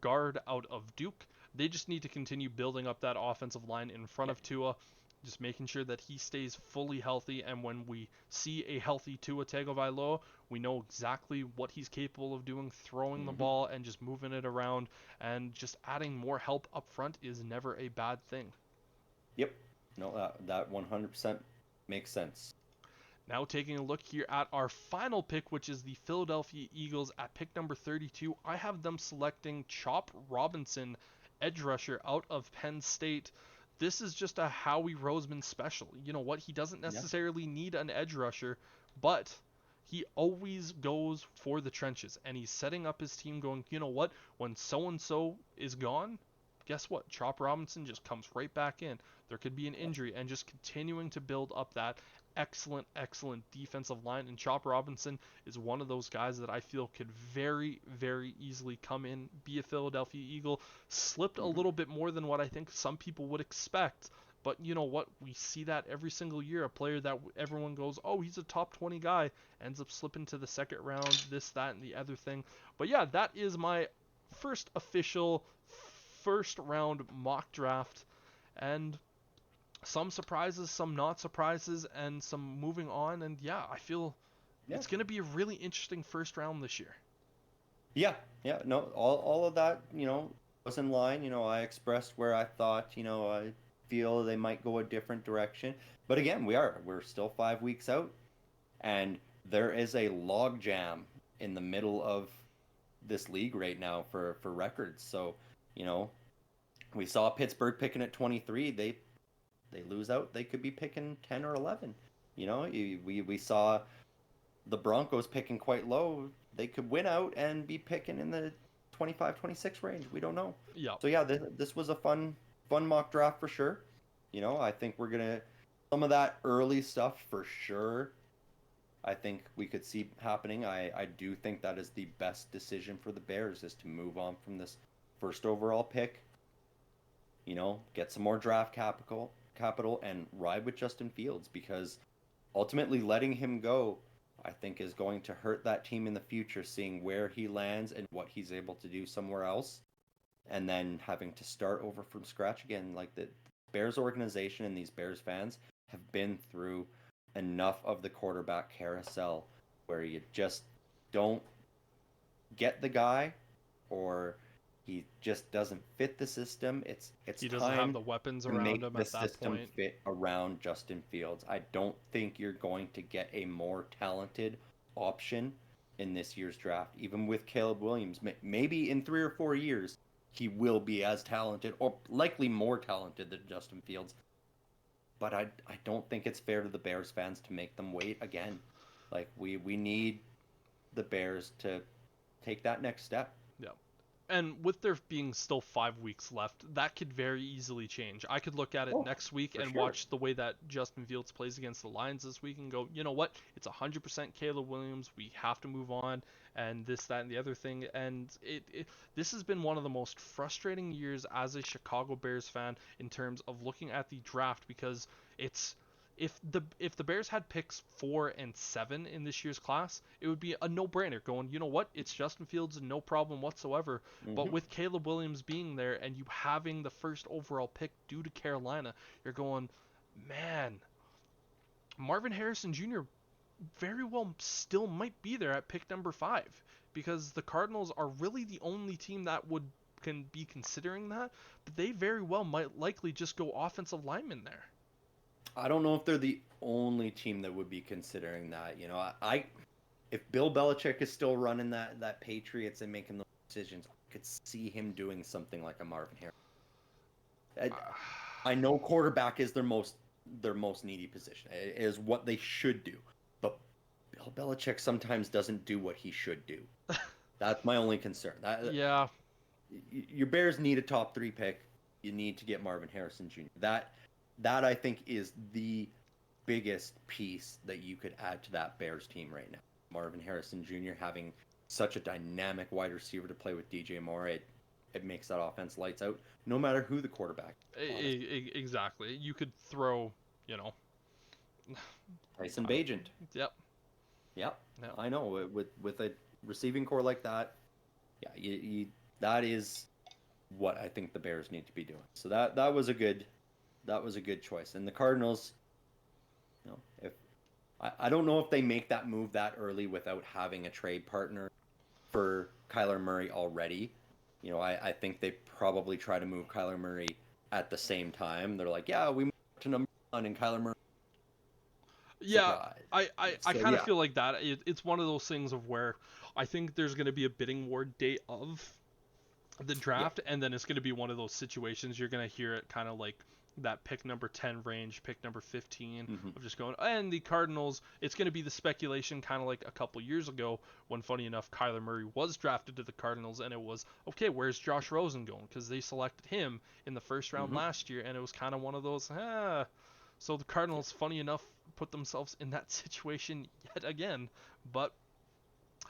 guard out of Duke. They just need to continue building up that offensive line in front Yep. of Tua, just making sure that he stays fully healthy. And when we see a healthy Tua Tagovailoa, we know exactly what he's capable of doing, throwing the Hmm. ball and just moving it around. And just adding more help up front is never a bad thing. Yep. No, that 100% makes sense. Now taking a look here at our final pick, which is the Philadelphia Eagles at pick number 32, I have them selecting Chop Robinson, edge rusher out of Penn State. This is just a Howie Roseman special. You know what? He doesn't Yeah. necessarily need an edge rusher, but he always goes for the trenches, and he's setting up his team going, you know what? When so and so is gone, guess what? Chop Robinson just comes right back in. There could be an injury, and just continuing to build up that excellent defensive line. And Chop Robinson is one of those guys that I feel could very, very easily come in, be a Philadelphia Eagle. Slipped a Hmm. little bit more than what I think some people would expect. But you know what? We see that every single year. A player that everyone goes, oh, he's a top 20 guy, ends up slipping to the second round, this, that, and the other thing. But yeah, that is my first official first round mock draft. And some surprises, some not surprises, and some moving on. And yeah, I feel Yeah. it's going to be a really interesting first round this year. Yeah. Yeah. No, all of that, was in line. I expressed where I thought, I feel they might go a different direction. But again, we're still 5 weeks out, and there is a log jam in the middle of this league right now for records. So, you know, we saw Pittsburgh picking at 23. They lose out. They could be picking 10 or 11. We saw the Broncos picking quite low. They could win out and be picking in the 25, 26 range. We don't know. Yeah, So yeah, this was a fun mock draft for sure. I think we're gonna some of that early stuff for sure. I think we could see happening. I do think that is the best decision for the Bears is to move on from this first overall pick. Get some more draft capital. capital and ride with Justin Fields, because ultimately letting him go, I think, is going to hurt that team in the future, seeing where he lands and what he's able to do somewhere else, and then having to start over from scratch again. Like, the Bears organization and these Bears fans have been through enough of the quarterback carousel where you just don't get the guy, or he just doesn't fit the system. It's He doesn't have time the weapons to around make him the at that system point. fit around Justin Fields. I don't think you're going to get a more talented option in this year's draft, even with Caleb Williams. Maybe in 3 or 4 years he will be as talented, or likely more talented than Justin Fields. But I don't think it's fair to the Bears fans to make them wait again. Like, we need the Bears to take that next step. Yeah. And with there being still 5 weeks left, that could very easily change. I could look at it Oh, next week for and sure. watch the way that Justin Fields plays against the Lions this week and go, you know what? It's 100% Caleb Williams. We have to move on, and this, that, and the other thing. And this has been one of the most frustrating years as a Chicago Bears fan in terms of looking at the draft, because it's if the Bears had picks 4 and 7 in this year's class, it would be a no-brainer. Going, you know what? It's Justin Fields, no problem whatsoever. But Hmm. with Caleb Williams being there and you having the first overall pick due to Carolina, you're going, man, Marvin Harrison Jr. very well still might be there at pick number 5, because the Cardinals are really the only team that would can be considering that, but they very well might likely just go offensive lineman there. I don't know if they're the only team that would be considering that. If Bill Belichick is still running that Patriots and making those decisions, I could see him doing something like a Marvin Harris. I know quarterback is their most needy position. It is what they should do. But Bill Belichick sometimes doesn't do what he should do. That's my only concern. Yeah, Your Bears need a top 3 pick. You need to get Marvin Harrison Jr. That I think is the biggest piece that you could add to that Bears team right now. Marvin Harrison Jr. having such a dynamic wide receiver to play with DJ Moore, it makes that offense lights out, no matter who the quarterback. Honestly, exactly. You could throw, you know, Tyson Bagent. yep, Yep, yep. I know. With a receiving core like that, yeah, that is what I think the Bears need to be doing. So that was a good choice. And the Cardinals, if I don't know if they make that move that early without having a trade partner for Kyler Murray already. I think they probably try to move Kyler Murray at the same time. They're like, yeah, we moved to number 1 and Kyler Murray, Yeah, surprise. I So kind of yeah, feel like that. It's one of those things of where I think there's going to be a bidding war day of the yeah. draft, and then it's going to be one of those situations you're going to hear it kind of like that pick number 10 range, pick number 15 Hmm. of just going, and the Cardinals, it's going to be the speculation kind of like a couple years ago when, funny enough, Kyler Murray was drafted to the Cardinals, and it was, okay, where's Josh Rosen going? Because they selected him in the first round Hmm. last year, and it was kind of one of those, So the Cardinals, funny enough, put themselves in that situation yet again. But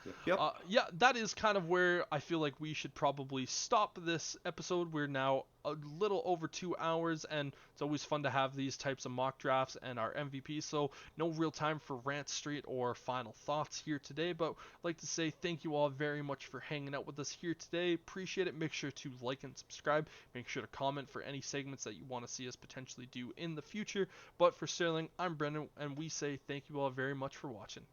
Yep. Yep. yeah, that is kind of where I feel like we should probably stop this episode. We're now a little over 2 hours, and it's always fun to have these types of mock drafts and our MVP. So, no real time for Rant Street or final thoughts here today, but I'd like to say thank you all very much for hanging out with us here today. Appreciate it. Make sure to like and subscribe. Make sure to comment for any segments that you want to see us potentially do in the future. But for Sterling, I'm Brendan, and we say thank you all very much for watching.